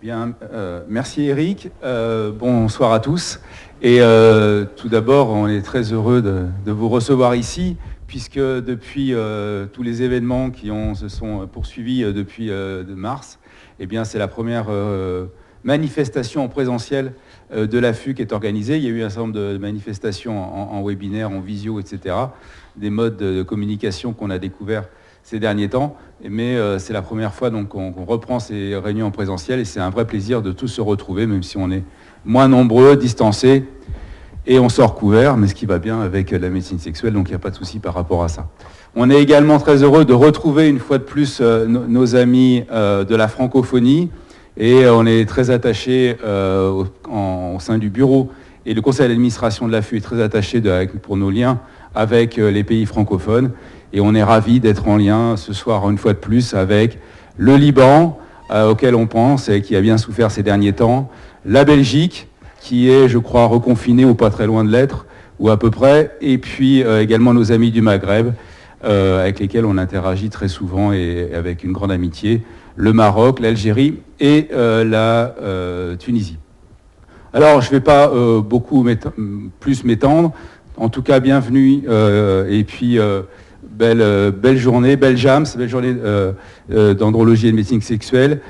Bien, merci Eric. Bonsoir à tous. Et tout d'abord, on est très heureux de vous recevoir ici, puisque depuis tous les événements qui se sont poursuivis depuis de mars, eh bien, c'est la première manifestation en présentiel de l'AFU qui est organisée. Il y a eu un certain nombre de manifestations en webinaire, en visio, etc. Des modes de communication qu'on a découverts ces derniers temps, mais c'est la première fois donc qu'on reprend ces réunions en présentiel et c'est un vrai plaisir de tous se retrouver, même si on est moins nombreux, distancés, et on sort couvert, mais ce qui va bien avec la médecine sexuelle, donc il n'y a pas de souci par rapport à ça. On est également très heureux de retrouver une fois de plus nos amis de la francophonie, et on est très attachés au sein du bureau, et le conseil d'administration de l'AFU est très attaché pour nos liens avec les pays francophones. Et on est ravis d'être en lien ce soir, une fois de plus, avec le Liban, auquel on pense et qui a bien souffert ces derniers temps, la Belgique, qui est, je crois, reconfinée ou pas très loin de l'être, ou à peu près, et puis également nos amis du Maghreb, avec lesquels on interagit très souvent et avec une grande amitié, le Maroc, l'Algérie et la Tunisie. Alors, je ne vais pas beaucoup plus m'étendre. En tout cas, bienvenue, et puis... Belle journée, belle JAMS, belle journée d'andrologie et de médecine sexuelle.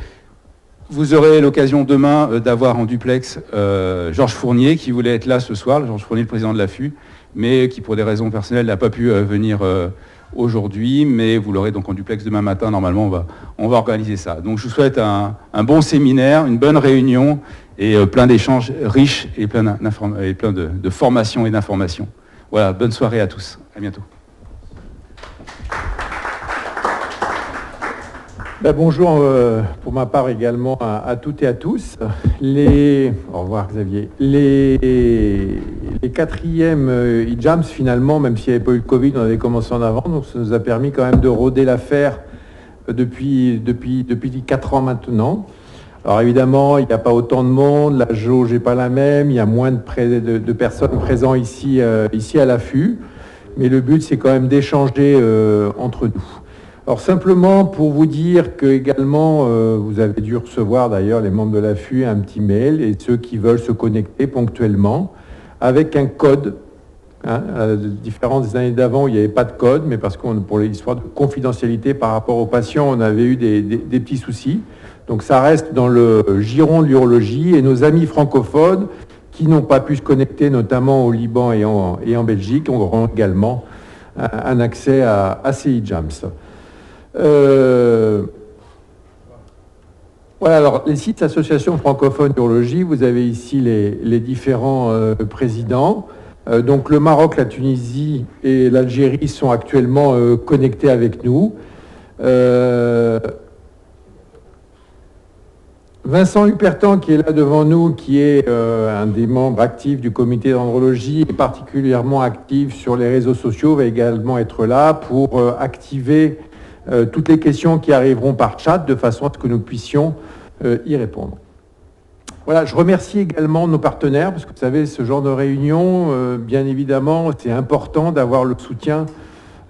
Vous aurez l'occasion demain d'avoir en duplex Georges Fournier, qui voulait être là ce soir, Georges Fournier, le président de l'AFU, mais qui, pour des raisons personnelles, n'a pas pu venir aujourd'hui, mais vous l'aurez donc en duplex demain matin. Normalement, on va organiser ça. Donc, je vous souhaite un bon séminaire, une bonne réunion et plein d'échanges riches et plein de formations et d'informations. Voilà, bonne soirée à tous. À bientôt. Bonjour pour ma part également à toutes et à tous. Au revoir Xavier. Les quatrièmes IJAMS finalement, même s'il n'y avait pas eu le Covid, on avait commencé en avant, donc ça nous a permis quand même de rôder l'affaire depuis 4 ans maintenant. Alors évidemment, il n'y a pas autant de monde, la jauge n'est pas la même, il y a moins de personnes présentes ici à l'AFU, mais le but c'est quand même d'échanger entre nous. Alors simplement pour vous dire que également, vous avez dû recevoir d'ailleurs les membres de l'AFU un petit mail et ceux qui veulent se connecter ponctuellement avec un code. À différentes années d'avant, il n'y avait pas de code, mais parce que pour l'histoire de confidentialité par rapport aux patients, on avait eu des petits soucis. Donc ça reste dans le giron de l'urologie et nos amis francophones qui n'ont pas pu se connecter, notamment au Liban et en Belgique, auront également un accès à ces IJAMS. Voilà, alors les 6 associations francophones d'urologie, vous avez ici les différents présidents. Donc le Maroc, la Tunisie et l'Algérie sont actuellement connectés avec nous. Vincent Hupertan, qui est là devant nous, qui est un des membres actifs du comité d'andrologie et particulièrement actif sur les réseaux sociaux, va également être là pour activer toutes les questions qui arriveront par chat, de façon à ce que nous puissions y répondre. Voilà, je remercie également nos partenaires, parce que vous savez, ce genre de réunion, bien évidemment, c'est important d'avoir le soutien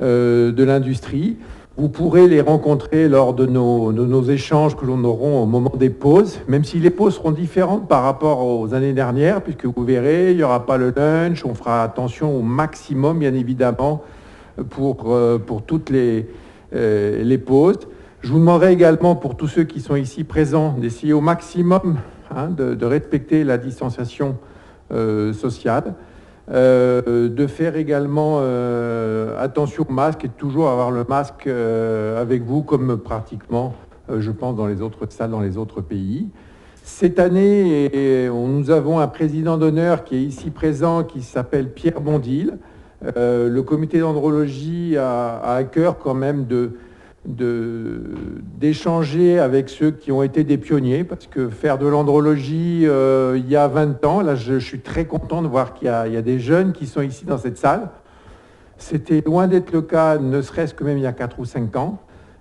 de l'industrie. Vous pourrez les rencontrer lors de nos échanges que l'on aura au moment des pauses, même si les pauses seront différentes par rapport aux années dernières, puisque vous verrez, il n'y aura pas le lunch, on fera attention au maximum, bien évidemment, pour toutes les pauses. Je vous demanderai également, pour tous ceux qui sont ici présents, d'essayer au maximum de respecter la distanciation sociale, de faire également attention au masque et de toujours avoir le masque avec vous, comme pratiquement, je pense, dans les autres salles, dans les autres pays. Cette année, nous avons un président d'honneur qui est ici présent, qui s'appelle Pierre Bondil. Le comité d'andrologie a à cœur quand même d'échanger avec ceux qui ont été des pionniers, parce que faire de l'andrologie il y a 20 ans, là je suis très content de voir qu'il y a des jeunes qui sont ici dans cette salle. C'était loin d'être le cas, ne serait-ce que même il y a 4 ou 5 ans,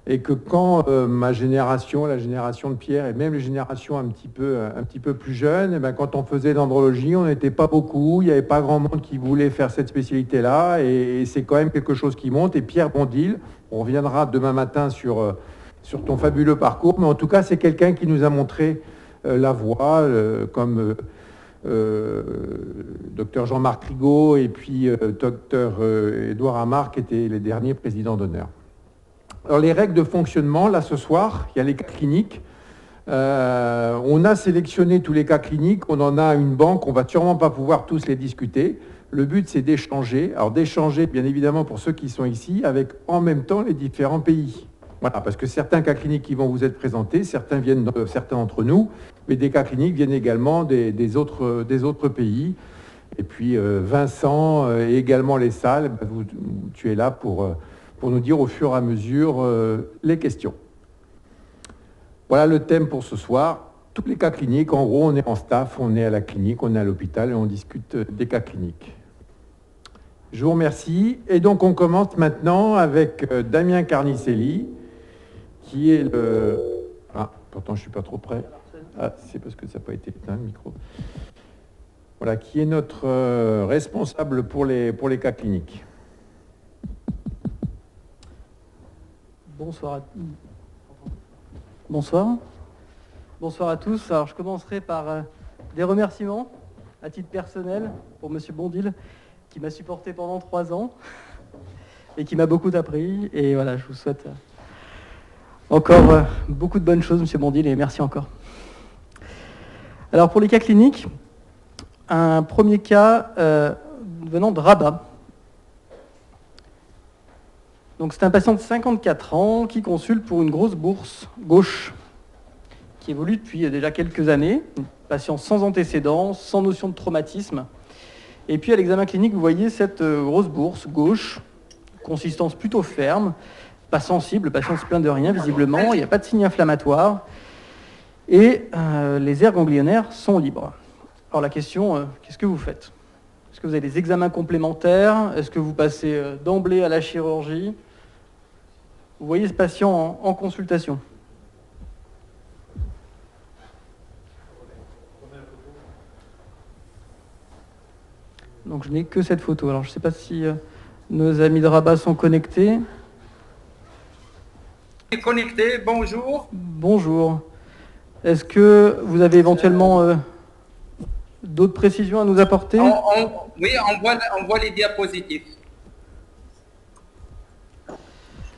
et que quand ma génération, la génération de Pierre, et même les générations un petit peu plus jeunes, et bien quand on faisait l'andrologie, on n'était pas beaucoup, il n'y avait pas grand monde qui voulait faire cette spécialité-là, et c'est quand même quelque chose qui monte. Et Pierre Bondil, on reviendra demain matin sur ton fabuleux parcours, mais en tout cas, c'est quelqu'un qui nous a montré la voix, comme Dr Jean-Marc Rigaud et puis Dr Édouard Amar, qui étaient les derniers présidents d'honneur. Alors les règles de fonctionnement, là ce soir, il y a les cas cliniques. On a sélectionné tous les cas cliniques, on en a une banque, on ne va sûrement pas pouvoir tous les discuter. Le but, c'est d'échanger. Alors d'échanger, bien évidemment, pour ceux qui sont ici, avec en même temps les différents pays. Voilà, parce que certains cas cliniques qui vont vous être présentés, certains viennent de certains d'entre nous, mais des cas cliniques viennent également des autres pays. Et puis Vincent et également les salles, tu es là pour nous dire au fur et à mesure les questions. Voilà le thème pour ce soir. Tous les cas cliniques, en gros, on est en staff, on est à la clinique, on est à l'hôpital et on discute des cas cliniques. Je vous remercie. Et donc, on commence maintenant avec Damien Carnicelli, qui est le... Ah, pourtant, je ne suis pas trop près. Ah, c'est parce que ça n'a pas été éteint, le micro. Voilà, qui est notre responsable pour les cas cliniques. Bonsoir. Bonsoir à tous. Alors, je commencerai par des remerciements à titre personnel pour Monsieur Bondil, qui m'a supporté pendant 3 ans et qui m'a beaucoup appris. Et voilà, je vous souhaite encore beaucoup de bonnes choses, Monsieur Bondil, et merci encore. Alors, pour les cas cliniques, un premier cas venant de Rabat. Donc, c'est un patient de 54 ans qui consulte pour une grosse bourse gauche qui évolue depuis déjà quelques années. Un patient sans antécédents, sans notion de traumatisme. Et puis, à l'examen clinique, vous voyez cette grosse bourse gauche, consistance plutôt ferme, pas sensible, le patient ne se plaint de rien visiblement, il n'y a pas de signe inflammatoire. Et les aires ganglionnaires sont libres. Alors, la question, qu'est-ce que vous faites ? Est-ce que vous avez des examens complémentaires ? Est-ce que vous passez d'emblée à la chirurgie ? Vous voyez ce patient en consultation. Donc je n'ai que cette photo. Alors je ne sais pas si nos amis de Rabat sont connectés. Connecté, bonjour. Bonjour. Est-ce que vous avez éventuellement d'autres précisions à nous apporter ? Oui, on voit les diapositives.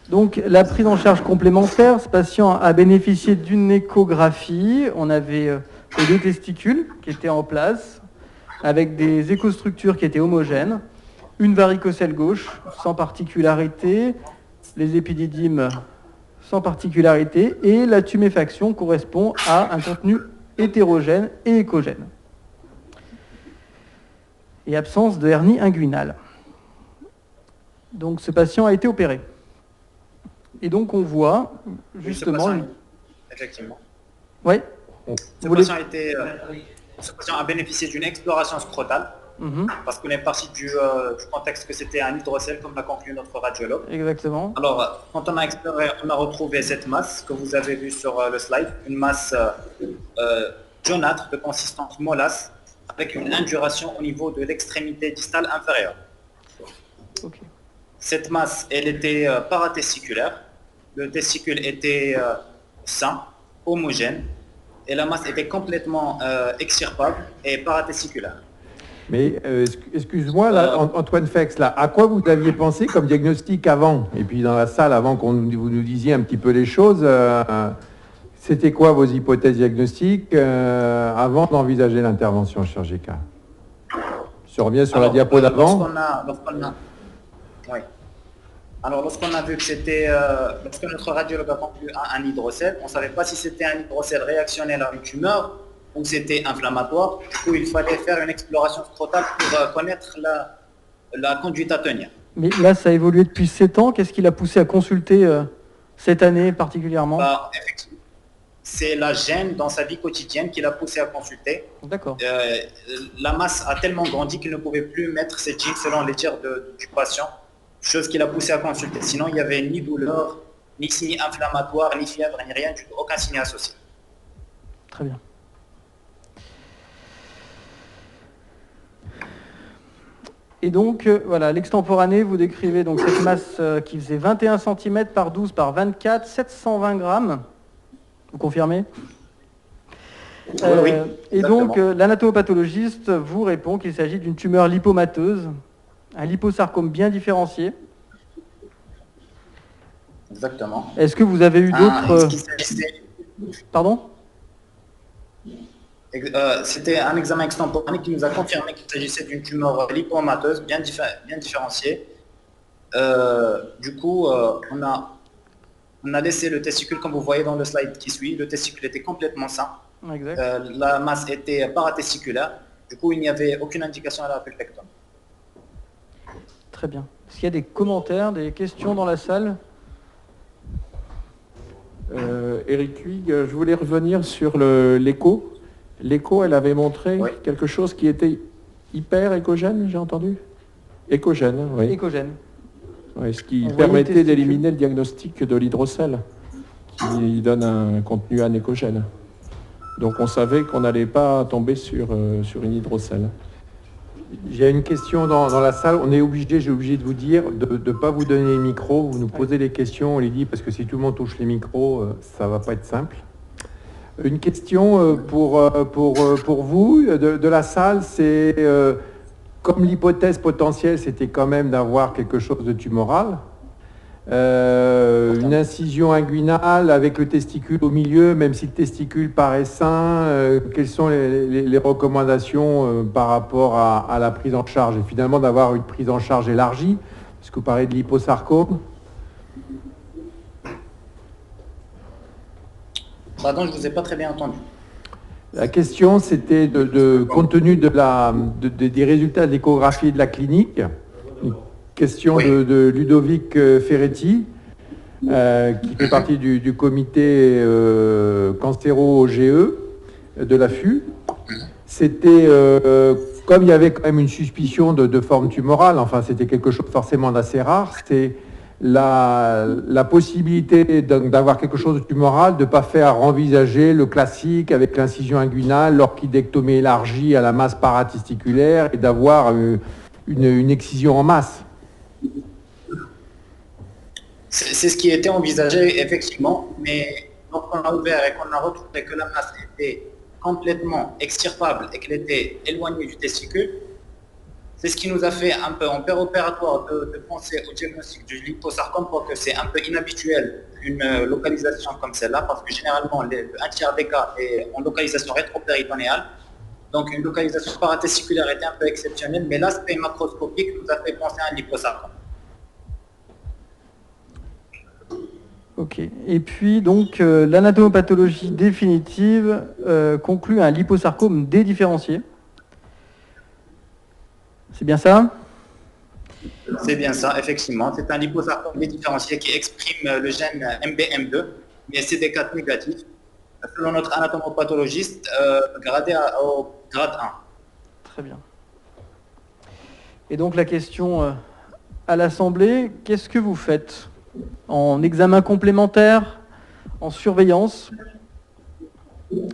Donc, la prise en charge complémentaire, ce patient a bénéficié d'une échographie. On avait les 2 testicules qui étaient en place, avec des écostructures qui étaient homogènes, une varicocèle gauche sans particularité, les épididymes sans particularité, et la tuméfaction correspond à un contenu hétérogène et échogène. Et absence de hernie inguinale. Donc, ce patient a été opéré. Et donc, on voit, justement... Oui, effectivement. Oui. Ce patient a bénéficié d'une exploration scrotale, parce qu'on est parti du contexte que c'était un hydrocèle, comme l'a conclu notre radiologue. Exactement. Alors, quand on a exploré, on a retrouvé cette masse que vous avez vue sur le slide, une masse jaunâtre de consistance mollasse, avec une induration au niveau de l'extrémité distale inférieure. Okay. Cette masse, elle était paratesticulaire. Le testicule était sain, homogène, et la masse était complètement extirpable et paratesticulaire. Mais excuse-moi, là, Antoine Fex, là, à quoi vous aviez pensé comme diagnostic avant? Et puis dans la salle, avant vous nous disiez un petit peu les choses, c'était quoi vos hypothèses diagnostiques avant d'envisager l'intervention chirurgicale? Je reviens sur la diapo d'avant. Oui. Alors, lorsqu'on a vu que c'était, lorsque notre radiologue a conclu un hydrocèle, on ne savait pas si c'était un hydrocèle réactionnel à une tumeur ou c'était inflammatoire. Du coup, il fallait faire une exploration scrotale pour connaître la conduite à tenir. Mais là, ça a évolué depuis 7 ans. Qu'est-ce qui l'a poussé à consulter cette année particulièrement? Effectivement, c'est la gêne dans sa vie quotidienne qui l'a poussé à consulter. D'accord. La masse a tellement grandi qu'il ne pouvait plus mettre ses jeans selon les dires du patient. Chose qui l'a poussé à consulter. Sinon, il n'y avait ni douleur, ni signe inflammatoire, ni fièvre, ni rien du tout. Aucun signe associé. Très bien. Et donc, voilà, l'extemporané, vous décrivez donc cette masse qui faisait 21 cm par 12 par 24, 720 grammes. Vous confirmez? Oui, Et donc, exactement. l'anatomopathologiste vous répond qu'il s'agit d'une tumeur lipomateuse, un liposarcome bien différencié. Exactement. Est-ce que vous avez eu Est-ce d'autres... qu'il s'agissait- Pardon? C'était un examen extemporané qui nous a confirmé qu'il s'agissait d'une tumeur lipomateuse bien différenciée. Du coup, on a laissé le testicule, comme vous voyez dans le slide qui suit. Le testicule était complètement sain. Exact. La masse était paratesticulaire. Du coup, il n'y avait aucune indication à la pulpectomie. Très bien. Est-ce qu'il y a des commentaires, des questions dans la salle? Eric Huyghe, je voulais revenir sur l'écho. L'écho, elle avait montré Oui. quelque chose qui était hyper échogène, j'ai entendu. Échogène, oui. Échogène. Oui, ce qui On voyait le permettait testicule. d'éliminer le diagnostic de l'hydrocèle, qui donne un contenu anéchogène. Donc on savait qu'on n'allait pas tomber sur une hydrocèle. J'ai une question dans la salle. J'ai obligé de vous dire de ne pas vous donner les micros. Vous nous posez des questions, on les dit, parce que si tout le monde touche les micros, ça ne va pas être simple. Une question pour vous de la salle, c'est comme l'hypothèse potentielle, c'était quand même d'avoir quelque chose de tumoral. Une incision inguinale avec le testicule au milieu, même si le testicule paraît sain, quelles sont les recommandations par rapport à la prise en charge et finalement d'avoir une prise en charge élargie, parce que vous parlez de liposarcome. Pardon, je ne vous ai pas très bien entendu. La question, c'était compte tenu des résultats de l'échographie de la clinique, une question Oui. de Ludovic Ferretti, qui fait partie du comité cancéro-OGE de l'AFU. C'était, comme il y avait quand même une suspicion de forme tumorale, enfin c'était quelque chose forcément d'assez rare, c'était la possibilité d'avoir quelque chose de tumoral, de ne pas faire envisager le classique avec l'incision inguinale, l'orchidectomie élargie à la masse paratesticulaire et d'avoir une excision en masse. C'est ce qui était envisagé, effectivement, mais lorsqu'on a ouvert et qu'on a retrouvé que la masse était complètement extirpable et qu'elle était éloignée du testicule, c'est ce qui nous a fait un peu en péropératoire de penser au diagnostic du liposarcome, parce que c'est un peu inhabituel une localisation comme celle-là, parce que généralement, un tiers des cas est en localisation rétropéritonéale. Donc une localisation paratesticulaire était un peu exceptionnelle, mais l'aspect macroscopique nous a fait penser à un liposarcome. Ok. Et puis, donc, l'anatomopathologie définitive conclut un liposarcome dédifférencié. C'est bien ça? C'est bien ça, effectivement. C'est un liposarcome dédifférencié qui exprime le gène MBM2, mais c'est des cas négatifs. Selon notre anatomopathologiste, gradé au grade 1. Très bien. Et donc, la question à l'Assemblée, qu'est-ce que vous faites en examen complémentaire, en surveillance?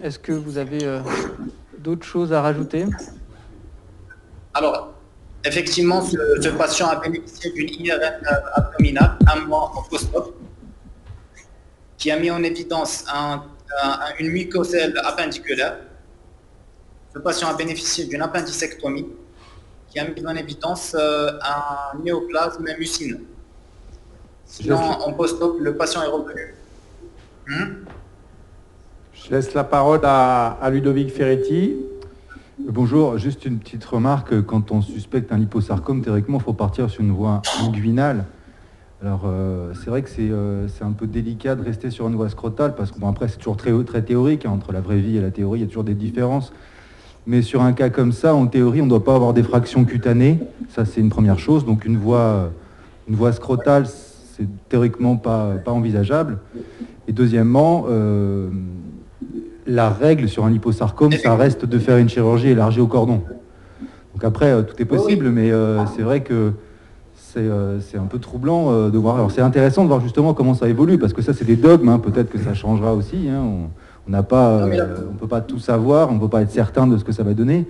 Est-ce que vous avez d'autres choses à rajouter? Alors, effectivement, ce patient a bénéficié d'une IRM abdominale un mois en post-op, qui a mis en évidence une mucoselle appendiculaire. Ce patient a bénéficié d'une appendicectomie, qui a mis en évidence un néoplasme mucineux. Sinon, en post-op, le patient est revenu. Je laisse la parole à Ludovic Ferretti. Bonjour, juste une petite remarque. Quand on suspecte un liposarcome, théoriquement, il faut partir sur une voie inguinale. Alors, c'est vrai que c'est un peu délicat de rester sur une voie scrotale, parce que bon, après, c'est toujours très théorique, hein, entre la vraie vie et la théorie, il y a toujours des différences. Mais sur un cas comme ça, en théorie, on ne doit pas avoir d'effraction cutanée. Ça, c'est une première chose. Donc, une voie scrotale, c'est théoriquement pas envisageable. Et deuxièmement, la règle sur un liposarcome, ça reste de faire une chirurgie élargie au cordon. Donc après, tout est possible, mais c'est vrai que c'est un peu troublant de voir. Alors c'est intéressant de voir justement comment ça évolue, parce que ça, c'est des dogmes, hein. Peut-être que ça changera aussi. Hein. On ne peut pas tout savoir, on ne peut pas être certain de ce que ça va donner.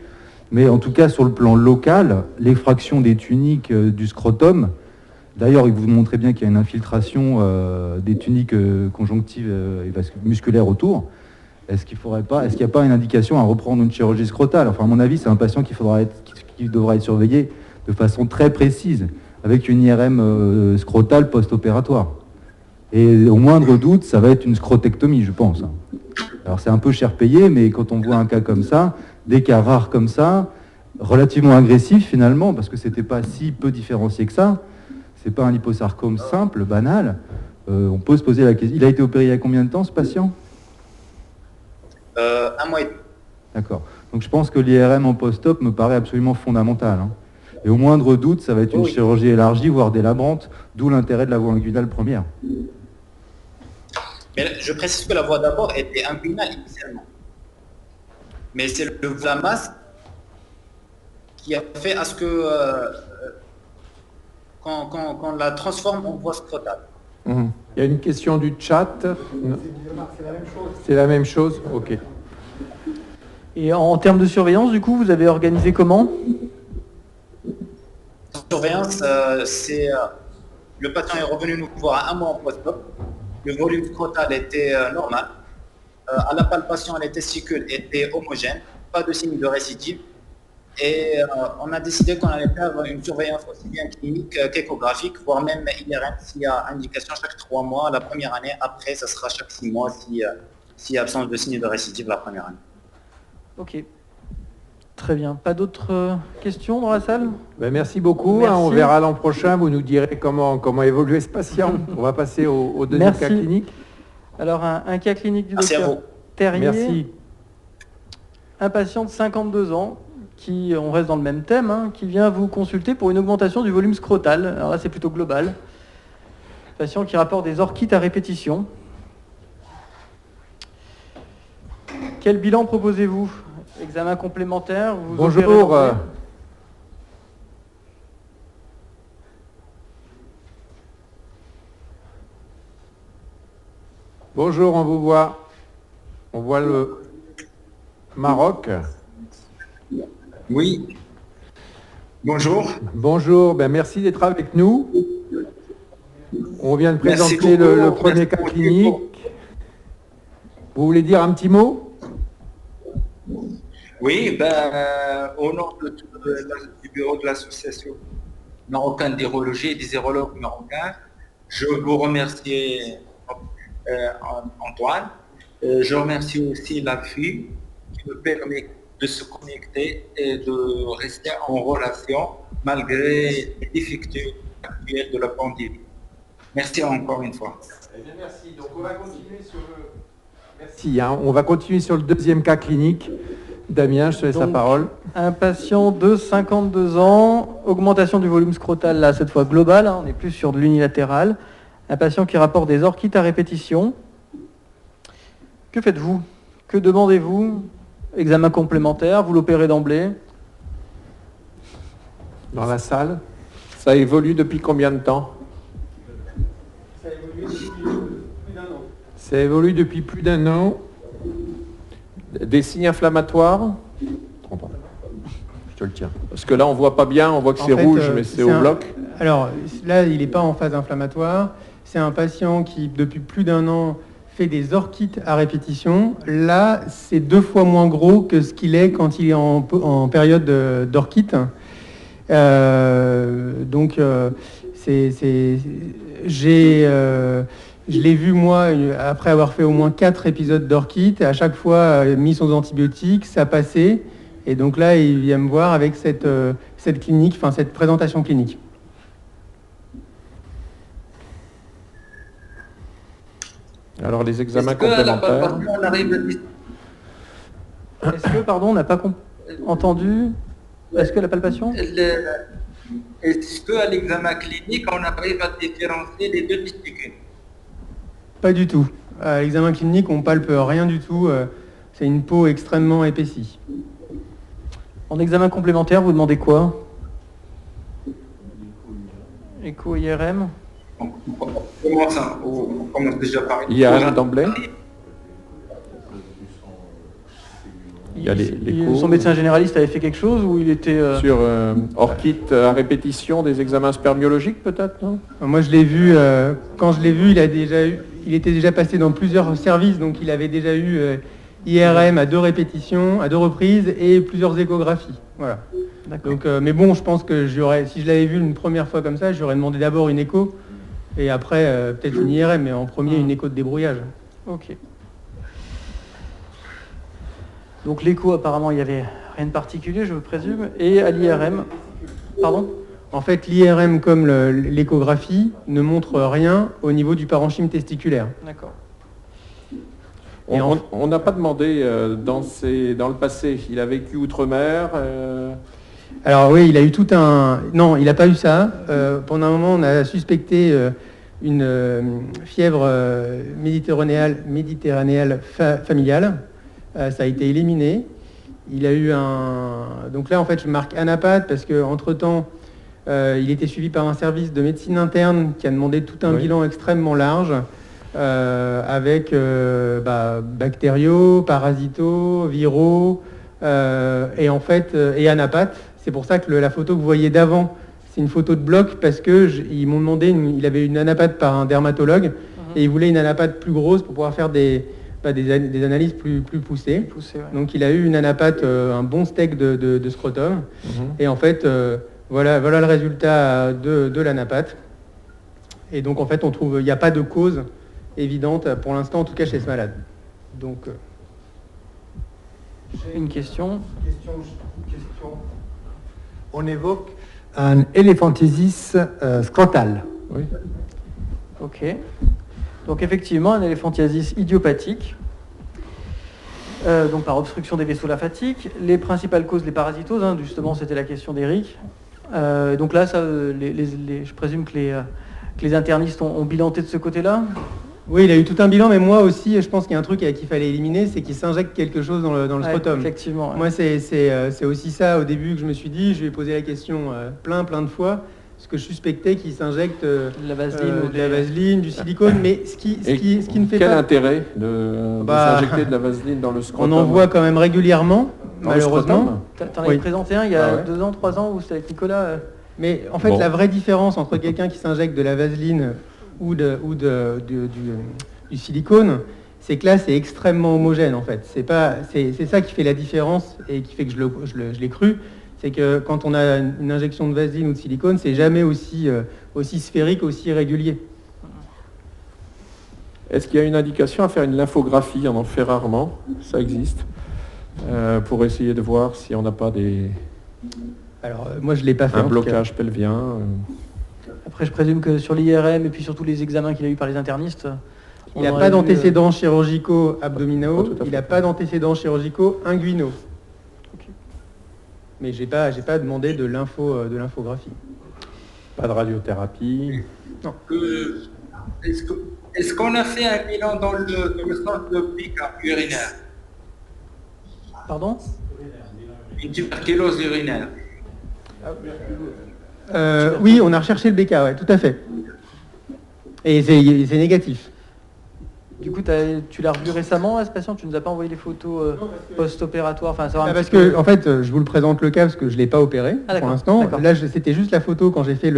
Mais en tout cas, sur le plan local, l'effraction des tuniques du scrotum, d'ailleurs, il vous montrait bien qu'il y a une infiltration des tuniques conjonctives et musculaires autour. est-ce qu'il n'y a pas une indication à reprendre une chirurgie scrotale? Enfin, à mon avis, c'est un patient qui devra être surveillé de façon très précise, avec une IRM scrotale post-opératoire. Et au moindre doute, ça va être une scrotectomie, je pense. Alors c'est un peu cher payé, mais quand on voit un cas comme ça, des cas rares comme ça, relativement agressifs finalement, parce que c'était pas si peu différencié que ça, c'est pas un liposarcome simple, banal, on peut se poser la question. Il a été opéré il y a combien de temps, ce patient? 1 mois et demi. D'accord. Donc je pense que l'IRM en post-op me paraît absolument fondamental. Et au moindre doute, ça va être une chirurgie élargie, voire délabrante, d'où l'intérêt de la voie inguinale première. Mais je précise que la voie d'abord était inguinale initialement. Mais c'est le Vlamas qui a fait à ce que qu'on la transforme en voie scrotale. Il y a une question du chat. C'est la même chose. Ok. Et en termes de surveillance, du coup, vous avez organisé comment? La surveillance, c'est le patient est revenu nous voir à 1 mois en post-op. Le volume scrotal était normal. À la palpation, les testicules étaient homogènes, pas de signe de récidive. Et on a décidé qu'on allait faire une surveillance aussi bien clinique qu'échographique, voire même IRM s'il y a indication chaque 3 mois la première année. Après, ça sera chaque 6 mois s'il y a absence de signe de récidive la première année. Ok. Très bien. Pas d'autres questions dans la salle? Ben, merci beaucoup. Merci. On verra l'an prochain. Vous nous direz comment évoluer ce patient. On va passer au deuxième Merci. cas clinique. Alors, un cas clinique du Merci à docteur vous. Terrier. Merci. Un patient de 52 ans, on reste dans le même thème, qui vient vous consulter pour une augmentation du volume scrotal. Alors là, c'est plutôt global. Patient qui rapporte des orchites à répétition. Quel bilan proposez-vous? Examen complémentaire? Vous Bonjour. opérez d'emblée? Bonjour, on vous voit. On voit le Maroc. Oui. Bonjour. Bonjour, ben merci d'être avec nous. On vient de Merci présenter beaucoup. le premier Merci cas beaucoup. clinique. Vous voulez dire un petit mot? Oui, au nom du bureau de l'association marocaine d'urologie et des urologues marocains, je vous remercie Antoine. Je remercie aussi la FI qui me permet de se connecter et de rester en relation malgré les difficultés actuelles de la pandémie. Merci encore une fois. Eh bien, merci. Donc on va continuer sur le... Merci. On va continuer sur le deuxième cas clinique. Damien, je te laisse la parole. Un patient de 52 ans, augmentation du volume scrotal, là, cette fois globale, on n'est plus sur de l'unilatéral. Un patient qui rapporte des orchites à répétition. Que faites-vous? Que demandez-vous? Examen complémentaire, vous l'opérez d'emblée? Dans la salle. Ça évolue depuis combien de temps? Ça évolue depuis plus d'un an. Des signes inflammatoires? Je te le tiens. Parce que là, on voit pas bien, on voit que c'est rouge, mais c'est au bloc. Alors là, il n'est pas en phase inflammatoire. C'est un patient qui, depuis plus d'un an, fait des orchites à répétition. Là, c'est 2 fois moins gros que ce qu'il est quand il est en période d'orchite. Je l'ai vu, moi, après avoir fait au moins 4 épisodes d'orchite, à chaque fois mis sous antibiotiques, ça passait. Et donc là, il vient me voir avec cette clinique, enfin cette présentation clinique. Alors, les examens Est-ce que à la complémentaires. palpation, on arrive à Est-ce que, pardon, on n'a pas entendu? Est-ce que la palpation? Est-ce qu'à l'examen clinique, on arrive à différencier les deux testicules? Pas du tout. À l'examen clinique, on palpe rien du tout. C'est une peau extrêmement épaissie. En examen complémentaire, vous demandez quoi? Écho IRM? On commence déjà par IRM d'emblée. Il y a Son médecin généraliste avait fait quelque chose ou il était... Sur orchite à répétition, des examens spermiologiques peut-être, non? Moi, je l'ai vu, quand je l'ai vu, il était déjà passé dans plusieurs services, donc il avait déjà eu IRM à 2 répétitions, à 2 reprises et plusieurs échographies. Voilà. D'accord. Donc, mais bon, je pense que si je l'avais vu une première fois comme ça, j'aurais demandé d'abord une écho et après peut-être une IRM, mais en premier une écho de débrouillage. Ok. Donc l'écho, apparemment, il n'y avait rien de particulier, je présume. Et à l'IRM, pardon? En fait, l'IRM comme l'échographie ne montre rien au niveau du parenchyme testiculaire. D'accord. On n'a pas demandé dans le passé, il a vécu outre-mer. Alors oui, il a eu tout un... Non, il n'a pas eu ça. Pendant un moment, on a suspecté une fièvre méditerranéenne familiale. Ça a été éliminé. Il a eu un... Donc là, en fait, je marque anapath parce qu'entre-temps, il était suivi par un service de médecine interne qui a demandé tout un bilan extrêmement large avec bactériaux, parasitaux, viraux et en fait, et anapath. C'est pour ça que la photo que vous voyez d'avant, c'est une photo de bloc parce qu'ils m'ont demandé, il avait une anapath par un dermatologue et il voulait une anapath plus grosse pour pouvoir faire des analyses plus poussées. Ouais. Donc il a eu une anapath, un bon steak de scrotum. Et en fait, voilà le résultat de l'anapath. Et donc en fait, on trouve, il n'y a pas de cause évidente pour l'instant, en tout cas chez ce malade. Donc, j'ai une question. On évoque un éléphantiasis scrotal. Oui. Ok. Donc effectivement, un éléphantiasis idiopathique, donc par obstruction des vaisseaux lymphatiques. Les principales causes, les parasitoses, justement, c'était la question d'Éric. Donc là, ça, je présume que les internistes ont bilanté de ce côté-là. Oui, il a eu tout un bilan, mais moi aussi, je pense qu'il y a un truc qu'il fallait éliminer, c'est qu'il s'injecte quelque chose dans le scrotum. Effectivement. Ouais. Moi, c'est aussi ça, au début, que je me suis dit, je lui ai posé la question plein de fois, parce que je suspectais qu'il s'injecte de la vaseline, du silicone, mais ce qui ne fait quel pas... intérêt de s'injecter de la vaseline dans le scrotum? On en voit quand même régulièrement, malheureusement. T'en avais présenté un il y a 2 ans, 3 ans, où c'était avec Nicolas. Mais en fait, la vraie différence entre quelqu'un qui s'injecte de la vaseline ou du silicone, c'est que là, c'est extrêmement homogène, en fait. C'est ça qui fait la différence et qui fait que je l'ai cru. C'est que quand on a une injection de vaseline ou de silicone, c'est jamais aussi sphérique, aussi régulier. Est-ce qu'il y a une indication à faire une lymphographie? On en fait rarement, ça existe, pour essayer de voir si on n'a pas des... Alors, moi, je ne l'ai pas fait. Un blocage pelvien. Après, je présume que sur l'IRM et puis surtout les examens qu'il a eu par les internistes... Il n'a pas d'antécédents chirurgicaux abdominaux, il n'a pas d'antécédents chirurgicaux inguinaux. Okay. Mais j'ai pas demandé de lymphographie. Pas de radiothérapie. Non. Est-ce qu'on a fait un bilan dans le centre de BK urinaire? Pardon? Une tuberculose urinaire. Oui, on a recherché le BK, ouais, tout à fait. Et c'est négatif. Du coup, tu l'as revu récemment, ce patient? Tu ne nous as pas envoyé les photos post-opératoires, parce que, en fait, je vous le présente le cas parce que je ne l'ai pas opéré pour l'instant. Là, c'était juste la photo quand j'ai fait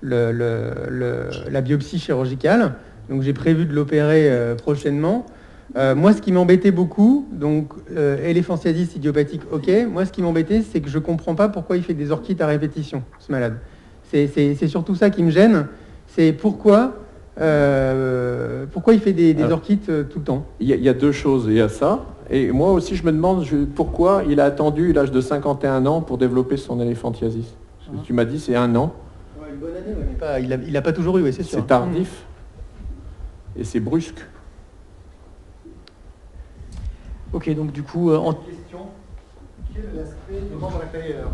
la biopsie chirurgicale. Donc, j'ai prévu de l'opérer prochainement. Moi, ce qui m'embêtait beaucoup, donc éléphantiasis idiopathique, ok. Moi, ce qui m'embêtait, c'est que je ne comprends pas pourquoi il fait des orchites à répétition, ce malade. C'est surtout ça qui me gêne. C'est pourquoi il fait des orchites tout le temps. Il y a 2 choses. Il y a ça. Et moi aussi, je me demande pourquoi il a attendu l'âge de 51 ans pour développer son éléphantiasis. Tu m'as dit c'est 1 an. Ouais, une bonne année, mais il n'a pas toujours eu, oui, c'est sûr. C'est tardif. Et c'est brusque. Ok, donc du coup... Question. Quel est l'aspect du membre inférieur?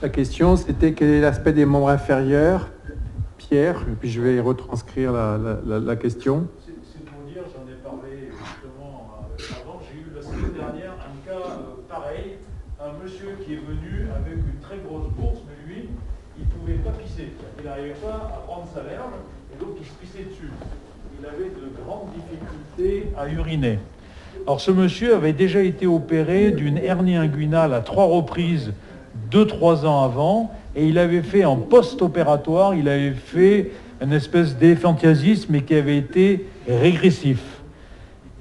La question, c'était quel est l'aspect des membres inférieurs? Pierre, et puis je vais retranscrire la question. C'est pour dire, j'en ai parlé justement avant, j'ai eu la semaine dernière un cas pareil, un monsieur qui est venu avec une très grosse bourse, mais lui, il ne pouvait pas pisser. Il n'arrivait pas à prendre sa verge, et donc il se pissait dessus. Il avait de grandes difficultés à uriner. Alors ce monsieur avait déjà été opéré d'une hernie inguinale à 3 reprises, 2-3 ans avant, et il avait fait en post-opératoire, il avait fait une espèce d'éléphantiasis, mais qui avait été régressif.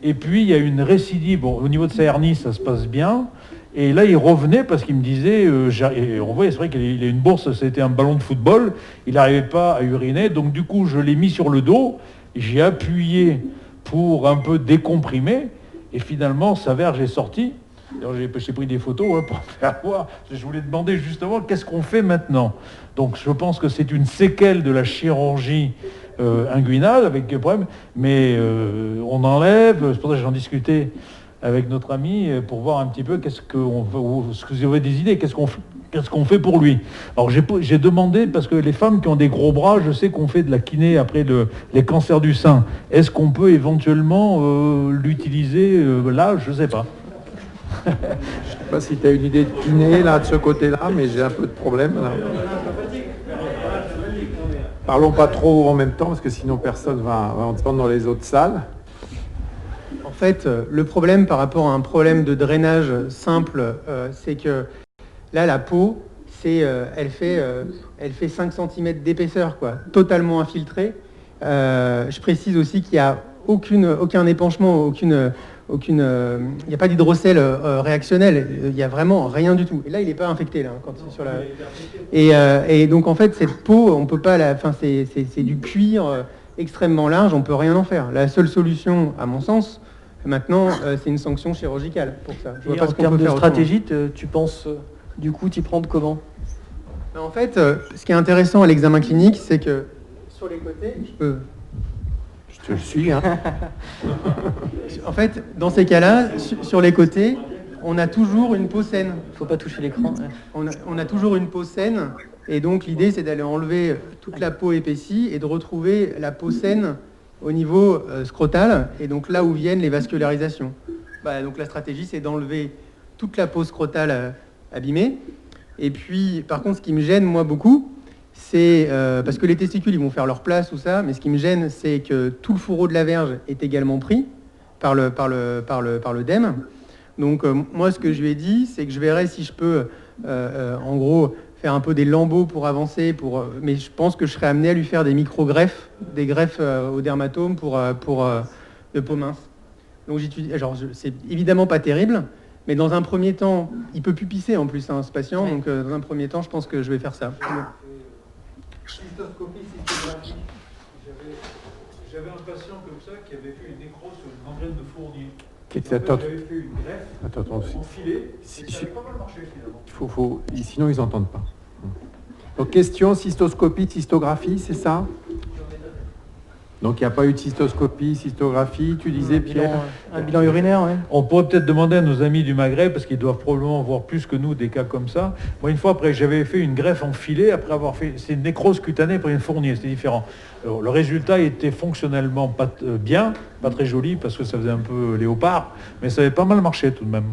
Et puis, il y a une récidive. Bon, au niveau de sa hernie, ça se passe bien. Et là, il revenait parce qu'il me disait, et on voit, c'est vrai qu'il a une bourse, c'était un ballon de football, il n'arrivait pas à uriner, donc du coup, je l'ai mis sur le dos, j'ai appuyé pour un peu décomprimer, et finalement, sa verge est sortie. Alors, j'ai pris des photos pour faire voir. Je voulais demander justement, qu'est-ce qu'on fait maintenant? Donc, je pense que c'est une séquelle de la chirurgie inguinale, avec des problèmes, mais on enlève, c'est pour ça que j'en discutais avec notre ami pour voir un petit peu est-ce que vous avez des idées, qu'est-ce qu'on fait pour lui. Alors j'ai demandé, parce que les femmes qui ont des gros bras, je sais qu'on fait de la kiné après les cancers du sein. Est-ce qu'on peut éventuellement l'utiliser là? Je ne sais pas. Je ne sais pas si tu as une idée de kiné là, de ce côté-là, mais j'ai un peu de problème là. Parlons pas trop en même temps, parce que sinon personne va entendre dans les autres salles. En fait, le problème par rapport à un problème de drainage simple, c'est que là, la peau, elle fait 5 cm d'épaisseur, quoi, totalement infiltrée. Je précise aussi qu'il n'y a aucun épanchement, il n'y a pas d'hydrocèle réactionnel, il n'y a vraiment rien du tout. Et là, il n'est pas infecté, là, quand c'est sur la... Et donc, en fait, cette peau, on peut pas c'est du cuir extrêmement large, on ne peut rien en faire. La seule solution, à mon sens, maintenant, c'est une sanction chirurgicale pour ça. Je vois pas en ce qu'on termes peut de faire stratégie, tu penses du coup t'y prendre comment? En fait, ce qui est intéressant à l'examen clinique, c'est que sur les côtés, Je te le suis, hein. En fait, dans ces cas-là, sur les côtés, on a toujours une peau saine. Il ne faut pas toucher l'écran. Ouais. On a toujours une peau saine, et donc l'idée, c'est d'aller enlever toute la peau épaissie et de retrouver la peau saine au niveau scrotal, et donc là où viennent les vascularisations. Donc la stratégie, c'est d'enlever toute la peau scrotale abîmée. Et puis, par contre, ce qui me gêne, moi, beaucoup, c'est parce que les testicules, ils vont faire leur place ou ça, mais ce qui me gêne, c'est que tout le fourreau de la verge est également pris par le DEM. Donc, moi, ce que je lui ai dit, c'est que je verrai si je peux, en gros, faire un peu des lambeaux pour avancer, mais je pense que je serais amené à lui faire des micro-greffes, des greffes au dermatome de peau mince. Donc, c'est évidemment pas terrible, mais dans un premier temps, il peut plus pisser en plus, ce patient, donc dans un premier temps, je pense que je vais faire ça. J'avais un patient comme ça qui avait fait une nécrose sur une gangrène de fournier. J'avais fait une greffe enfilée, et ça avait pas mal marché finalement. Sinon, ils n'entendent pas. Donc, question, cystoscopie, cystographie, c'est ça? Donc, il n'y a pas eu de cystoscopie, cystographie, tu disais, Pierre? Un bilan urinaire, oui. On pourrait peut-être demander à nos amis du Maghreb, parce qu'ils doivent probablement voir plus que nous des cas comme ça. Moi, une fois, après, j'avais fait une greffe enfilée, après avoir fait... C'est une nécrose cutanée après une fournier, c'était différent. Alors, le résultat était fonctionnellement pas bien, pas très joli, parce que ça faisait un peu léopard, mais ça avait pas mal marché tout de même,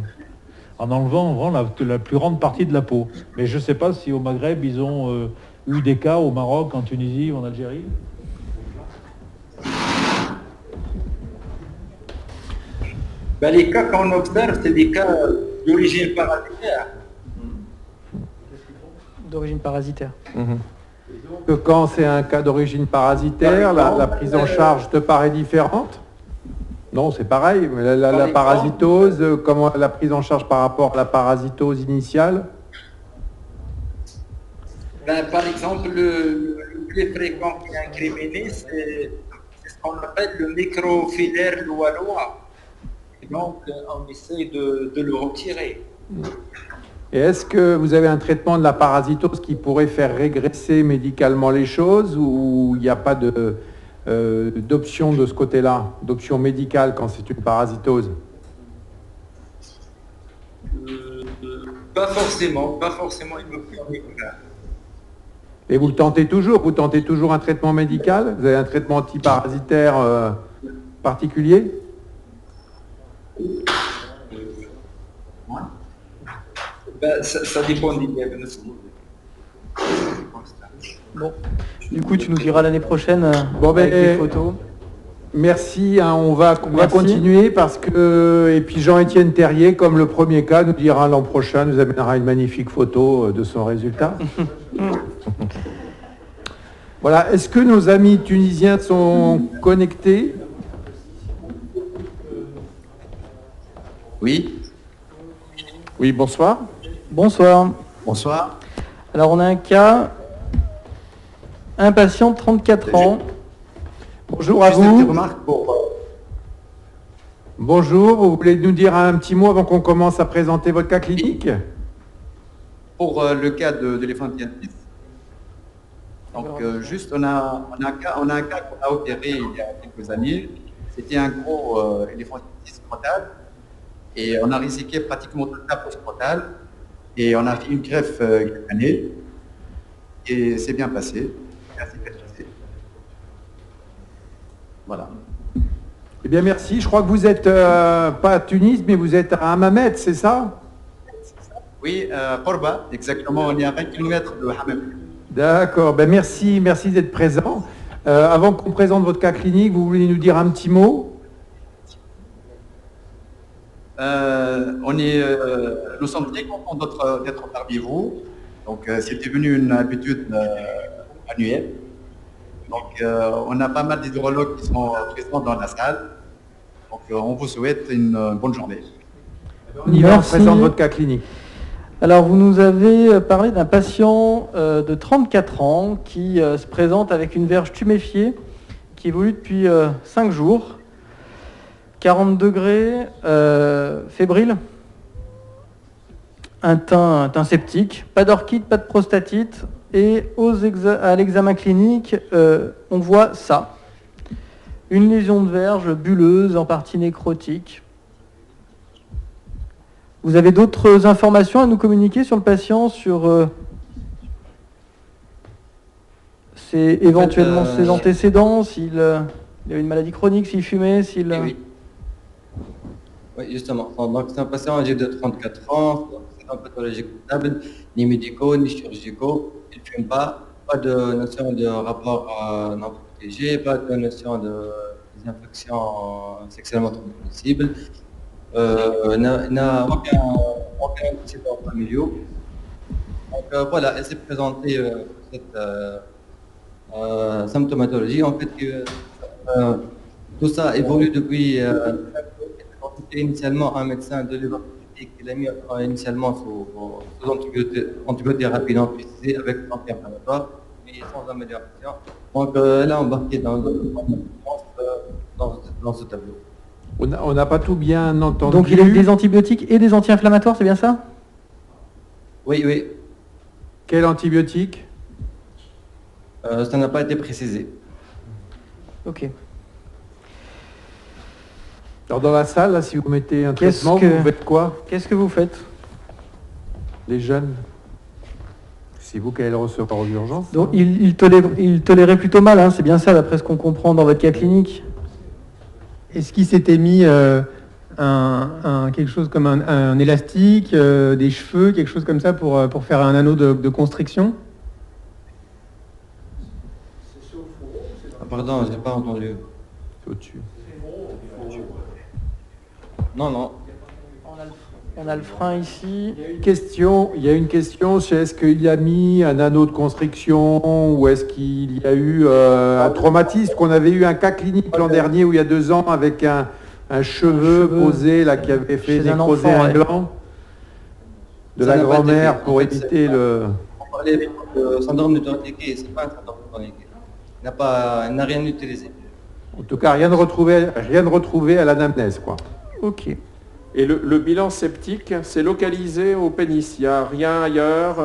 en enlevant la plus grande partie de la peau. Mais je ne sais pas si au Maghreb, ils ont eu des cas, au Maroc, en Tunisie ou en Algérie. Les cas qu'on observe, c'est des cas d'origine parasitaire. D'origine parasitaire. Que quand c'est un cas d'origine parasitaire, la prise en charge te paraît différente? Non, c'est pareil. Mais la parasitose, comment la prise en charge par rapport à la parasitose initiale? Par exemple, le plus fréquent qui est incriminé, c'est ce qu'on appelle le microfilaire loa-loa. Donc, on essaie de le retirer. Et est-ce que vous avez un traitement de la parasitose qui pourrait faire régresser médicalement les choses, ou il n'y a pas d'option de ce côté-là, d'option médicale quand c'est une parasitose? Pas forcément une option médicale. Et vous le tentez toujours? Vous tentez toujours un traitement médical? Vous avez un traitement antiparasitaire particulier? Ça dépend des diagnostics. Bon, du coup, tu nous diras l'année prochaine avec les photos. Merci, on va continuer parce que... Et puis Jean-Étienne Terrier, comme le premier cas, nous dira l'an prochain, nous amènera une magnifique photo de son résultat. Voilà, est-ce que nos amis tunisiens sont connectés? Oui, Oui, bonsoir. Bonsoir. bonsoir. Alors on a un cas, un patient de 34 ans. Bonjour à Juste une petite vous. remarque Bonjour, vous voulez nous dire un petit mot avant qu'on commence à présenter votre cas clinique? pour le cas de l'éléphantiasis. Donc, juste, on a un cas qu'on a opéré il y a quelques années. C'était un gros éléphantiasis scrotal. Et on a risqué pratiquement toute la peau scrotale. Et on a fait une greffe cette année. Et c'est bien passé. C'est assez cicatrisé. Voilà. Eh bien, merci. Je crois que vous êtes pas à Tunis, mais vous êtes à Hammamet, c'est ça? Oui, Korba, exactement. On est à 20 km de Hammamet. D'accord. Ben, merci d'être présent. Avant qu'on présente votre cas clinique, vous voulez nous dire un petit mot? Nous sommes très contents d'être parmi vous. Donc, c'est devenu une habitude annuelle. Donc, on a pas mal d'hydrologues qui sont présents dans la salle. Donc, on vous souhaite une bonne journée. On y va, on Merci. présente votre cas clinique. Alors vous nous avez parlé d'un patient de 34 ans qui se présente avec une verge tuméfiée qui évolue depuis 5 jours, 40 degrés, fébrile, un teint sceptique, pas d'orchide, pas de prostatite, et à l'examen clinique, on voit ça. Une lésion de verge bulleuse, en partie nécrotique. Vous avez d'autres informations à nous communiquer sur le patient, sur éventuellement ses antécédents, s'il a une maladie chronique, s'il fumait, s'il... Oui. Oui, justement. Donc, c'est un patient âgé de 34 ans, c'est un pathologique stable, ni médicaux, ni chirurgicaux. Il ne fume pas de notion de rapport non protégé, pas de notion de infections sexuellement transmissibles. N'a aucun antécédent familial. Donc voilà, elle s'est présentée cette symptomatologie. En fait, tout ça évolue depuis. C'était initialement un médecin de l'université qui l'a mis initialement sous antibiothérapie non précisée avec anti-inflammatoire, mais sans amélioration. Donc elle a embarqué dans ce tableau. On n'a pas tout bien entendu. Donc il a des antibiotiques et des anti-inflammatoires, c'est bien ça? Oui, oui. Quel antibiotique? Ça n'a pas été précisé. Ok. Alors dans la salle, là, si vous mettez un Qu'est-ce traitement, que- vous faites quoi? Qu'est-ce que vous faites? Les jeunes? C'est vous qui allez le recevoir aux urgences? Donc il tolérait plutôt mal, hein, c'est bien ça d'après ce qu'on comprend dans votre cas clinique. Est-ce qu'il s'était mis quelque chose comme un élastique, des cheveux, quelque chose comme ça pour faire un anneau de constriction? Pardon, je n'ai pas entendu. C'est au-dessus. Non. On a le frein ici. Il y a une question, c'est est-ce qu'il a mis un anneau de constriction ou est-ce qu'il y a eu un traumatisme? Qu'on avait eu un cas clinique l'an dernier ou il y a 2 ans avec un cheveu posé là qui avait fait Chez un nécroser enfant, un ouais. gland de Ça la n'a pas été grand-mère fait. pour En fait, éviter le... On parlait de syndrome de tourniquet, c'est pas un syndrome de tourniquet. Il n'a rien utilisé. En tout cas, rien de retrouvé à l'anamnèse, quoi. Ok. Et le bilan septique, c'est localisé au pénis. Il n'y a rien ailleurs.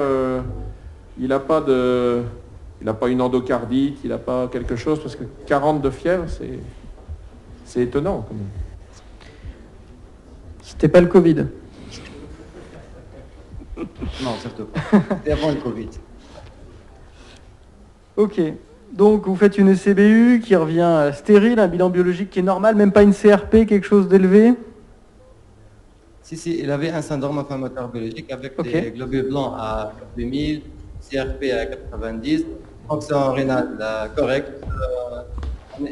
Il n'a pas une endocardite, il n'a pas quelque chose, parce que 40 de fièvre, c'est étonnant. Quand même. C'était pas le Covid. Non, surtout pas. C'était avant le Covid. Ok. Donc vous faites une ECBU qui revient stérile, un bilan biologique qui est normal, même pas une CRP, quelque chose d'élevé. Si, il avait un syndrome inflammatoire biologique avec Ok. des globules blancs à 2000, CRP à 90, fonction rénale correcte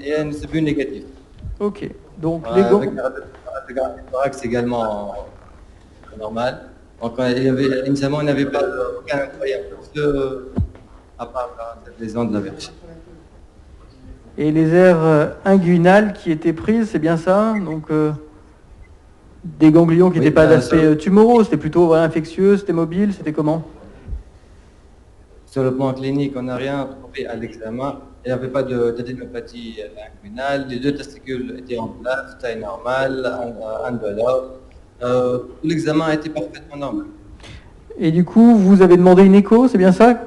et un CBU négatif. Ok. Donc les Avec un thorax également normal. Donc initialement, il n'avait pas aucun incroyable, à part cette lésion de la verge. et les aires inguinales qui étaient prises, c'est bien ça. Donc Des ganglions qui Oui, n'étaient pas d'aspect sur- tumoraux, c'était plutôt infectieux, c'était mobile, c'était comment? Sur le plan clinique, on n'a rien trouvé à l'examen. Il n'y avait pas d'adénopathie inguinale. Les deux testicules étaient en place, taille normale, indolore. Tout l'examen a été parfaitement normal. Et du coup, vous avez demandé une écho, c'est bien ça?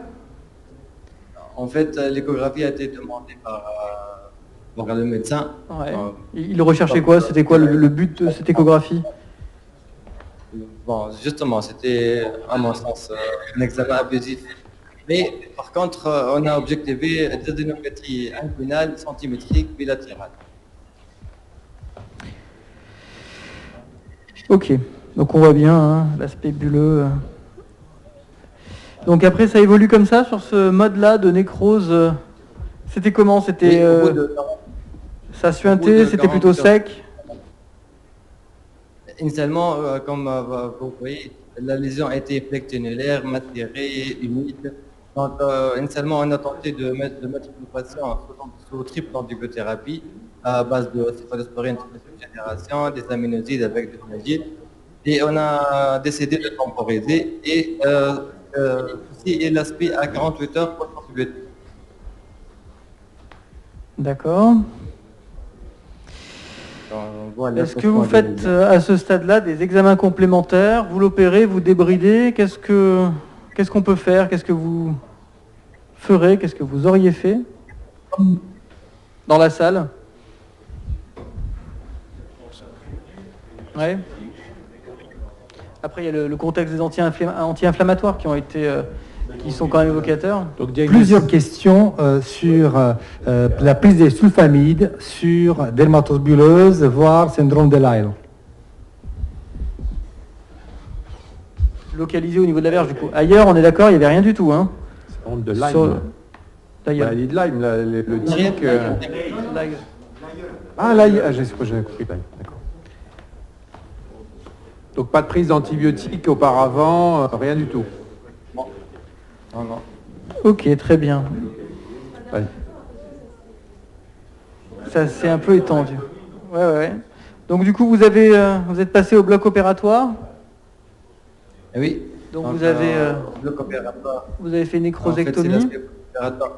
En fait, l'échographie a été demandée par le médecin. Ouais. Il recherchait quoi? C'était quoi le but de cette échographie? Bon, justement, c'était, à mon sens, un examen abusif. Mais par contre, on a objectivé des adénopathies inguinales, centimétriques, bilatérales. Ok, donc on voit bien hein, l'aspect bulleux. Donc après, ça évolue comme ça sur ce mode-là de nécrose. C'était comment? C'était Oui, au bout de- ça au bout suintait, de c'était 40 plutôt heures. sec. Initialement, comme vous voyez, la lésion a été flectionnulaire, macérée, humide. Donc, initialement, on a tenté de mettre le patient sous triple antibiothérapie à base de céphalosporine de troisième génération, des aminosides avec des flagyles. Et on a décidé de temporiser. Et ceci est l'aspect à 48 heures pour l'antibiotique. D'accord. Voilà, Est-ce que vous faites à ce stade-là des examens complémentaires? Vous l'opérez, vous débridez? Qu'est-ce qu'on peut faire? Qu'est-ce que vous ferez? Qu'est-ce que vous auriez fait dans la salle? Ouais. Après, il y a le contexte des anti-inflammatoires qui sont quand même évocateurs. Donc, Plusieurs questions sur la prise des sulfamides, sur dermatose bulleuse, voire syndrome de Lyle. Localisé au niveau de la verge, du coup. Ailleurs, on est d'accord, il n'y avait rien du tout. Hein. Syndrome de Lyme. Sur- D'ailleurs. Maladie de Lyme, le tic. Là, Ah, là, j'ai compris Lyme, d'accord. Donc pas de prise d'antibiotiques auparavant, rien du tout. Non, non. Ok, très bien. Ouais. Ça s'est un peu étendu. Ouais. Donc du coup, vous êtes passé au bloc opératoire. Oui. Donc vous avez, bloc opératoire. vous avez fait une En fait, c'est nécrosectomie. l'aspect opératoire.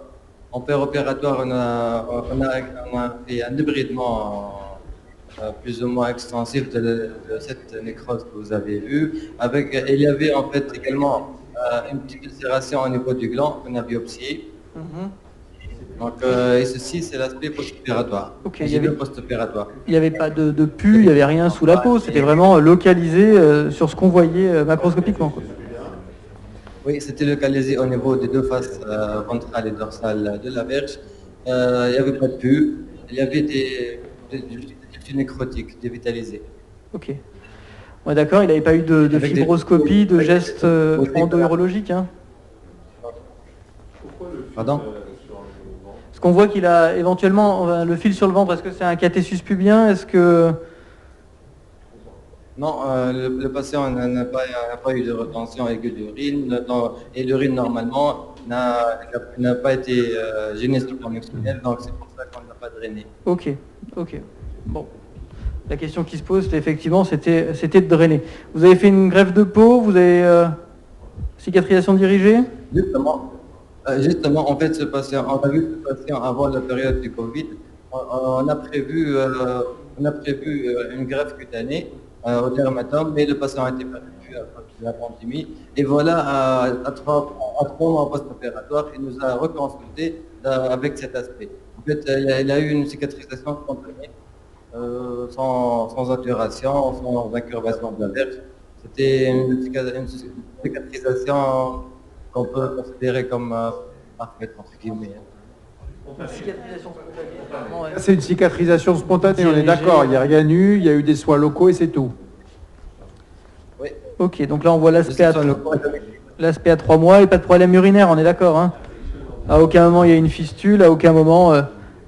En père opératoire, on a fait un débridement plus ou moins extensif de cette nécrose que vous avez vue. Il y avait en fait également une petite ulcération au niveau du gland qu'on a biopsié. Mhm. Donc, et ceci, c'est l'aspect post-opératoire. Ok, J'ai il y avait- vu post-opératoire. Il n'y avait pas de pus, il n'y avait rien sous la peau. C'était vraiment localisé sur ce qu'on voyait macroscopiquement, quoi. Oui, c'était localisé au niveau des deux faces ventrales et dorsales de la verge. Il n'y avait pas de pus. Il y avait des tissus nécrotiques dévitalisés. Ok. Ouais, d'accord, il n'avait pas eu de Avec des- fibroscopie, de gestes endourologiques. Hein. Pardon? Parce qu'on voit qu'il a éventuellement le fil sur le ventre. Est-ce que c'est un catécus pubien? Est-ce que... Non, le patient n'a pas eu de retention aiguë d'urine et l'urine normalement n'a pas été gênée sur le plan externe, donc c'est pour ça qu'on n'a pas drainé. Ok. Bon. La question qui se pose, c'était de drainer. Vous avez fait une greffe de peau, vous avez cicatrisation dirigée? Justement, en fait, on a vu ce patient avant la période du Covid. On a prévu une greffe cutanée au dermatome, mais le patient a été perdu à cause de la pandémie. Et voilà, à 3 mois post-opératoire, il nous a reconsulté avec cet aspect. En fait, il a eu une cicatrisation spontanée, sans obturation, sans incurvation de la verge. C'était une cicatrisation qu'on peut considérer comme parfaite, entre guillemets. Cicatrisation spontanée, vraiment, ouais. C'est une cicatrisation spontanée, on est Dirigée. d'accord. Il n'y a rien eu, il y a eu des soins locaux et c'est tout. Oui. Ok, donc là on voit l'aspect à, Le corps est avec- l'aspect à 3 mois et pas de problème urinaire, on est d'accord. Hein. À aucun moment il y a une fistule, à aucun moment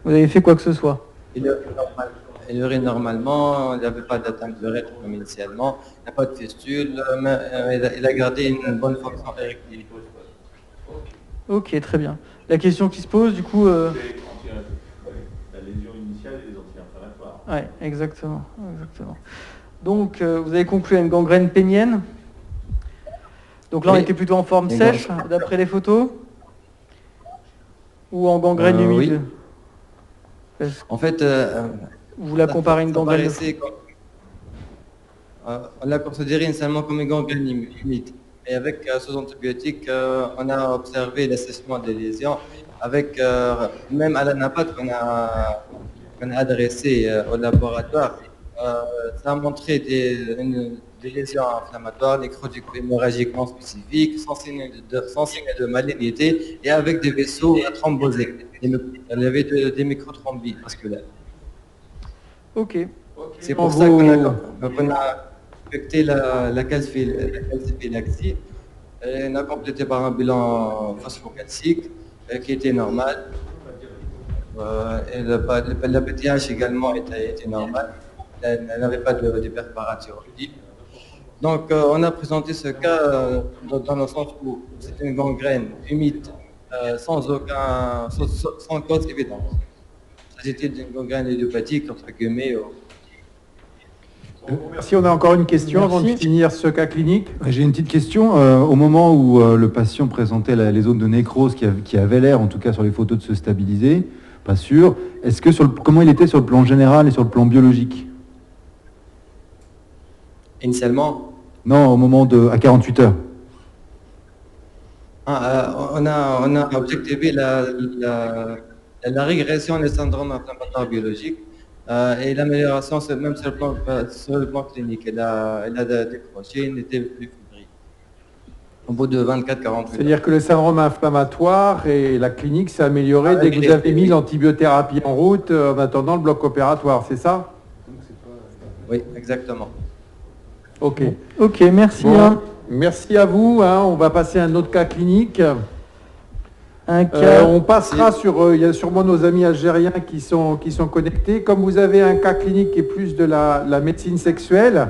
vous avez fait quoi que ce soit. Il urine normalement, il n'y avait pas d'atteinte de rectum comme initialement, il n'y a pas de fistule, mais il a gardé une bonne fonction érectile. Ok, très bien. La question qui se pose du coup... La lésion initiale et les anti-inflammatoires. Ouais, exactement. Donc, vous avez conclu à une gangrène pénienne. Donc là, on Oui. était plutôt en forme Une sèche, d'après les photos, ou en gangrène humide. En fait, Vous la comparez à une ça gangrène de paraissait on l'a considéré initialement comme une gangrène humide. Et avec sous antibiotiques, on a observé l'assèchement des lésions. Avec même à l'anapathe qu'on a adressé au laboratoire, ça a montré des lésions inflammatoires, nécrotico-hémorragiques non spécifiques, sans signe de malignité et avec des vaisseaux thrombosés. Il y avait des microthrombie vasculaires. Ok. C'est pour ça qu'on a affecté la calciphylaxie et on a complété par un bilan phosphocalcique qui était normal. Et la PTH également était normal. Elle n'avait pas d'hyperparathyroïdie. Donc on a présenté ce cas dans le sens où c'est une gangrène humide sans cause évidente. C'était une gangrène idiopathique, entre guillemets. Merci. On a encore une question Merci. avant de finir ce cas clinique. J'ai une petite question. Au moment où le patient présentait les zones de nécrose qui avaient l'air, en tout cas sur les photos, de se stabiliser, pas sûr, est-ce que comment il était sur le plan général et sur le plan biologique? Initialement, Non, au moment à 48 heures. on a objectivé la régression des syndromes inflammatoires biologiques et l'amélioration même sur le plan clinique. Elle a décroché, il n'était plus fébrile. Au bout de 24-48 heures. C'est-à-dire que le syndrome inflammatoire et la clinique s'est améliorée dès que vous il avez est- mis l'antibiothérapie en route en attendant le bloc opératoire, c'est ça? Oui, exactement. Ok. Ok, merci. Bon, hein. merci à vous. On va passer à un autre cas clinique. Un cas. On passera sur. Il y a sûrement nos amis algériens qui sont connectés. Comme vous avez un cas clinique qui est plus de la médecine sexuelle,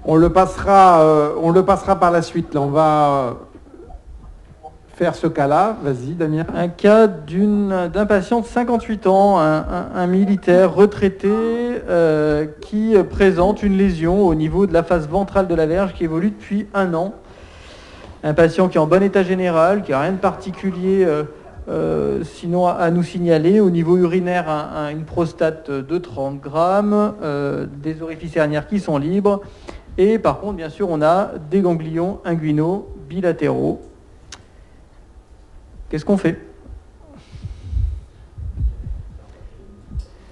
on le passera par la suite. Là, on va faire ce cas-là. Vas-y, Damien. Un cas d'un patient de 58 ans, un militaire retraité qui présente une lésion au niveau de la face ventrale de la verge qui évolue depuis 1 an. Un patient qui est en bon état général, qui n'a rien de particulier sinon à nous signaler. Au niveau urinaire, une prostate de 30 grammes, des orifices herniaires qui sont libres. Et par contre, bien sûr, on a des ganglions inguinaux bilatéraux. Qu'est-ce qu'on fait?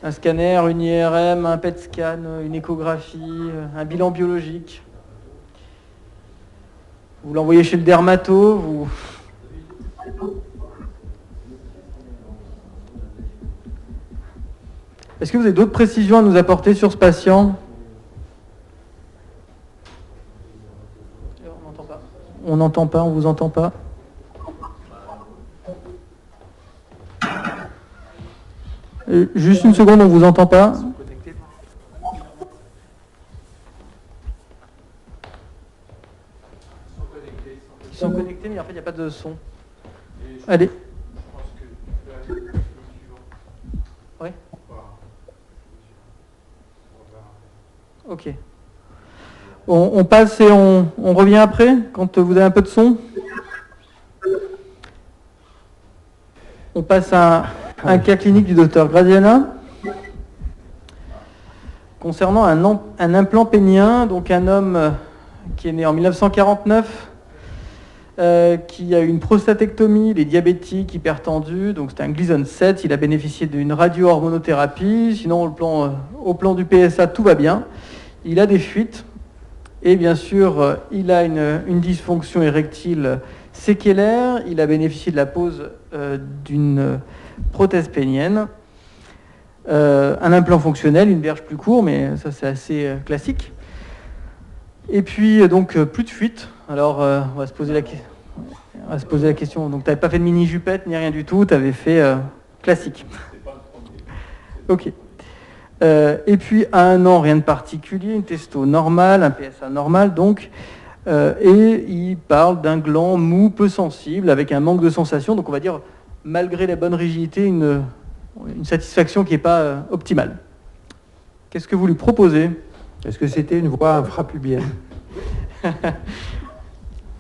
Un scanner, une IRM, un PET scan, une échographie, un bilan biologique. Vous l'envoyez chez le dermato, vous... Est-ce que vous avez d'autres précisions à nous apporter sur ce patient? On n'entend pas. On n'entend pas, on vous entend pas. Juste une seconde, on vous entend pas. Ils sont connectés, mais en fait, il n'y a pas de son. Allez. Oui. Ok. On passe et on revient après, quand vous avez un peu de son. On passe à un cas clinique du docteur Gradiana concernant un implant pénien, donc un homme qui est né en 1949, qui a eu une prostatectomie, il est diabétique, hypertendu, donc c'était un Gleason 7, il a bénéficié d'une radio-hormonothérapie, sinon au plan du PSA tout va bien, il a des fuites et bien sûr il a une dysfonction érectile séquelaire, il a bénéficié de la pose d'une prothèse pénienne, un implant fonctionnel, une verge plus courte, mais ça c'est assez classique. Et puis donc plus de fuite. Alors on va se poser la question. Donc tu n'avais pas fait de mini-jupette ni rien du tout, tu avais fait classique. Ok. Et puis à 1 an, rien de particulier, une testo normale, un PSA normal donc. Et il parle d'un gland mou, peu sensible, avec un manque de sensation. Donc on va dire, malgré la bonne rigidité, une satisfaction qui n'est pas optimale. Qu'est-ce que vous lui proposez? Est-ce que c'était une voie infrapubienne?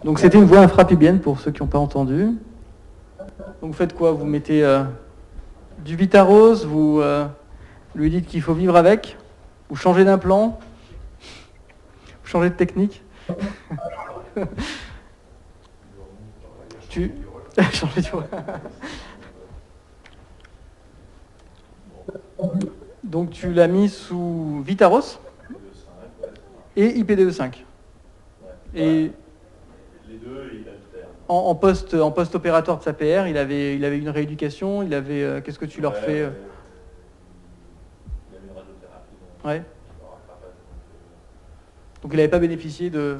Donc c'était une voie infrapubienne pour ceux qui n'ont pas entendu. Donc vous faites quoi? Vous mettez du Vitaros, vous lui dites qu'il faut vivre avec, vous changez d'implant, vous changez de technique. Changer de voie. Donc tu l'as mis sous Vitaros et IPDE5. Et en post-opératoire de sa PR, il avait une rééducation, il avait qu'est-ce que tu leur fais? Il avait une radiothérapie. Ouais. Donc il n'avait pas bénéficié de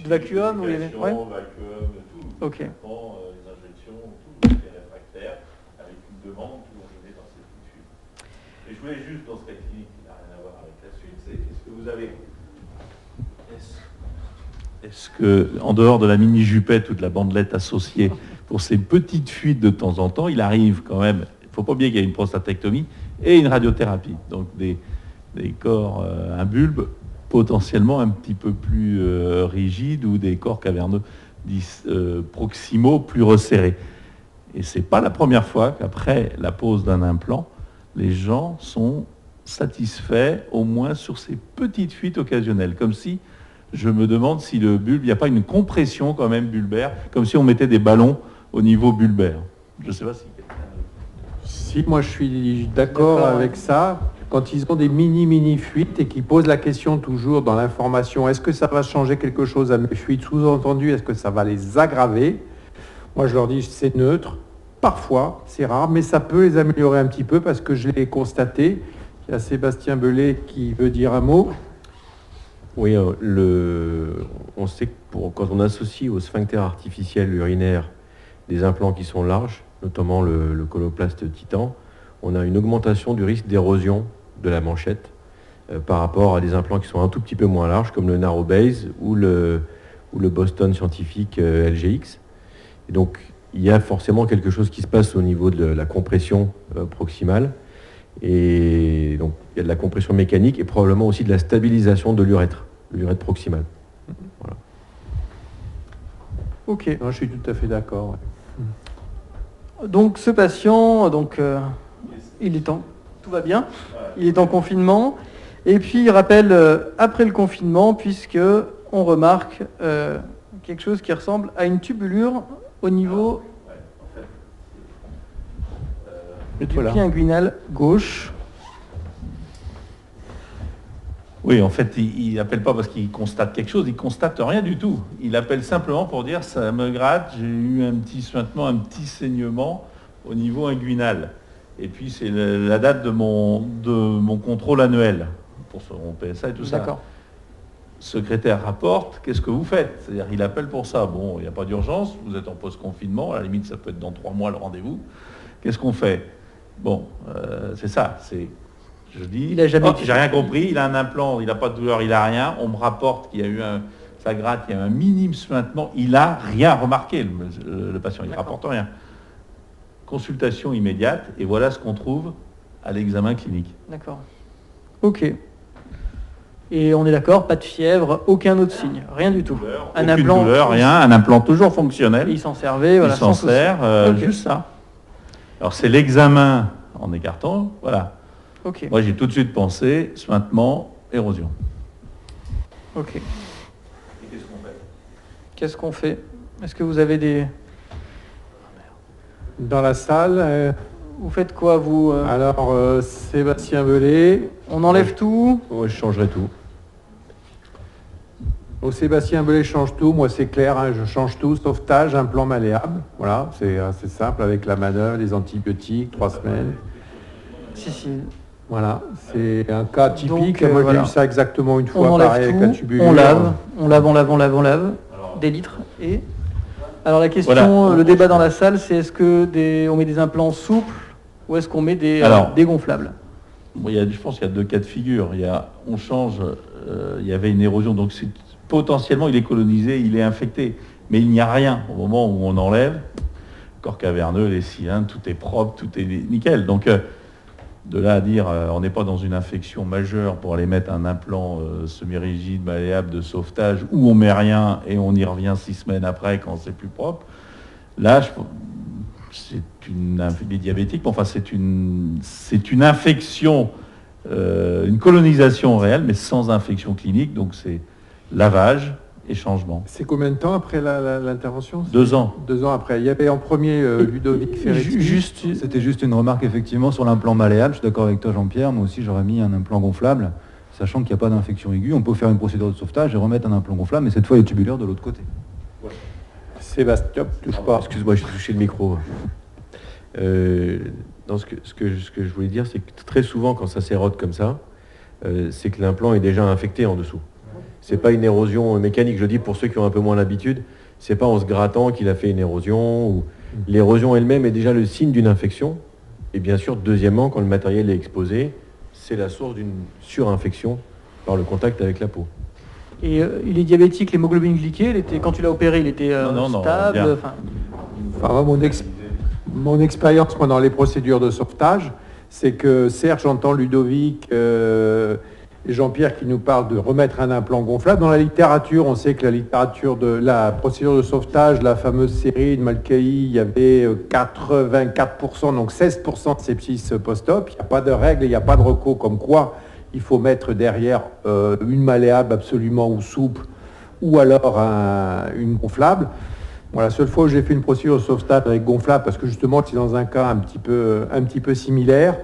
vacuum ou il avait... Ouais. Vacuum, tout. Ok. Les injections, tout, les réfractaires, avec une demande toujours donnée dans ces petites fuites. Et je voulais juste, dans ce cas clinique qui n'a rien à voir avec la suite, c'est est-ce que vous avez... Est-ce que, en dehors de la mini-jupette ou de la bandelette associée, pour ces petites fuites de temps en temps, il arrive quand même, il ne faut pas oublier qu'il y a une prostatectomie et une radiothérapie, donc des corps, un bulbe potentiellement un petit peu plus rigide ou des corps caverneux proximaux plus resserrés. Et ce n'est pas la première fois qu'après la pose d'un implant, les gens sont satisfaits au moins sur ces petites fuites occasionnelles, comme si je me demande si le bulbe, il n'y a pas une compression quand même bulbaire, comme si on mettait des ballons au niveau bulbaire. Je ne sais pas si... Si, moi je suis d'accord avec ça. Quand ils ont des mini fuites et qu'ils posent la question toujours dans l'information, est-ce que ça va changer quelque chose à mes fuites? Sous-entendu, est-ce que ça va les aggraver? Moi je leur dis c'est neutre. Parfois, c'est rare, mais ça peut les améliorer un petit peu parce que je l'ai constaté. Il y a Sébastien Belay qui veut dire un mot. Oui, on sait que quand on associe au sphincter artificiel urinaire des implants qui sont larges, notamment le coloplaste titan, on a une augmentation du risque d'érosion de la manchette par rapport à des implants qui sont un tout petit peu moins larges, comme le Narrowbase ou le Boston Scientific LGX. Et donc, il y a forcément quelque chose qui se passe au niveau de la compression proximale. Et donc, il y a de la compression mécanique et probablement aussi de la stabilisation de l'urètre proximal. Voilà. Ok. Non, je suis tout à fait d'accord. Donc ce patient, il est tout va bien, il est en confinement, et puis il rappelle après le confinement, puisque on remarque quelque chose qui ressemble à une tubulure au niveau du pli inguinal gauche. Oui, en fait, il n'appelle pas parce qu'il constate quelque chose, il constate rien du tout. Il appelle simplement pour dire ça me gratte, j'ai eu un petit suintement, un petit saignement au niveau inguinal. Et puis c'est la date de mon contrôle annuel pour mon PSA et tout ça. D'accord. Secrétaire rapporte, qu'est-ce que vous faites? C'est-à-dire il appelle pour ça. Bon, il n'y a pas d'urgence, vous êtes en post-confinement, à la limite ça peut être dans 3 mois le rendez-vous. Qu'est-ce qu'on fait? Bon, c'est ça, c'est... Je dis, j'ai rien compris, il a un implant, il n'a pas de douleur, il n'a rien. On me rapporte qu'il y a eu ça gratte, il y a eu un minime suintement. Il n'a rien remarqué, le patient, il ne rapporte rien. Consultation immédiate, et voilà ce qu'on trouve à l'examen clinique. D'accord. Ok. Et on est d'accord, pas de fièvre, aucun autre signe, rien du tout. Aucune douleur, rien, un implant toujours fonctionnel. Et il s'en servait, voilà. Il s'en sert, juste ça. Alors c'est l'examen en écartant, voilà. Okay. Moi, j'ai tout de suite pensé, suintement, érosion. Ok. Et qu'est-ce qu'on fait? Qu'est-ce qu'on fait? Est-ce que vous avez des... Dans la salle... Vous faites quoi, vous Alors, Sébastien Belay... On enlève tout? Moi, je changerai tout. Sébastien Belay change tout. Moi, c'est clair, hein, je change tout. Sauvetage, implant malléable. Voilà, c'est assez simple avec la manœuvre, les antibiotiques, 3 semaines. Si. Voilà, c'est un cas typique. Donc, moi, j'ai eu ça exactement une fois, pareil, avec la tubulure. On lave, des litres. Et alors la question, voilà. Le débat dans la salle, c'est est-ce que on met des implants souples ou est-ce qu'on met des dégonflables? Je pense qu'il y a 2 cas de figure. On change, il y avait une érosion, donc potentiellement il est colonisé, il est infecté. Mais il n'y a rien au moment où on enlève. Corps caverneux, les cylindres, tout est propre, tout est nickel. Donc De là à dire, on n'est pas dans une infection majeure pour aller mettre un implant semi-rigide, malléable de sauvetage, où on met rien et on y revient 6 semaines après quand c'est plus propre. Là, les diabétiques, enfin c'est une infection, une colonisation réelle, mais sans infection clinique, donc c'est lavage et changement. C'est combien de temps après l'intervention? 2 ans. 2 ans après. Il y avait en premier Ludovic Ferretti. C'était juste une remarque effectivement sur l'implant malléable. Je suis d'accord avec toi Jean-Pierre, moi aussi j'aurais mis un implant gonflable, sachant qu'il n'y a pas d'infection aiguë. On peut faire une procédure de sauvetage et remettre un implant gonflable, mais cette fois les tubulaires de l'autre côté. Sébastien, touche pas. Excuse-moi, j'ai touché le micro. Dans ce que je voulais dire, c'est que très souvent, quand ça s'érode comme ça, c'est que l'implant est déjà infecté en dessous. C'est pas une érosion mécanique, je dis pour ceux qui ont un peu moins l'habitude, c'est pas en se grattant qu'il a fait une érosion, ou l'érosion elle-même est déjà le signe d'une infection. Et bien sûr, deuxièmement, quand le matériel est exposé, c'est la source d'une surinfection par le contact avec la peau. Et il est diabétique, l'hémoglobine glyquée, quand tu l'as opéré, il était stable. Mon expérience pendant les procédures de sauvetage, c'est que Serge, j'entends Ludovic et Jean-Pierre qui nous parlent de remettre un implant gonflable. Dans la littérature, on sait que la littérature de la procédure de sauvetage, la fameuse série de Malkaï, il y avait 84%, donc 16% de sepsis post-op. Il n'y a pas de règle, il n'y a pas de recours comme quoi il faut mettre derrière une malléable absolument ou souple, ou alors une gonflable. Bon, la seule fois où j'ai fait une procédure de sauvetage avec gonflable, parce que justement c'est dans un cas un petit peu similaire,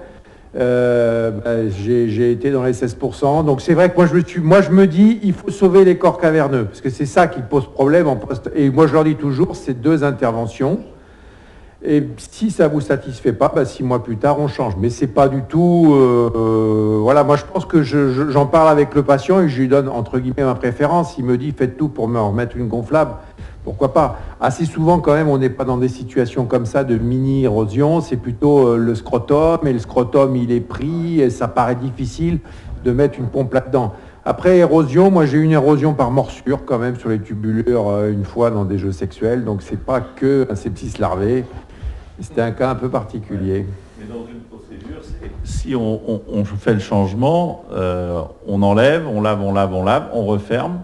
j'ai été dans les 16%. Donc c'est vrai que moi je me dis, il faut sauver les corps caverneux, parce que c'est ça qui pose problème en poste. Et moi je leur dis toujours, c'est 2 interventions. Et si ça ne vous satisfait pas, 6 mois plus tard, on change. Mais c'est pas du tout... voilà, moi je pense que j'en parle avec le patient et je lui donne, entre guillemets, ma préférence. Il me dit, faites tout pour me remettre une gonflable. Pourquoi pas? Assez souvent, quand même, on n'est pas dans des situations comme ça de mini-érosion. C'est plutôt le scrotum, et le scrotum, il est pris, et ça paraît difficile de mettre une pompe là-dedans. Après, érosion, moi j'ai eu une érosion par morsure quand même sur les tubulures une fois dans des jeux sexuels. Donc c'est pas que un sepsis larvé. C'était un cas un peu particulier. Mais dans une procédure, si on fait le changement, on enlève, on lave, on referme,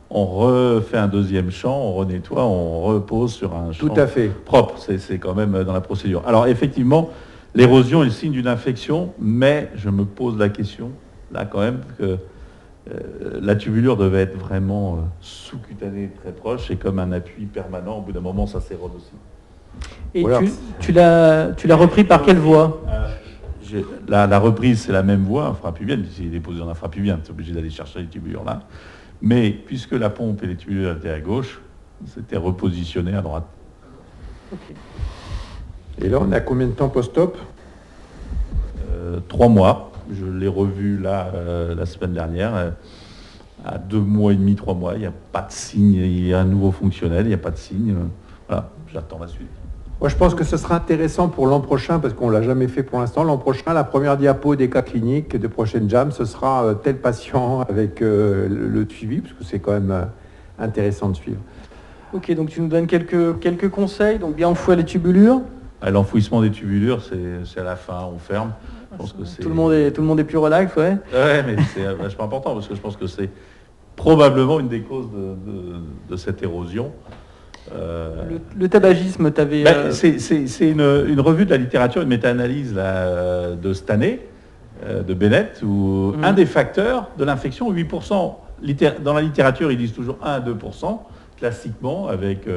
on refait un deuxième champ, on renettoie, on repose sur un champ tout à fait propre. C'est quand même dans la procédure. Alors effectivement, l'érosion est le signe d'une infection, mais je me pose la question, là quand même, que la tubulure devait être vraiment sous-cutanée, très proche, et comme un appui permanent, au bout d'un moment, ça s'érode aussi. Et voilà. Tu l'as repris par quelle voie? La reprise, c'est la même voie, infrapubienne, puisqu'il est déposé en infrapubienne, c'est obligé d'aller chercher les tubulures là. Mais puisque la pompe et les tubulures étaient à gauche, c'était repositionné à droite. Okay. Et là, on est à combien de temps post-op? 3 mois. Je l'ai revu là la semaine dernière. À 2 mois et demi, 3 mois, il n'y a pas de signe. Il y a un nouveau fonctionnel, il n'y a pas de signe. Voilà, j'attends la suite. Moi, je pense que ce sera intéressant pour l'an prochain, parce qu'on ne l'a jamais fait pour l'instant. L'an prochain, la première diapo des cas cliniques de prochaine jam, ce sera tel patient avec le suivi, parce que c'est quand même intéressant de suivre. Ok, donc tu nous donnes quelques conseils. Donc bien enfouir les tubulures. L'enfouissement des tubulures, c'est à la fin, on ferme. Je pense que tout le monde est plus relax, ouais. Ouais, mais c'est vachement important, parce que je pense que c'est probablement une des causes de cette érosion. Le tabagisme, tu avais... C'est une revue de la littérature, une méta-analyse de cette année, de Bennett, où un des facteurs de l'infection, 8%, dans la littérature, ils disent toujours 1 à 2%, classiquement, avec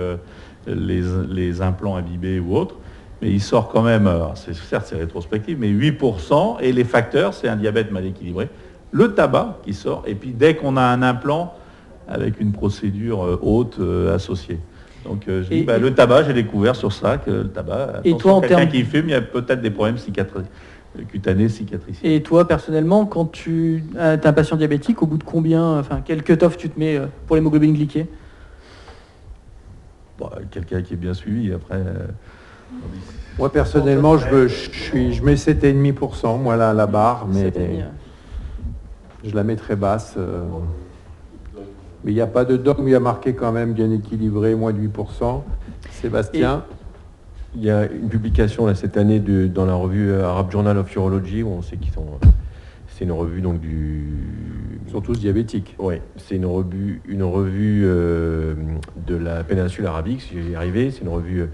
les implants imbibés ou autres, mais il sort quand même, certes c'est rétrospectif, mais 8%, et les facteurs, c'est un diabète mal équilibré, le tabac qui sort, et puis dès qu'on a un implant, avec une procédure haute associée. Donc le tabac, j'ai découvert sur ça que le tabac, et toi, quelqu'un qui fume, il y a peut-être des problèmes cutanés, cicatriciels. Et toi, personnellement, quand tu as un patient diabétique, au bout de combien, quel cut-off tu te mets pour l'hémoglobine glyquée? Quelqu'un qui est bien suivi, après... Moi, personnellement, je mets 7,5%, moi, la barre, mais je la mets très basse. Mais il n'y a pas de dogme, il y a marqué quand même bien équilibré, moins de 8%. Sébastien? Il y a une publication là, cette année dans la revue Arab Journal of Urology, où on sait qu'ils sont... c'est une revue donc Ils sont tous diabétiques. Oui, c'est une revue de la péninsule arabique, si j'y arrivé. C'est une revue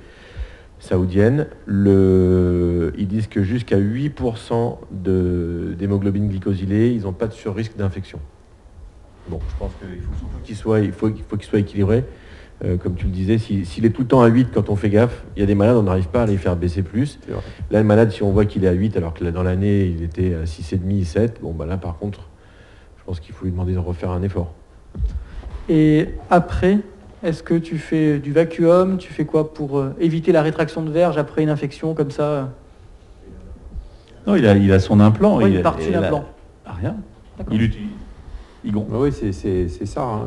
saoudienne. Ils disent que jusqu'à 8% d'hémoglobine glycosylée, ils n'ont pas de surrisque d'infection. Bon, je pense qu'il faut surtout qu'il soit équilibré. Comme tu le disais, s'il est tout le temps à 8 quand on fait gaffe, il y a des malades, on n'arrive pas à les faire baisser plus. Là, le malade, si on voit qu'il est à 8 alors que là, dans l'année, il était à 6,5, 7, bon, bah là, par contre, je pense qu'il faut lui demander de refaire un effort. Et après, est-ce que tu fais du vacuum? Tu fais quoi pour éviter la rétraction de verge après une infection comme ça? Non, il a son implant. Oui, une partie a d'implant. rien. Il utilise. Il gonfle. Oui, c'est ça. Hein,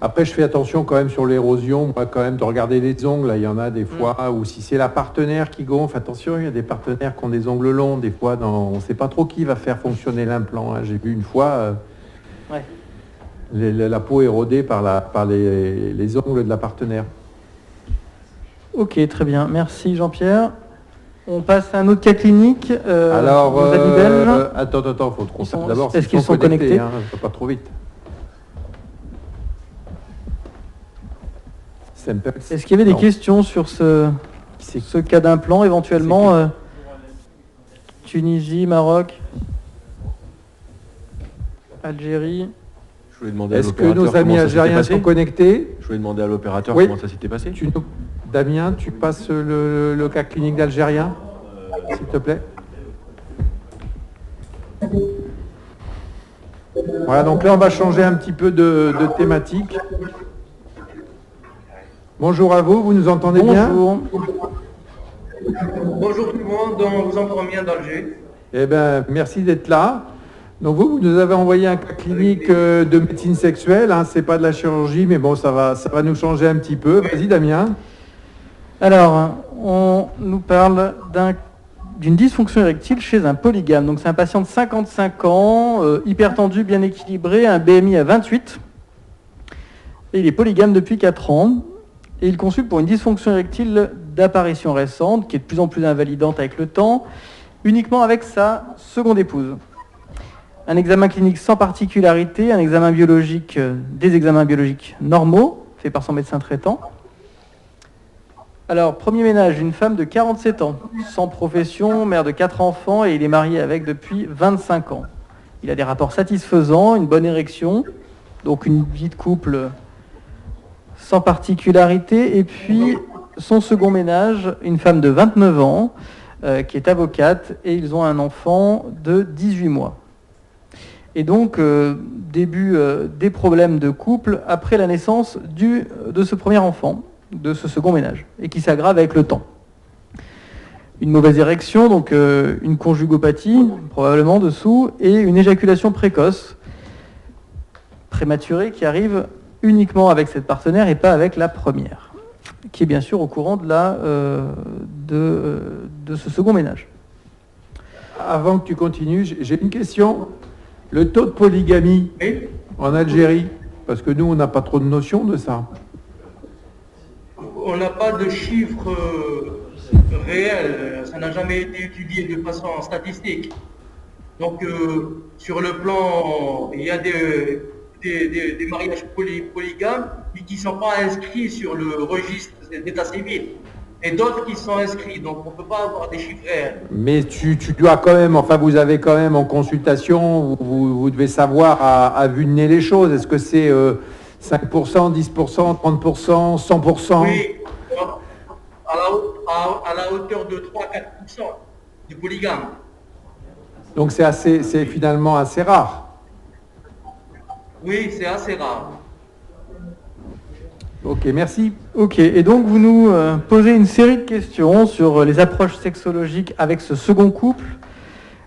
Après, je fais attention quand même sur l'érosion, moi, quand même, de regarder les ongles. Là, il y en a des fois où si c'est la partenaire qui gonfle, attention, il y a des partenaires qui ont des ongles longs. Des fois, on ne sait pas trop qui va faire fonctionner l'implant. Hein. J'ai vu une fois la peau érodée par les ongles de la partenaire. Ok, très bien. Merci Jean-Pierre. On passe à un autre cas clinique. Alors, nos amis belges. attends, il faut qu'on sache d'abord est-ce qu'ils sont connectés, hein, pas trop vite. Est-ce qu'il y avait des questions sur ce cas d'implant éventuellement Tunisie, Maroc, Algérie. Je voulais demander Est-ce que nos amis algériens sont connectés? Je voulais demander à l'opérateur oui. comment ça s'était passé. Damien, tu passes le cas clinique d'Algérien, s'il te plaît. Voilà, donc là, on va changer un petit peu de thématique. Bonjour à vous, vous nous entendez bien? Bonjour tout le monde, on vous entend bien d'Alger. Eh bien, merci d'être là. Donc vous nous avez envoyé un cas clinique de médecine sexuelle, hein, c'est pas de la chirurgie, mais bon, ça va nous changer un petit peu. Vas-y Damien. Alors, on nous parle d'une dysfonction érectile chez un polygame. Donc c'est un patient de 55 ans, hypertendu, bien équilibré, un BMI à 28. Et il est polygame depuis 4 ans. Et il consulte pour une dysfonction érectile d'apparition récente, qui est de plus en plus invalidante avec le temps, uniquement avec sa seconde épouse. Un examen clinique sans particularité, un examen biologique, des examens biologiques normaux, faits par son médecin traitant. Alors, premier ménage, une femme de 47 ans, sans profession, mère de 4 enfants, et il est marié avec depuis 25 ans. Il a des rapports satisfaisants, une bonne érection, donc une vie de couple sans particularité. Et puis, son second ménage, une femme de 29 ans, qui est avocate, et ils ont un enfant de 18 mois. Et donc, début des problèmes de couple après la naissance de ce premier enfant, de ce second ménage, et qui s'aggrave avec le temps. Une mauvaise érection, donc une conjugopathie, probablement dessous, et une éjaculation précoce, prématurée, qui arrive uniquement avec cette partenaire et pas avec la première, qui est bien sûr au courant de ce second ménage. Avant que tu continues, j'ai une question. Le taux de polygamie en Algérie, parce que nous, on n'a pas trop de notion de ça. On n'a pas de chiffres réels, ça n'a jamais été étudié de façon statistique. Donc, sur le plan, il y a des mariages polygames, mais qui ne sont pas inscrits sur le registre d'état civil. Et d'autres qui sont inscrits, donc on ne peut pas avoir des chiffres réels. Mais tu dois quand même, enfin vous avez quand même en consultation, vous devez savoir à vue de nez les choses. Est-ce que c'est 5%, 10%, 30%, 100%? Oui, à la hauteur de 3-4% du polygame. Donc c'est finalement assez rare. Oui, c'est assez rare. Ok, merci. Ok, et donc vous nous posez une série de questions sur les approches sexologiques avec ce second couple.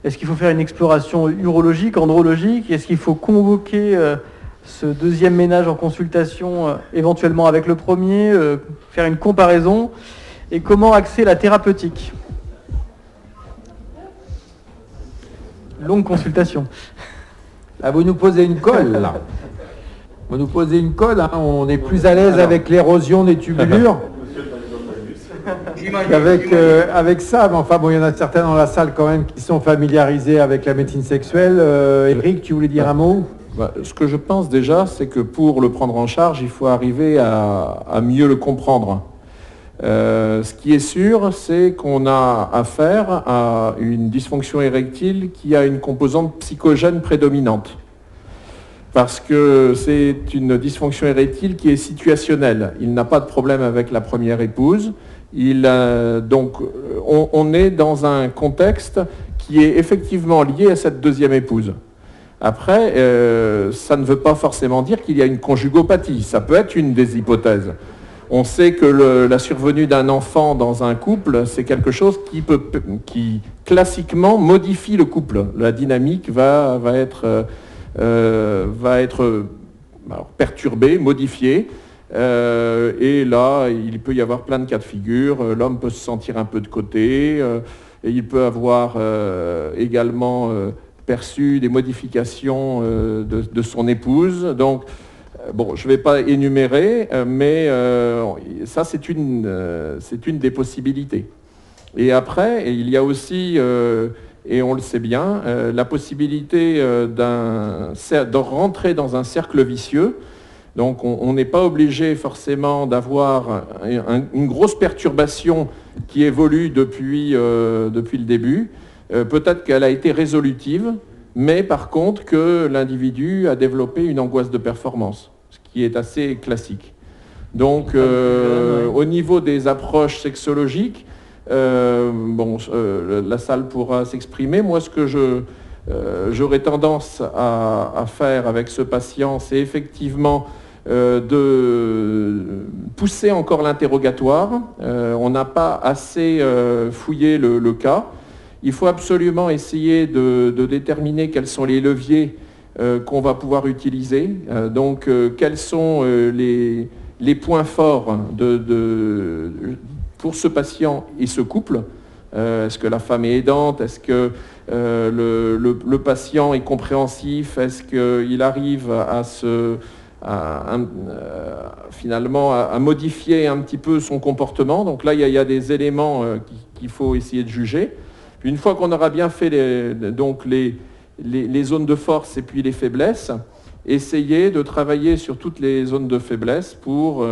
Est-ce qu'il faut faire une exploration urologique, andrologique? Est-ce qu'il faut convoquer ce deuxième ménage en consultation éventuellement avec le premier, faire une comparaison? Et comment axer la thérapeutique? Longue consultation. Là, vous nous posez une colle, là. Vous nous posez une colle, hein. On est plus à l'aise avec l'érosion des tubulures. j'imagine. Avec ça, mais enfin bon, il y en a certains dans la salle quand même qui sont familiarisés avec la médecine sexuelle. Eric, tu voulais dire un mot? Ce que je pense déjà, c'est que pour le prendre en charge, il faut arriver à mieux le comprendre. Ce qui est sûr, c'est qu'on a affaire à une dysfonction érectile qui a une composante psychogène prédominante. Parce que c'est une dysfonction érectile qui est situationnelle. Il n'a pas de problème avec la première épouse. Donc on est dans un contexte qui est effectivement lié à cette deuxième épouse. Après, ça ne veut pas forcément dire qu'il y a une conjugopathie. Ça peut être une des hypothèses. On sait que la survenue d'un enfant dans un couple, c'est quelque chose qui classiquement modifie le couple. La dynamique va être perturbée, modifiée. Et là, il peut y avoir plein de cas de figure. L'homme peut se sentir un peu de côté. Et il peut avoir également perçu des modifications de son épouse. Donc, bon, je ne vais pas énumérer, mais ça, c'est une des possibilités. Et après, il y a aussi, et on le sait bien, la possibilité de rentrer dans un cercle vicieux. Donc, on n'est pas obligé forcément d'avoir une grosse perturbation qui évolue depuis le début. Peut-être qu'elle a été résolutive, mais par contre que l'individu a développé une angoisse de performance, ce qui est assez classique. Donc, au niveau des approches sexologiques, la salle pourra s'exprimer. Moi, ce que j'aurais tendance à faire avec ce patient, c'est effectivement de pousser encore l'interrogatoire. On n'a pas assez fouillé le cas. Il faut absolument essayer de déterminer quels sont les leviers qu'on va pouvoir utiliser. Donc, quels sont les points forts pour ce patient et ce couple. Est-ce que la femme est aidante? Est-ce que le patient est compréhensif? Est-ce qu'il arrive finalement à modifier un petit peu son comportement? Donc là, il y a des éléments qu'il faut essayer de juger. Puis une fois qu'on aura bien fait les zones de force et puis les faiblesses, essayer de travailler sur toutes les zones de faiblesse pour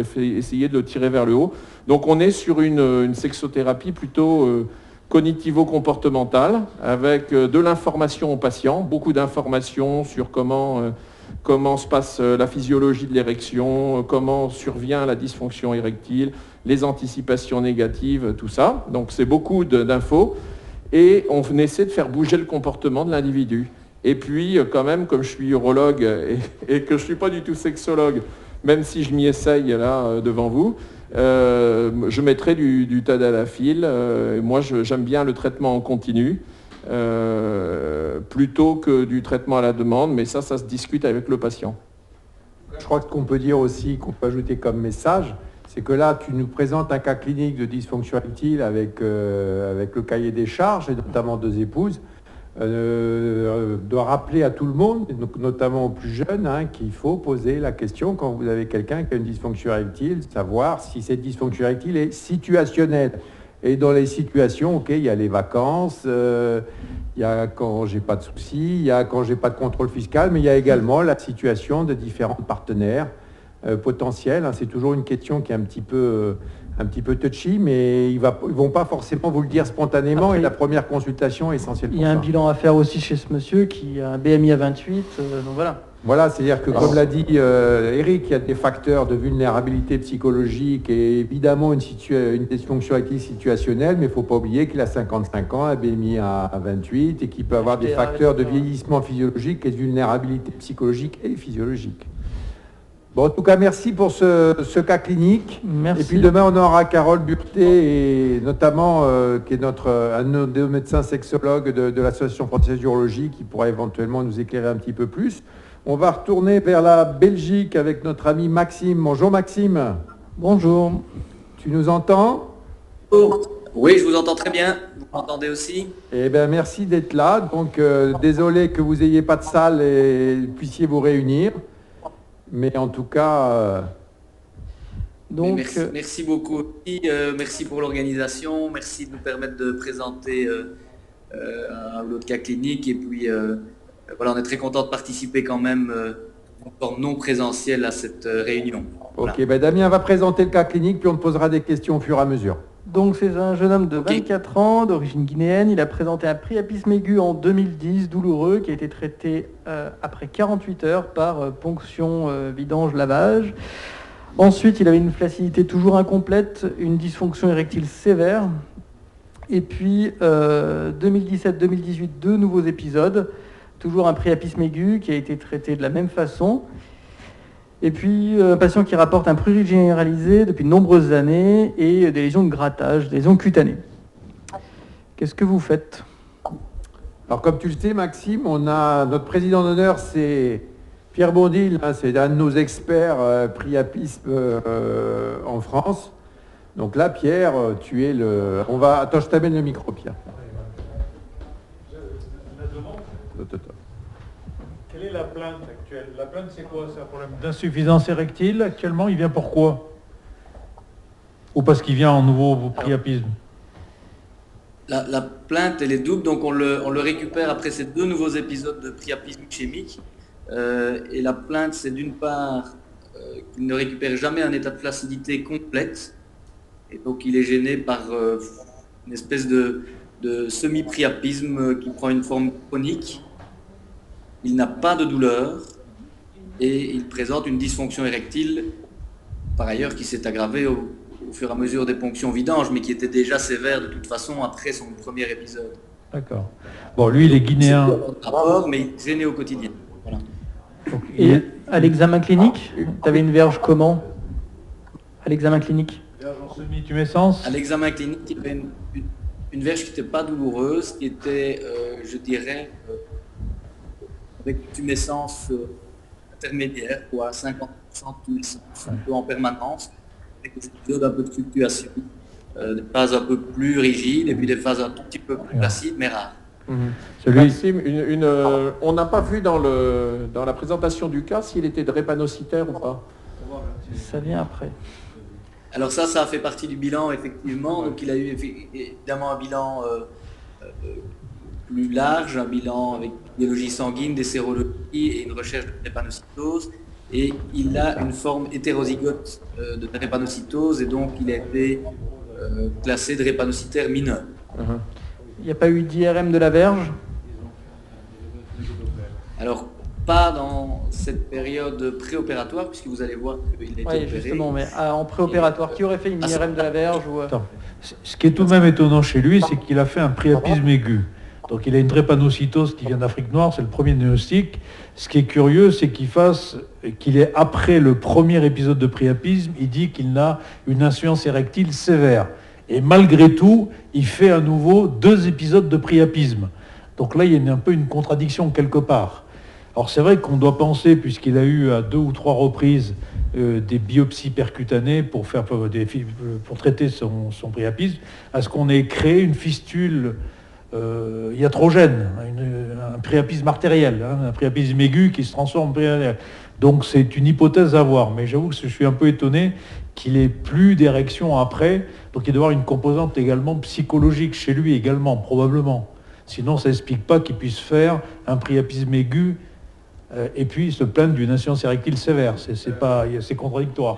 essayer de le tirer vers le haut. Donc on est sur une sexothérapie plutôt cognitivo-comportementale, avec de l'information au patient, beaucoup d'informations sur comment se passe la physiologie de l'érection, comment survient la dysfonction érectile, les anticipations négatives, tout ça. Donc c'est beaucoup d'infos et on essaie de faire bouger le comportement de l'individu. Et puis quand même, comme je suis urologue et que je ne suis pas du tout sexologue, même si je m'y essaye là devant vous, je mettrai du tadalafil. Moi, j'aime bien le traitement en continu. Plutôt que du traitement à la demande, mais ça se discute avec le patient. Je crois que ce qu'on peut dire aussi, qu'on peut ajouter comme message, c'est que là, tu nous présentes un cas clinique de dysfonction érectile avec le cahier des charges, et notamment 2 épouses, de rappeler à tout le monde, donc notamment aux plus jeunes, qu'il faut poser la question quand vous avez quelqu'un qui a une dysfonction érectile, savoir si cette dysfonction érectile est situationnelle. Et dans les situations, il y a les vacances, il y a quand j'ai pas de soucis, il y a quand j'ai pas de contrôle fiscal, mais il y a également la situation de différents partenaires potentiels. C'est toujours une question qui est un petit peu touchy, mais ils vont pas forcément vous le dire spontanément. Après, et la première consultation est essentielle pour ça. Il y a un bilan à faire aussi chez ce monsieur qui a un BMI à 28, donc voilà. Voilà, c'est-à-dire que, comme l'a dit Eric, il y a des facteurs de vulnérabilité psychologique et évidemment une dysfonction érectile situationnelle, mais il ne faut pas oublier qu'il a 55 ans, un BMI à 28 et qu'il peut avoir des facteurs de vieillissement physiologique et de vulnérabilité psychologique et physiologique. Bon, en tout cas, merci pour ce cas clinique. Merci. Et puis demain, on aura Carole Burté, et notamment, qui est un de nos médecins sexologues de l'Association française d'urologie, qui pourra éventuellement nous éclairer un petit peu plus. On va retourner vers la Belgique avec notre ami Maxime. Bonjour Maxime. Bonjour. Tu nous entends? Oui, je vous entends très bien. Vous m'entendez aussi? Eh bien, merci d'être là. Donc, désolé que vous n'ayez pas de salle et puissiez vous réunir. Mais en tout cas, Donc, merci beaucoup. Merci pour l'organisation. Merci de nous permettre de présenter un ou l'autre cas clinique. Et puis, voilà, on est très content de participer quand même en forme non présentielle à cette réunion. Voilà. Ok, Damien va présenter le cas clinique, puis on te posera des questions au fur et à mesure. Donc c'est un jeune homme de 24 ans, d'origine guinéenne. Il a présenté un priapisme aigu en 2010, douloureux, qui a été traité après 48 heures par ponction, vidange, lavage. Ensuite, il avait une flaccidité toujours incomplète, une dysfonction érectile sévère. Et puis, 2017-2018, 2 nouveaux épisodes. Toujours un priapisme aigu qui a été traité de la même façon. Et puis, un patient qui rapporte un prurit généralisé depuis de nombreuses années et des lésions de grattage, des lésions cutanées. Qu'est-ce que vous faites? Alors, comme tu le sais, Maxime, on a notre président d'honneur, c'est Pierre Bondil, hein, c'est un de nos experts priapisme en France. Donc là, Pierre, tu es le... Attends, je t'amène le micro, Pierre. Quelle est la plainte actuelle? La plainte, c'est quoi? C'est un problème d'insuffisance érectile. Actuellement, il vient pourquoi? Ou parce qu'il vient en nouveau priapisme? La plainte, elle est double. Donc, on le récupère après ces 2 nouveaux épisodes de priapisme ischémique. Et la plainte, c'est d'une part qu'il ne récupère jamais un état de flaccidité complète. Et donc, il est gêné par une espèce de semi-priapisme qui prend une forme chronique. Il n'a pas de douleur et il présente une dysfonction érectile, par ailleurs, qui s'est aggravée au fur et à mesure des ponctions vidanges, mais qui était déjà sévère de toute façon après son premier épisode. D'accord. Bon, lui, il est guinéen. C'est pas rapport, mais il est gêné au quotidien. Voilà. Et à l'examen clinique, tu avais une verge comment? À l'examen clinique? Verge en semi-tumescence? À l'examen clinique, il y avait une verge qui n'était pas douloureuse, qui était, je dirais, avec une tumescence intermédiaire, quoi, 50% de tumescence, un peu en permanence, avec des épisodes un peu de fluctuation, des phases un peu plus rigides et puis des phases un tout petit peu plus placides, mais rares. Maxime, on n'a pas vu dans la présentation du cas s'il était drépanocytaire ou pas. Ça vient après. Alors ça a fait partie du bilan, effectivement. Donc il a eu évidemment un bilan plus large, un bilan avec biologie sanguine, des sérologies et une recherche de drépanocytose. Et il a une forme hétérozygote de drépanocytose et donc il a été classé drépanocytaire mineur. Il n'y a pas eu d'IRM de la verge? Alors, pas dans cette période préopératoire, puisque vous allez voir qu'il a été opéré. Justement, mais en préopératoire, qui aurait fait une IRM de la verge ou... Ce qui est tout de même étonnant chez lui, c'est qu'il a fait un priapisme aigu. Donc il a une drépanocytose qui vient d'Afrique noire, c'est le premier diagnostic. Ce qui est curieux, c'est qu'il est après le premier épisode de priapisme, il dit qu'il a une insuffisance érectile sévère. Et malgré tout, il fait à nouveau 2 épisodes de priapisme. Donc là, il y a un peu une contradiction quelque part. Alors c'est vrai qu'on doit penser, puisqu'il a eu à 2 ou 3 reprises des biopsies percutanées pour traiter son priapisme, à ce qu'on ait créé une fistule iatrogène, un priapisme artériel, un priapisme aigu qui se transforme en priapisme. Donc c'est une hypothèse à voir, mais j'avoue que je suis un peu étonné qu'il ait plus d'érection après, donc il doit y avoir une composante également psychologique chez lui également, probablement. Sinon ça n'explique pas qu'il puisse faire un priapisme aigu et puis se plaindre d'une insuffisance érectile sévère. C'est contradictoire.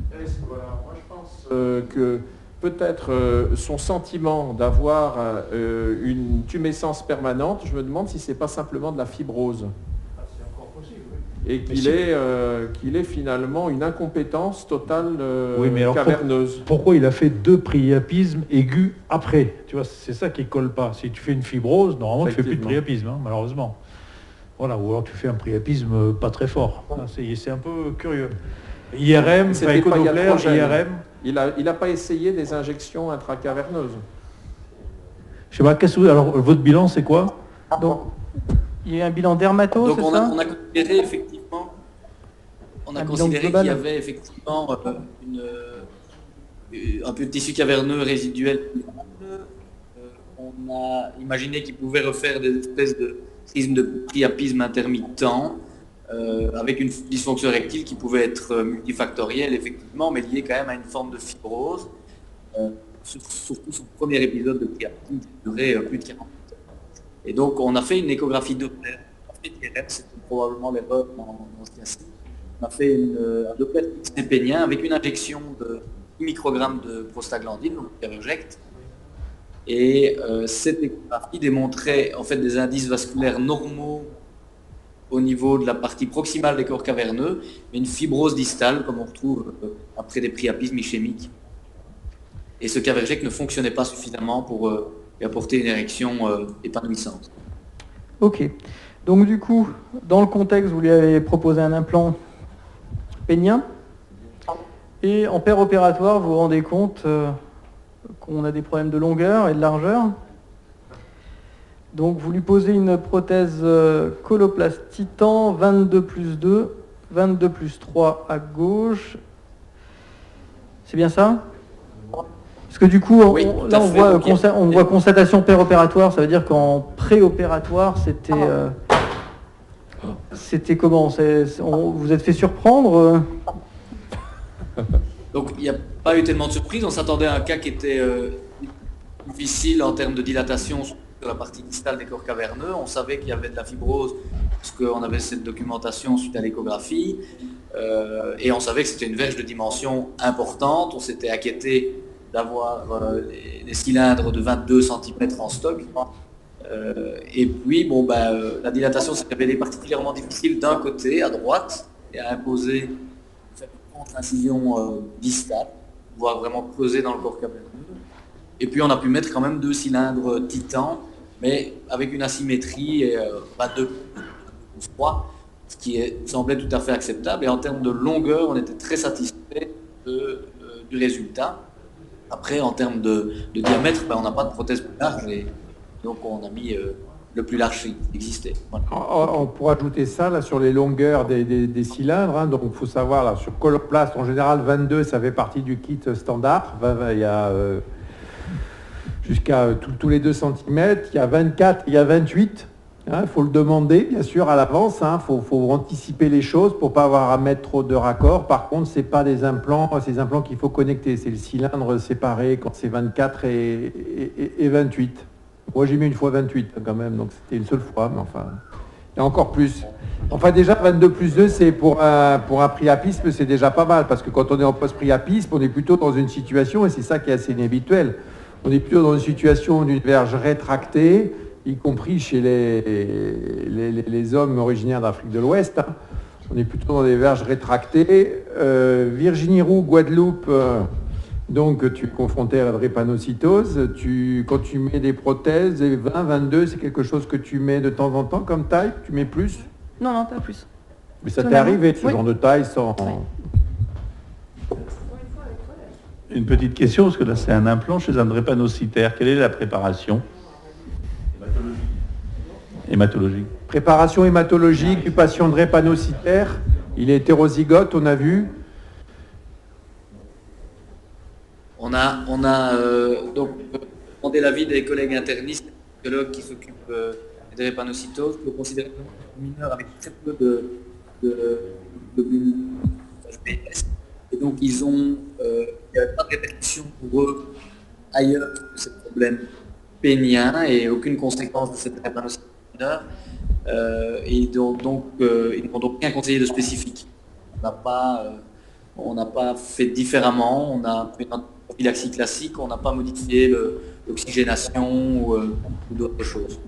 Moi je pense que peut-être son sentiment d'avoir une tumescence permanente, je me demande si c'est pas simplement de la fibrose. Et qu'il ait finalement une incompétence totale caverneuse. Pourquoi il a fait 2 priapismes aigus après? Tu vois, c'est ça qui ne colle pas. Si tu fais une fibrose, normalement tu ne fais plus de priapisme, hein, malheureusement. Voilà, ou alors tu fais un priapisme pas très fort. C'est un peu curieux. IRM, écho-doppler, IRM. Il n'a pas essayé des injections intracaverneuses. Je sais pas, alors votre bilan c'est quoi? Donc, il y a un bilan dermato, c'est ça? On a considéré effectivement, qu'il y avait effectivement un peu de tissu caverneux résiduel. On a imaginé qu'il pouvait refaire des espèces de prismes de priapisme intermittent. avec une dysfonction érectile qui pouvait être multifactorielle, effectivement, mais liée quand même à une forme de fibrose, surtout son premier épisode de priapisme qui durait plus de 40 minutes. Et donc, on a fait une échographie Doppler. C'était probablement l'erreur dans ce cas-ci. On a fait un Doppler pénien avec une injection de 10 microgrammes de prostaglandine, donc Caverject. Et cette échographie démontrait en fait des indices vasculaires normaux au niveau de la partie proximale des corps caverneux, mais une fibrose distale, comme on retrouve après des priapismes ischémiques. Et ce Caverject ne fonctionnait pas suffisamment pour lui apporter une érection épanouissante. Ok. Donc du coup, dans le contexte, vous lui avez proposé un implant pénien. Et en opératoire, vous vous rendez compte qu'on a des problèmes de longueur et de largeur. Donc vous lui posez une prothèse Coloplast Titan 22+2, 22+3 à gauche. C'est bien ça? Parce que du coup, Oui, là on voit donc, constatation péropératoire, ça veut dire qu'en préopératoire, c'était comment? Vous êtes fait surprendre? Donc il n'y a pas eu tellement de surprise, on s'attendait à un cas qui était difficile en termes de dilatation sur la partie distale des corps caverneux. On savait qu'il y avait de la fibrose parce qu'on avait cette documentation suite à l'échographie et on savait que c'était une verge de dimension importante. On s'était inquiété d'avoir des cylindres de 22 cm en stock. Et puis la dilatation s'est révélée particulièrement difficile d'un côté, à droite, et a imposé une incision distale, voire vraiment creuser dans le corps caverneux. Et puis on a pu mettre quand même 2 cylindres Titan, mais avec une asymétrie et 2/3, ce qui semblait tout à fait acceptable. Et en termes de longueur, on était très satisfait du résultat. Après, en termes de diamètre, on n'a pas de prothèse plus large, et donc on a mis le plus large qui existait. Voilà. On pourra ajouter ça là, sur les longueurs des cylindres. Hein. Donc il faut savoir, là, sur Coloplast, en général 22, ça fait partie du kit standard. Il y a jusqu'à tous les 2 cm. Il y a 24, il y a 28. Il faut le demander, bien sûr, à l'avance. Il faut anticiper les choses pour ne pas avoir à mettre trop de raccords. Par contre, ce n'est pas des implants qu'il faut connecter. C'est le cylindre séparé quand c'est 24 et 28. Moi, j'ai mis une fois 28 quand même, donc c'était une seule fois, mais enfin, il y a encore plus. Enfin, déjà, 22+2, c'est pour un priapisme, c'est déjà pas mal, parce que quand on est en post-priapisme, on est plutôt dans une situation, et c'est ça qui est assez inhabituel, on est plutôt dans une situation d'une verge rétractée, y compris chez les hommes originaires d'Afrique de l'Ouest. Hein. On est plutôt dans des verges rétractées. Virginie Roux, Guadeloupe... Donc, tu es confronté à la drépanocytose. Quand tu mets des prothèses, 20, 22, c'est quelque chose que tu mets de temps en temps comme taille? Tu mets plus? Non, pas plus. Mais ça t'est arrivé, ce genre de taille sans... Une petite question, parce que là, c'est un implant chez un drépanocytaire. Quelle est la préparation hématologique? Préparation hématologique du patient drépanocytaire. Il est hétérozygote, on a vu. On a donc demandé l'avis des collègues internistes, des psychologues qui s'occupent des drépanocytoses, qui ont considéré que les mineurs avec très peu de globules HbS. Et donc il n'y avait pas de répercussion pour eux ailleurs que ces problèmes péniens et aucune conséquence de cette drépanocytose mineure. Ils n'ont donc rien conseillé de spécifique. On n'a pas fait différemment, on a fait une prophylaxie classique, on n'a pas modifié l'oxygénation ou d'autres choses.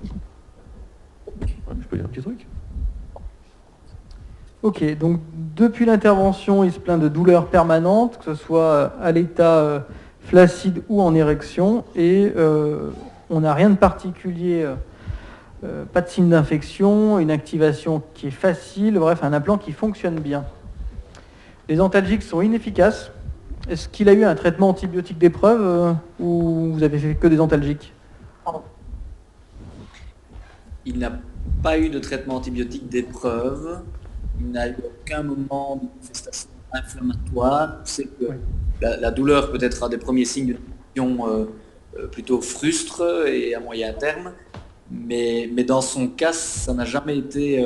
Je peux dire un petit truc? Ok, donc depuis l'intervention, il se plaint de douleurs permanentes, que ce soit à l'état flaccide ou en érection, et on n'a rien de particulier, pas de signe d'infection, une activation qui est facile, bref, un implant qui fonctionne bien. Les antalgiques sont inefficaces. Est-ce qu'il a eu un traitement antibiotique d'épreuve ou vous avez fait que des antalgiques? Il n'a pas eu de traitement antibiotique d'épreuve. Il n'a eu aucun moment de manifestation inflammatoire. On sait que la douleur peut être un des premiers signes d'une infection plutôt frustre et à moyen terme. Mais dans son cas, ça n'a jamais été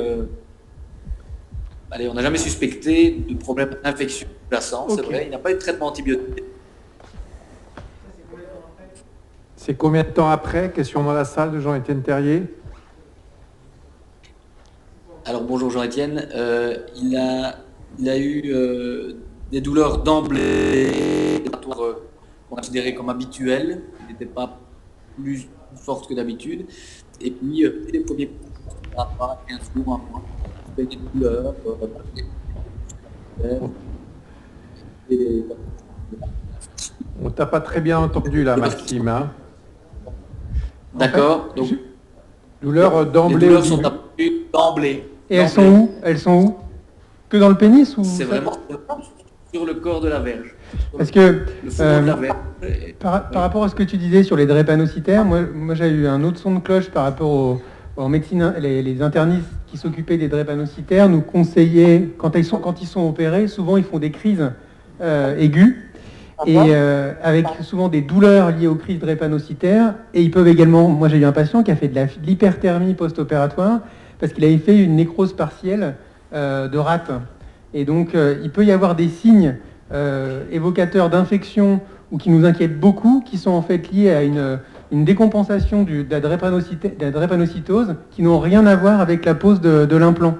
allez, on n'a jamais suspecté de problème d'infection sous-jacent, c'est Ok. vrai. Il n'y a pas eu de traitement antibiotique. C'est combien de temps après? Question dans la salle de Jean-Étienne Terrier. Alors bonjour Jean-Étienne, il a eu des douleurs d'emblée qu'on considérait comme habituelles, qui n'étaient pas plus fortes que d'habitude. Et puis les premiers par rapport à 15 jours, un mois, avec des douleurs, On t'a pas très bien entendu là, Maxime. Hein. D'accord. Donc douleurs d'emblée. Les douleurs au sont début. apparues d'emblée. Et elles sont où? Elles sont où? Que dans le pénis ou C'est vraiment sur le corps de la verge. Parce que Le fondement de la verge. par rapport à ce que tu disais sur les drépanocytaires, moi j'ai eu un autre son de cloche par rapport aux médecines, les internistes qui s'occupaient des drépanocytaires nous conseillaient, quand ils sont opérés, souvent ils font des crises aiguës, et avec souvent des douleurs liées aux crises drépanocytaires, et ils peuvent également, moi j'ai eu un patient qui a fait de l'hyperthermie post-opératoire, parce qu'il avait fait une nécrose partielle de rate. Et donc il peut y avoir des signes évocateurs d'infection ou qui nous inquiètent beaucoup, qui sont en fait liés à une décompensation de la drépanocytose, qui n'ont rien à voir avec la pose de l'implant.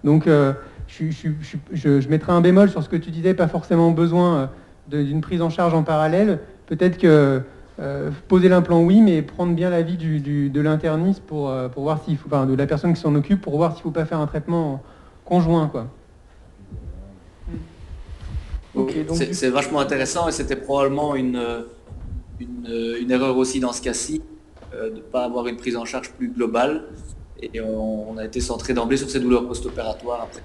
Donc je mettrai un bémol sur ce que tu disais, pas forcément besoin d'une prise en charge en parallèle. Peut-être que poser l'implant, oui, mais prendre bien l'avis de l'interniste pour voir s'il faut, enfin, de la personne qui s'en occupe, pour voir s'il ne faut pas faire un traitement conjoint, quoi. Okay, c'est vachement intéressant et c'était probablement une erreur aussi dans ce cas-ci, de ne pas avoir une prise en charge plus globale. Et on a été centré d'emblée sur ces douleurs post-opératoires après.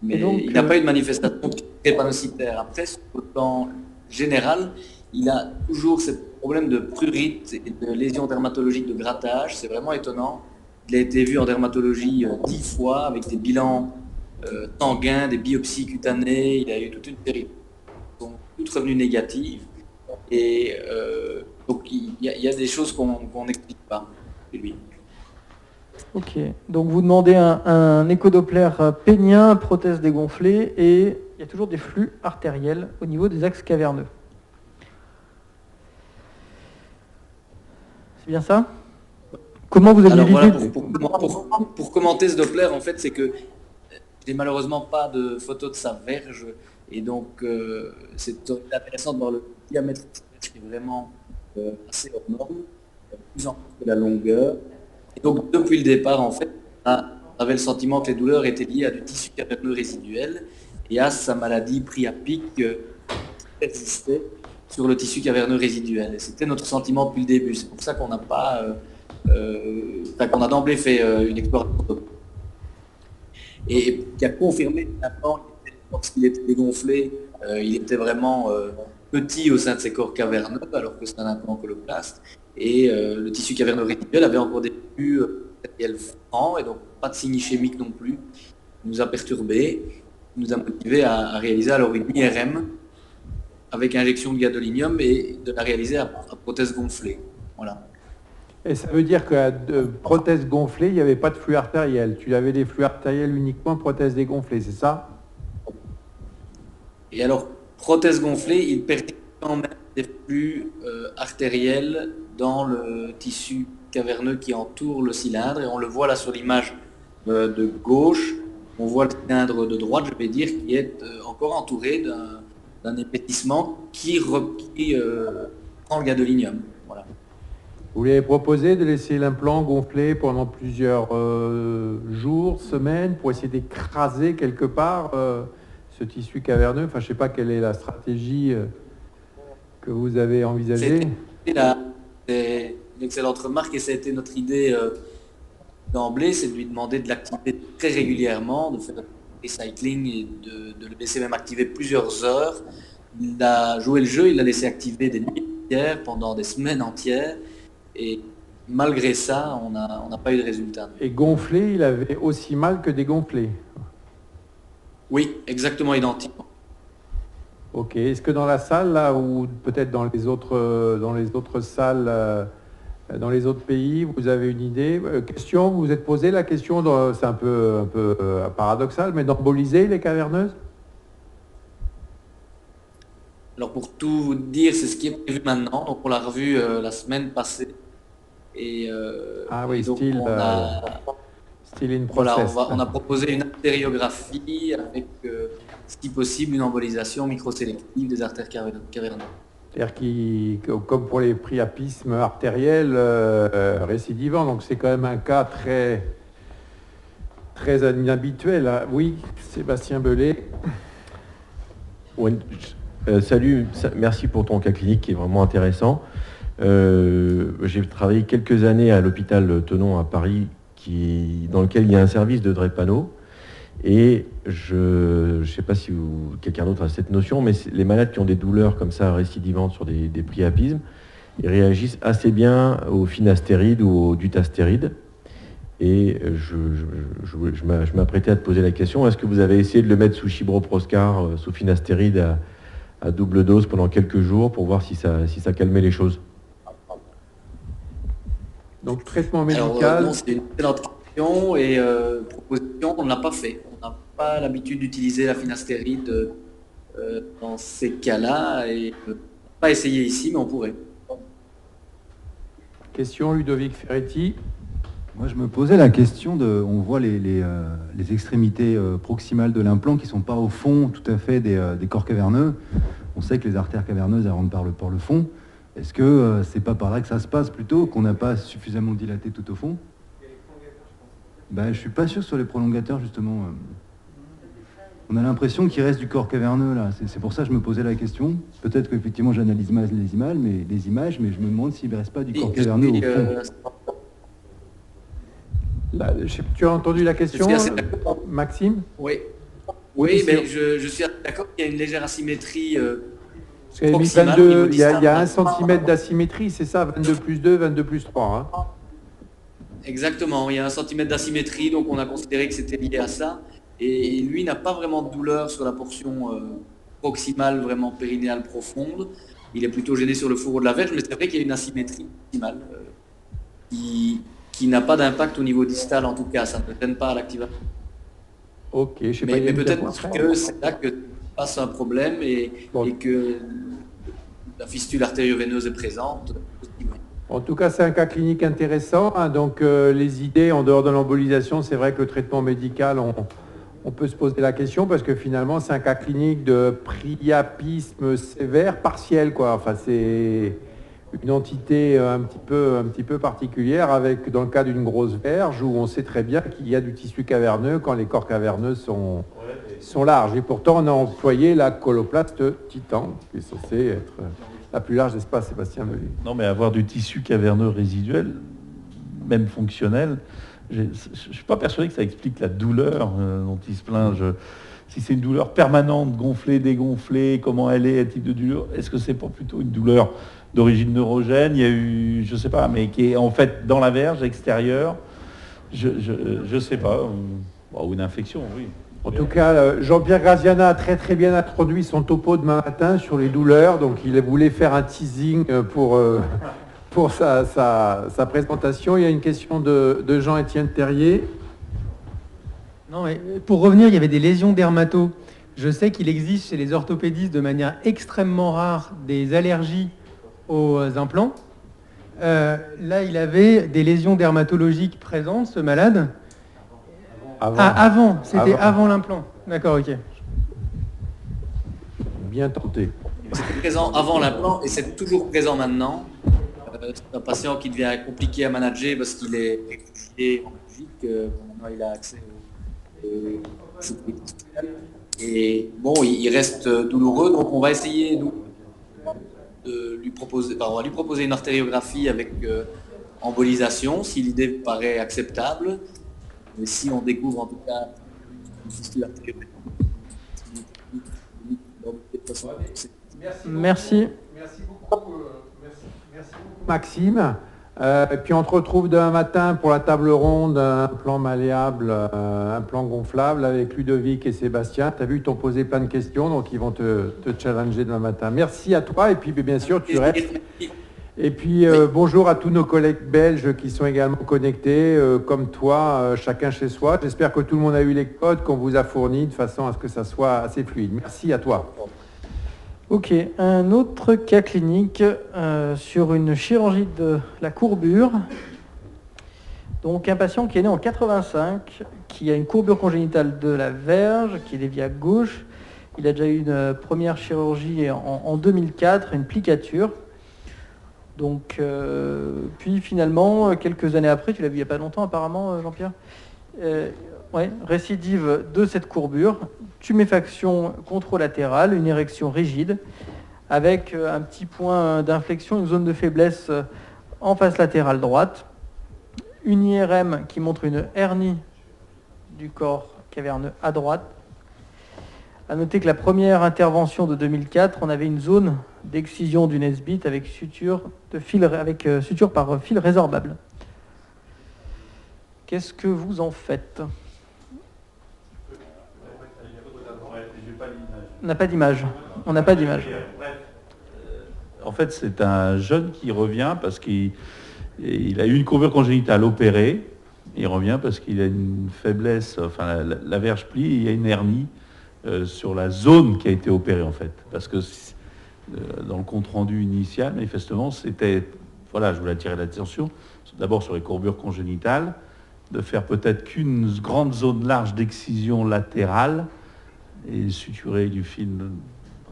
Mais donc, il n'a pas eu de manifestation drépanocytaire. Après, sur le plan général, il a toujours ces problèmes de prurite et de lésions dermatologiques de grattage. C'est vraiment étonnant. Il a été vu en dermatologie 10 fois avec des bilans sanguins, des biopsies cutanées. Il a eu toute une série de sont toutes revenues négatives. Et donc il y a des choses qu'on n'explique pas chez lui. Ok, donc vous demandez un échodoppler pénien, prothèse dégonflée, et il y a toujours des flux artériels au niveau des axes caverneux. C'est bien ça? Comment vous avez Alors l'idée voilà, pour commenter ce Doppler, en fait, c'est que j'ai malheureusement pas de photo de sa verge, et donc c'est intéressant de voir le diamètre de sa verge qui est vraiment assez hors norme, plus en plus que la longueur. Et donc depuis le départ, en fait, on avait le sentiment que les douleurs étaient liées à du tissu caverneux résiduel et à sa maladie priapique qui persistait sur le tissu caverneux résiduel. Et c'était notre sentiment depuis le début. C'est pour ça qu'on n'a pas, qu'on a d'emblée fait une exploration et qui a confirmé que l'implant, lorsqu'il était dégonflé, il était vraiment petit au sein de ses corps caverneux, alors que c'est un implant coloplaste. Et le tissu caverneux résiduel avait encore des flux francs, et donc pas de signe ischémique non plus. Il nous a perturbés, il nous a motivé à réaliser alors une IRM avec injection de gadolinium et de la réaliser à prothèse gonflée. Voilà. Et ça veut dire qu'à prothèse gonflée, il n'y avait pas de flux artériel. Tu avais des flux artériels uniquement prothèse dégonflée, c'est ça? Et alors, prothèse gonflée, il perdait quand même des flux artériels dans le tissu caverneux qui entoure le cylindre. Et on le voit là sur l'image de gauche. On voit le cylindre de droite, je vais dire, qui est encore entouré d'un épaississement qui prend le gadolinium. Voilà. Vous lui avez proposé de laisser l'implant gonfler pendant plusieurs jours, semaines, pour essayer d'écraser quelque part ce tissu caverneux. Enfin, je ne sais pas quelle est la stratégie que vous avez envisagée. C'est une excellente remarque et ça a été notre idée d'emblée, c'est de lui demander de l'activer très régulièrement, de faire du recycling et de le laisser même activer plusieurs heures. Il a joué le jeu, il l'a laissé activer des nuits entières pendant des semaines entières et malgré ça, on n'a pas eu de résultat. Et gonflé, il avait aussi mal que dégonflé. Oui, exactement identique. Ok. Est-ce que dans la salle, là, ou peut-être dans les autres salles Dans les autres pays, vous avez une idée? Question, vous vous êtes posé la question, c'est un peu paradoxal, mais d'emboliser les caverneuses? Alors pour tout vous dire, c'est ce qui est prévu maintenant. Donc on l'a revu la semaine passée. Et, ah oui, et donc style, style in process. Voilà, on a proposé une artériographie avec, si possible, une embolisation microsélective des artères caverneuses. C'est-à-dire comme pour les priapismes artériels récidivants, donc c'est quand même un cas très inhabituel. Hein. Oui, Sébastien Belay. Oui, salut, merci pour ton cas clinique qui est vraiment intéressant. J'ai travaillé quelques années à l'hôpital Tenon à Paris, dans lequel il y a un service de drépano. Et je ne sais pas si quelqu'un d'autre a cette notion, mais les malades qui ont des douleurs comme ça récidivantes sur des priapismes, ils réagissent assez bien au finastéride ou au dutastéride. Et je m'apprêtais à te poser la question, est-ce que vous avez essayé de le mettre sous Chibroscar, sous finastéride à double dose pendant quelques jours pour voir si ça calmait les choses? Donc traitement médical. Non, c'est une excellente question et proposition, on ne l'a pas fait. On n'a pas l'habitude d'utiliser la finastéride dans ces cas-là et pas essayé ici, mais on pourrait. Question Ludovic Ferretti. Moi, je me posais la question on voit les extrémités proximales de l'implant qui ne sont pas au fond tout à fait des corps caverneux. On sait que les artères caverneuses, elles rentrent par le fond. Est-ce que c'est pas par là que ça se passe plutôt, qu'on n'a pas suffisamment dilaté tout au fond? Ben, je suis pas sûr sur les prolongateurs, justement. On a l'impression qu'il reste du corps caverneux, là. C'est pour ça que je me posais la question. Peut-être qu'effectivement, j'analyse mal les images, mais je me demande s'il ne reste pas du corps caverneux au fond. Là, tu as entendu la question, Maxime? Oui. Oui, mais je suis d'accord qu'il y a une légère asymétrie. Il y a 1 cm d'asymétrie, c'est ça, 22 plus 2, 22 plus 3. Hein. Exactement, il y a 1 cm d'asymétrie, donc on a considéré que c'était lié à ça. Et lui n'a pas vraiment de douleur sur la portion proximale, vraiment périnéale profonde. Il est plutôt gêné sur le fourreau de la verge, mais c'est vrai qu'il y a une asymétrie proximale qui n'a pas d'impact au niveau distal, en tout cas, ça ne gêne pas à l'activation. Ok, je sais pas. Mais peut-être que c'est là que passe un problème et que la fistule artério-veineuse est présente. En tout cas, c'est un cas clinique intéressant. Hein, donc, les idées, en dehors de l'embolisation, c'est vrai que le traitement médical, on peut se poser la question parce que finalement, c'est un cas clinique de priapisme sévère, partiel, quoi. Enfin, c'est une entité un petit peu particulière avec, dans le cas d'une grosse verge, où on sait très bien qu'il y a du tissu caverneux quand les corps caverneux sont larges. Et pourtant, on a employé la coloplaste titan, qui est censée être la plus large, n'est-ce pas, Sébastien Belay? Non, mais avoir du tissu caverneux résiduel, même fonctionnel, je ne suis pas persuadé que ça explique la douleur dont il se plaint. Si c'est une douleur permanente, gonflée, dégonflée, comment elle est, type de douleur, est-ce que c'est pas plutôt une douleur d'origine neurogène? Il y a eu, je ne sais pas, mais qui est en fait dans la verge extérieure, je sais pas, ou une infection, oui. En tout cas, Jean-Pierre Graziana a très très bien introduit son topo demain matin sur les douleurs, donc il voulait faire un teasing pour sa présentation. Il y a une question de Jean-Étienne Terrier. Non, mais pour revenir, il y avait des lésions dermato. Je sais qu'il existe chez les orthopédistes de manière extrêmement rare des allergies aux implants. Là, il avait des lésions dermatologiques présentes, ce malade. C'était avant l'implant. D'accord, ok. Bien tenté. C'était présent avant l'implant et c'est toujours présent maintenant. C'est un patient qui devient compliqué à manager parce qu'il est réfugié en Belgique. Maintenant, il a accès au sécurité sociale. Et bon, il reste douloureux, donc on va essayer de lui proposer une artériographie avec embolisation, si l'idée paraît acceptable. Mais si on découvre en tout cas une fistule artérielle. Merci. Merci beaucoup, Maxime. Et puis on te retrouve demain matin pour la table ronde, un plan malléable, un plan gonflable avec Ludovic et Sébastien. Tu as vu, ils t'ont posé plein de questions, donc ils vont te challenger demain matin. Merci à toi et puis bien sûr tu restes. Et puis, bonjour à tous nos collègues belges qui sont également connectés, comme toi, chacun chez soi. J'espère que tout le monde a eu les codes qu'on vous a fournis de façon à ce que ça soit assez fluide. Merci à toi. Ok, un autre cas clinique sur une chirurgie de la courbure. Donc un patient qui est né en 85, qui a une courbure congénitale de la verge, qui est déviée à gauche. Il a déjà eu une première chirurgie en 2004, une plicature. Donc, puis finalement, quelques années après, tu l'as vu il n'y a pas longtemps apparemment, Jean-Pierre, récidive de cette courbure, tuméfaction contralatérale, une érection rigide, avec un petit point d'inflexion, une zone de faiblesse en face latérale droite, une IRM qui montre une hernie du corps caverneux à droite. À noter que la première intervention de 2004, on avait une zone d'excision du nesbit avec suture par fil résorbable. Qu'est-ce que vous en faites? On n'a pas d'image. On n'a pas d'image. En fait, c'est un jeune qui revient parce qu'il a eu une courbure congénitale opérée. Il revient parce qu'il a une faiblesse, enfin la verge plie, et il y a une hernie sur la zone qui a été opérée en fait. Parce que dans le compte-rendu initial, manifestement, c'était, voilà, je voulais attirer l'attention, d'abord sur les courbures congénitales, de faire peut-être qu'une grande zone large d'excision latérale et suturer du fil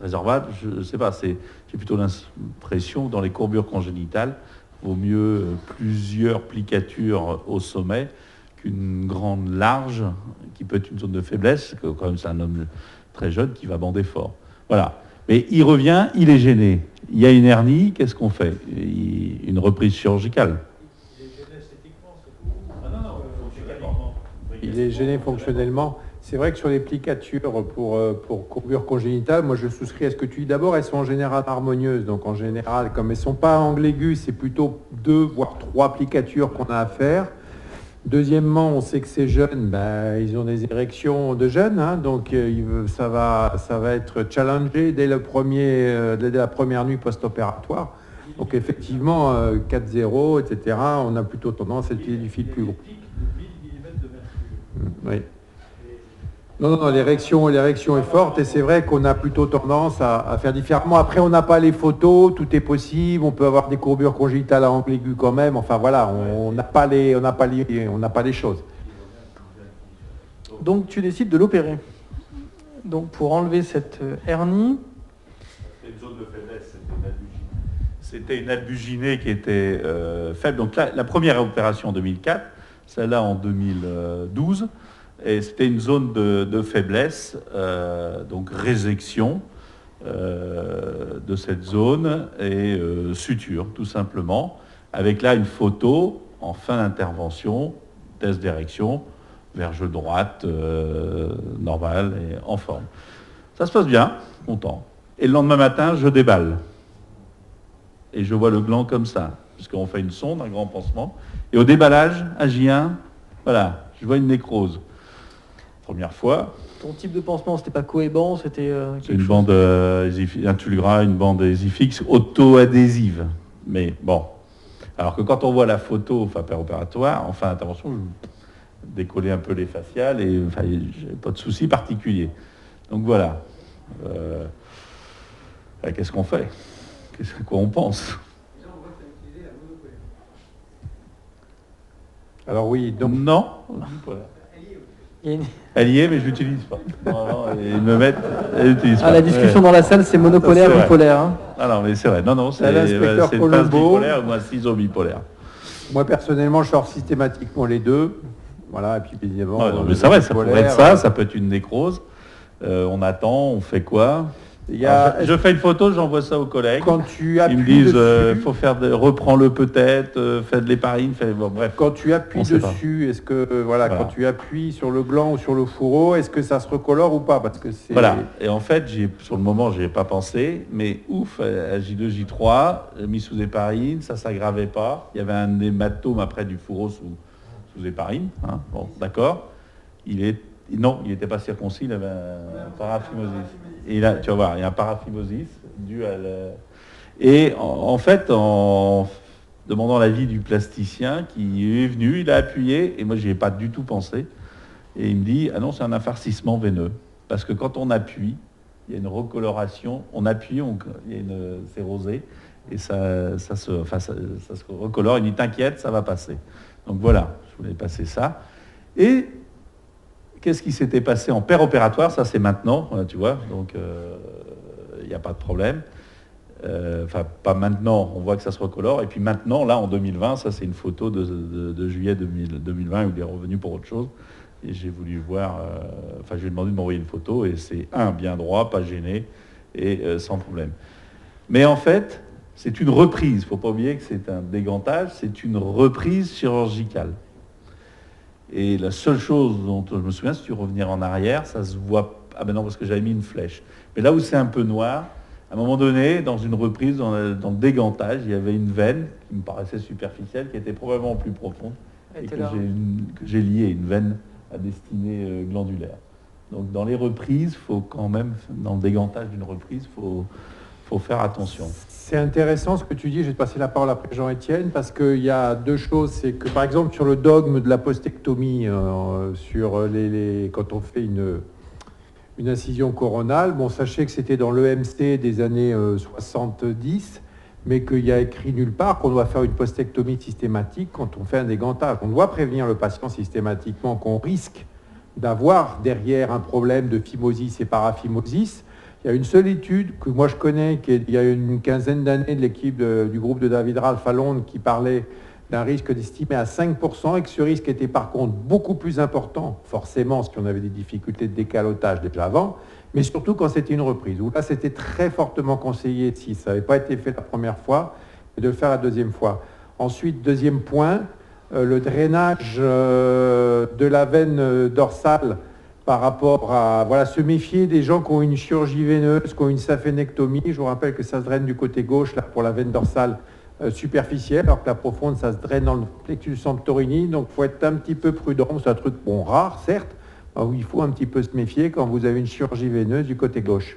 résorbable, je ne sais pas, j'ai plutôt l'impression que dans les courbures congénitales, il vaut mieux plusieurs plicatures au sommet qu'une grande large, qui peut être une zone de faiblesse, que quand même c'est un homme très jeune qui va bander fort. Voilà. Mais il revient, il est gêné. Il y a une hernie, qu'est-ce qu'on fait? Une reprise chirurgicale. Il est gêné fonctionnellement. C'est vrai que sur les plicatures pour courbure congénitale, moi je souscris à ce que tu dis. D'abord, elles sont en général harmonieuses. Donc en général, comme elles ne sont pas angle aigu, c'est plutôt 2 voire 3 plicatures qu'on a à faire. Deuxièmement, on sait que ces jeunes, ils ont des érections de jeunes, hein, donc ça va être challengé dès la première nuit post-opératoire. Donc effectivement, 4-0, etc., on a plutôt tendance à utiliser du fil plus gros. Oui. Non, l'érection est forte et c'est vrai qu'on a plutôt tendance à faire différemment. Après, on n'a pas les photos, tout est possible, on peut avoir des courbures congénitales à angle aigu quand même. Enfin voilà, on n'a pas les choses. Donc tu décides de l'opérer. Donc pour enlever cette hernie. C'était une zone de faiblesse, c'était une albuginée qui était faible. Donc la première opération en 2004, celle-là en 2012. Et c'était une zone de faiblesse, donc résection de cette zone et suture, tout simplement, avec là une photo en fin d'intervention, test d'érection, verge droite, normale et en forme. Ça se passe bien, content. Et le lendemain matin, je déballe. Et je vois le gland comme ça, puisqu'on fait une sonde, un grand pansement. Et au déballage, à J1, voilà, je vois une nécrose. Première fois. Ton type de pansement, c'était pas cohébant, c'était une bande un tulgras, une bande EasyFix auto-adhésive. Mais bon. Alors que quand on voit la photo, enfin opératoire, en fin d'intervention, je décollais un peu les faciales et enfin, j'ai pas de souci particulier. Donc voilà. Qu'est-ce qu'on fait? Quoi on pense? Alors oui, donc non. Elle y est, mais je l'utilise pas. Ils me mettent, elle l'utilise pas. La discussion dans la salle, c'est monopolaire, bipolaire. Hein. Ah non, mais c'est vrai. Non, c'est l'inspecteur une phase bipolaire, moi ciseaux bipolaire. Moi personnellement, je sors systématiquement les deux. Voilà, et puis évidemment. Mais c'est vrai, ça pourrait être ça, ça peut être une nécrose. On attend, on fait quoi? Je fais une photo, j'envoie ça aux collègues. Quand tu appuies ils me disent, dessus, faut faire reprends-le peut-être, fais de l'héparine, bon, bref. Quand tu appuies dessus, est-ce que quand tu appuies sur le gland ou sur le fourreau, est-ce que ça se recolore ou pas? Parce que c'est. Voilà. Et en fait, sur le moment, j'y ai pas pensé, mais ouf, à J2, J3, mis sous héparine, ça s'aggravait pas. Il y avait un hématome après du fourreau sous héparine. Hein. Bon, d'accord. Non, il n'était pas circoncis, il avait un paraphimosis. Et là, tu vas voir, il y a un paraphimosis dû à Et en fait, en demandant l'avis du plasticien qui est venu, il a appuyé, et moi j'y ai pas du tout pensé, et il me dit, ah non, c'est un infarcissement veineux. Parce que quand on appuie, il y a une recoloration, on appuie, c'est rosé, et ça se recolore, il dit, t'inquiète, ça va passer. Donc voilà, je voulais passer ça. Et qu'est-ce qui s'était passé en opératoire? Ça c'est maintenant, tu vois, donc il n'y a pas de problème. Enfin, pas maintenant, on voit que ça se recolore. Et puis maintenant, là, en 2020, ça c'est une photo de juillet 2020 où il est revenu pour autre chose. Et j'ai voulu voir, je lui ai demandé de m'envoyer une photo et c'est bien droit, pas gêné et sans problème. Mais en fait, c'est une reprise. Il ne faut pas oublier que c'est un dégantage, c'est une reprise chirurgicale. Et la seule chose dont je me souviens, si tu revenir en arrière, ça se voit. Ah ben non, parce que j'avais mis une flèche. Mais là où c'est un peu noir, à un moment donné, dans une reprise, dans le dégantage, il y avait une veine qui me paraissait superficielle, qui était probablement plus profonde, et que j'ai lié une veine à destinée glandulaire. Donc dans les reprises, faut quand même, dans le dégantage d'une reprise, faut faire attention. C'est intéressant ce que tu dis, je vais te passer la parole après Jean-Étienne, parce qu'il y a deux choses, c'est que par exemple sur le dogme de la postectomie, quand on fait une incision coronale, bon, sachez que c'était dans l'EMC des années 70, mais qu'il y a écrit nulle part qu'on doit faire une postectomie systématique quand on fait un dégantage. On doit prévenir le patient systématiquement qu'on risque d'avoir derrière un problème de phimosis et paraphimosis. Il y a une seule étude que moi je connais, il y a une quinzaine d'années de l'équipe du groupe de David Ralph à Londres qui parlait d'un risque estimé à 5% et que ce risque était par contre beaucoup plus important, forcément, si on avait des difficultés de décalotage déjà avant, mais surtout quand c'était une reprise, où là c'était très fortement conseillé, si ça n'avait pas été fait la première fois, de le faire la deuxième fois. Ensuite, deuxième point, le drainage de la veine dorsale par rapport à se méfier des gens qui ont une chirurgie veineuse, qui ont une saphénectomie. Je vous rappelle que ça se draine du côté gauche là, pour la veine dorsale superficielle, alors que la profonde, ça se draine dans le plexus semptorini. Donc il faut être un petit peu prudent. C'est un truc rare, certes, où il faut un petit peu se méfier quand vous avez une chirurgie veineuse du côté gauche.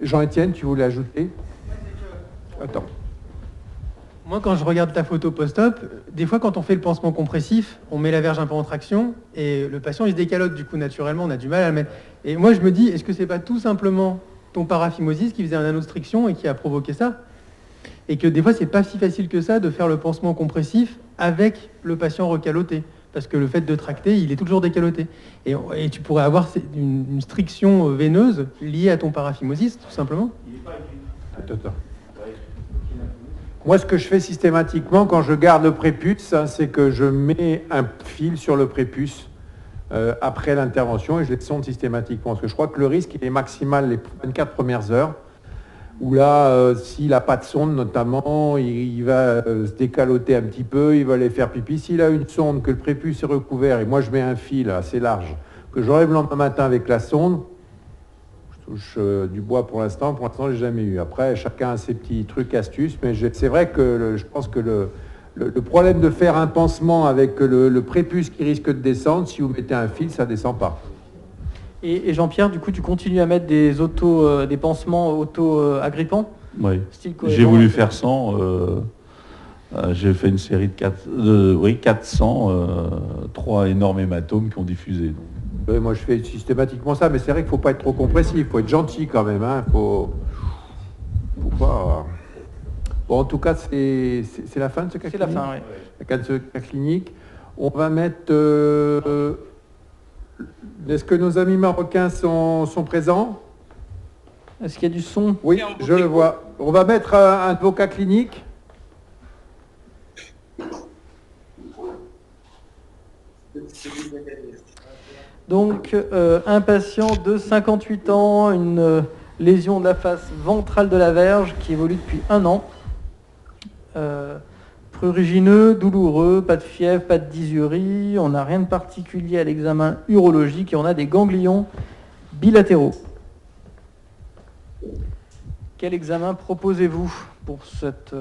Jean-Étienne, tu voulais ajouter? Attends. Moi, quand je regarde ta photo post-op, des fois, quand on fait le pansement compressif, on met la verge un peu en traction et le patient, il se décalote. Du coup, naturellement, on a du mal à le mettre. Et moi, je me dis, est-ce que c'est pas tout simplement ton paraphimosis qui faisait un nanostriction et qui a provoqué ça? Et que des fois, c'est pas si facile que ça de faire le pansement compressif avec le patient recaloté. Parce que le fait de tracter, il est toujours décaloté. Et tu pourrais avoir une striction veineuse liée à ton paraphimosis, tout simplement. Attends. Moi, ce que je fais systématiquement quand je garde le prépuce, c'est que je mets un fil sur le prépuce après l'intervention et je les sonde systématiquement. Parce que je crois que le risque il est maximal les 24 premières heures, où là, s'il n'a pas de sonde notamment, il va se décaloter un petit peu, il va aller faire pipi. S'il a une sonde, que le prépuce est recouvert, et moi je mets un fil assez large, que j'enlève le lendemain matin avec la sonde, je touche du bois pour l'instant, je n'ai jamais eu. Après, chacun a ses petits trucs, astuces, mais c'est vrai que je pense que le problème de faire un pansement avec le prépuce qui risque de descendre, si vous mettez un fil, ça ne descend pas. Et Jean-Pierre, du coup, tu continues à mettre des pansements auto-agrippants? Oui, j'ai voulu faire 100. J'ai fait une série de 400, 3 énormes hématomes qui ont diffusé. Donc. Oui, moi, je fais systématiquement ça, mais c'est vrai qu'il ne faut pas être trop compressif, il faut être gentil quand même. Faut pas... Bon, en tout cas, c'est la fin de ce cas clinique. C'est la fin, oui. La fin de ce cas clinique. On va mettre... Est-ce que nos amis marocains sont présents? Est-ce qu'il y a du son? Oui, je le vois. On va mettre un de vos cas cliniques. Donc, un patient de 58 ans, une lésion de la face ventrale de la verge qui évolue depuis 1 an. Prurigineux, douloureux, pas de fièvre, pas de dysurie, on n'a rien de particulier à l'examen urologique et on a des ganglions bilatéraux. Quel examen proposez-vous pour cette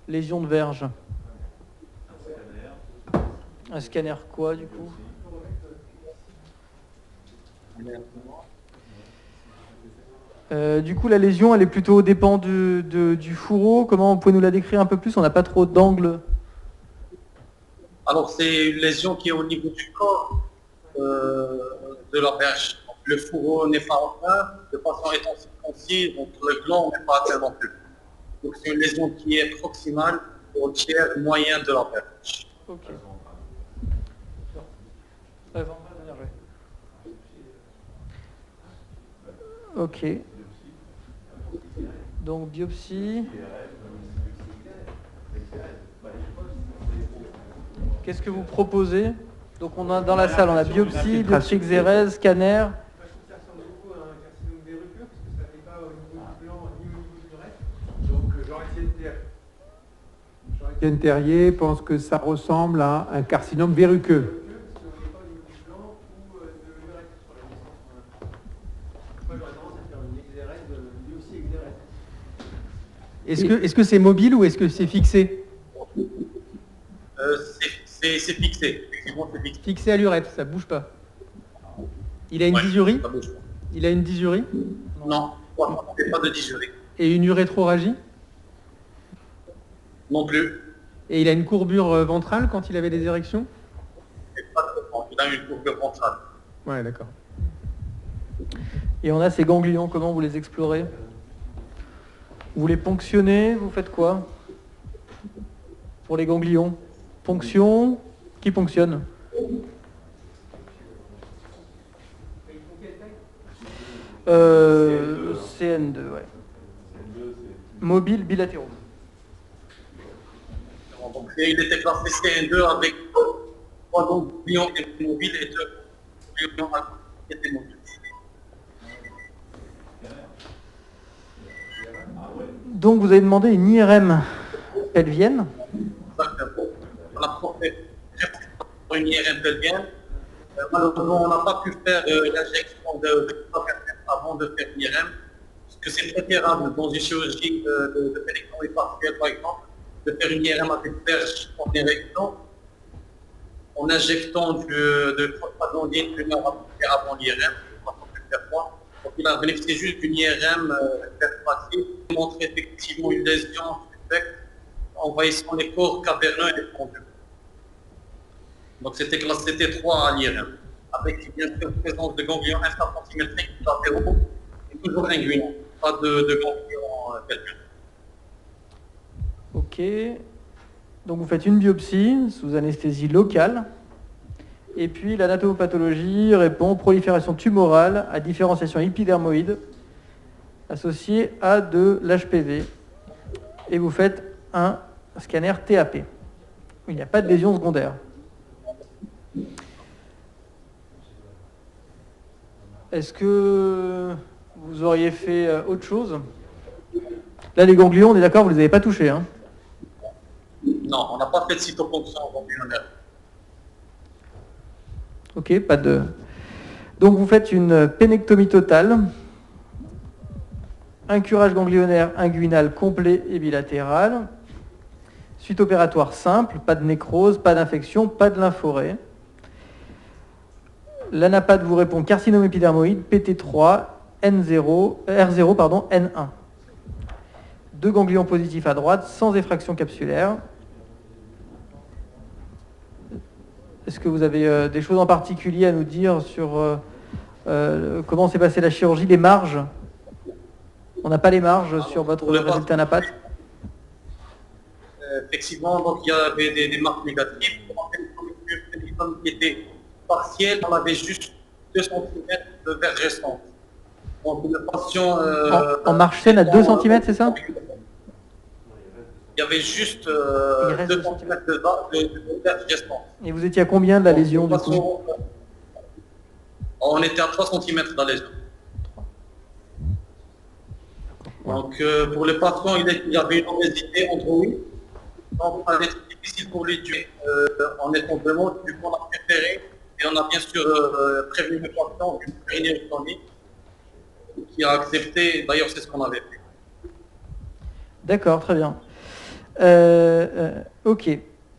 lésion de verge? Un scanner quoi du coup? Du coup, la lésion, elle est plutôt aux dépens du fourreau. Comment vous pouvez nous la décrire un peu plus? On n'a pas trop d'angle. Alors, c'est une lésion qui est au niveau du corps de la berge. Donc, le fourreau n'est pas atteint, le patient est en circoncis, donc le gland n'est pas atteint non plus. Donc, c'est une lésion qui est proximale au tiers moyen de la berge. Ok. Ok. Donc biopsie. Qu'est-ce que vous proposez? Donc on a dans la salle, on a biopsie, biopsie XRS, scanner. Jean-Étienne Terrier pense que ça ressemble à un carcinome verruqueux. Est-ce que c'est mobile ou est-ce que c'est fixé? C'est fixé. Effectivement, c'est fixé. Fixé à l'urètre, ça bouge pas. Il a une dysurie? Il a une dysurie? Non, il n'y a pas de dysurie. Et une urétroragie? Non plus. Et il a une courbure ventrale quand il avait des érections? Il a une courbure ventrale. Ouais, d'accord. Et on a ces ganglions, comment vous les explorez? Vous les ponctionnez? Vous faites quoi pour les ganglions? Ponction? Qui ponctionne? CN2, ouais. Mobile bilatéraux. Donc, il était classé CN2 avec 3 ganglions mobiles et 2 ganglions qui étaient mobiles. Donc vous avez demandé une IRM pelvienne. Exactement. On a fait une IRM pelvienne. Malheureusement, on n'a pas pu faire l'injection de avant de faire l'IRM, parce que c'est préférable dans une chirurgie de pénétration partielle, par exemple, de faire une IRM avec berge en érection, en injectant de prostaglandine une heure avant l'IRM. Donc il a bénéficié juste d'une IRM facile, montrer effectivement une lésion suspecte, envahissant les corps caverneux et les conduits. Donc c'était classé T3 à l'IRM, avec bien sûr présence de ganglions infracentimétriques latéraux et toujours inguinaux, pas de ganglions pelviens. Ok. Donc vous faites une biopsie sous anesthésie locale. Et puis l'anatomopathologie répond prolifération tumorale à différenciation épidermoïde associée à de l'HPV. Et vous faites un scanner TAP. Il n'y a pas de lésion secondaire. Est-ce que vous auriez fait autre chose? Là, les ganglions, on est d'accord, vous ne les avez pas touchés, hein? Non, on n'a pas fait de cytoponction ganglionnaire. Ok, pas de... Donc vous faites une pénectomie totale, un curage ganglionnaire inguinal complet et bilatéral, suite opératoire simple, pas de nécrose, pas d'infection, pas de lymphorée. L'anapathe vous répond carcinome épidermoïde, PT3, R0, N1. 2 ganglions positifs à droite, sans effraction capsulaire. Est-ce que vous avez des choses en particulier à nous dire sur comment s'est passée la chirurgie, les marges? On n'a pas les marges sur votre résultat anapathe? Effectivement, donc il y avait des marques négatives. Qui était partielle, on avait juste 2 cm de verge restante. Donc le patient... en marge saine à 2 cm, c'est ça? Il y avait juste 2 cm de verge restante. Et vous étiez à combien de la lésion du coup? On était à 3 cm de la lésion. Donc pour le patient, il y avait une obésité androïde. Donc ça allait être difficile pour lui en effondrement. Du coup, on a préféré et on a bien sûr prévenu le patient d'une périnéostonie qui a accepté. D'ailleurs, c'est ce qu'on avait fait. D'accord, très bien. Ok.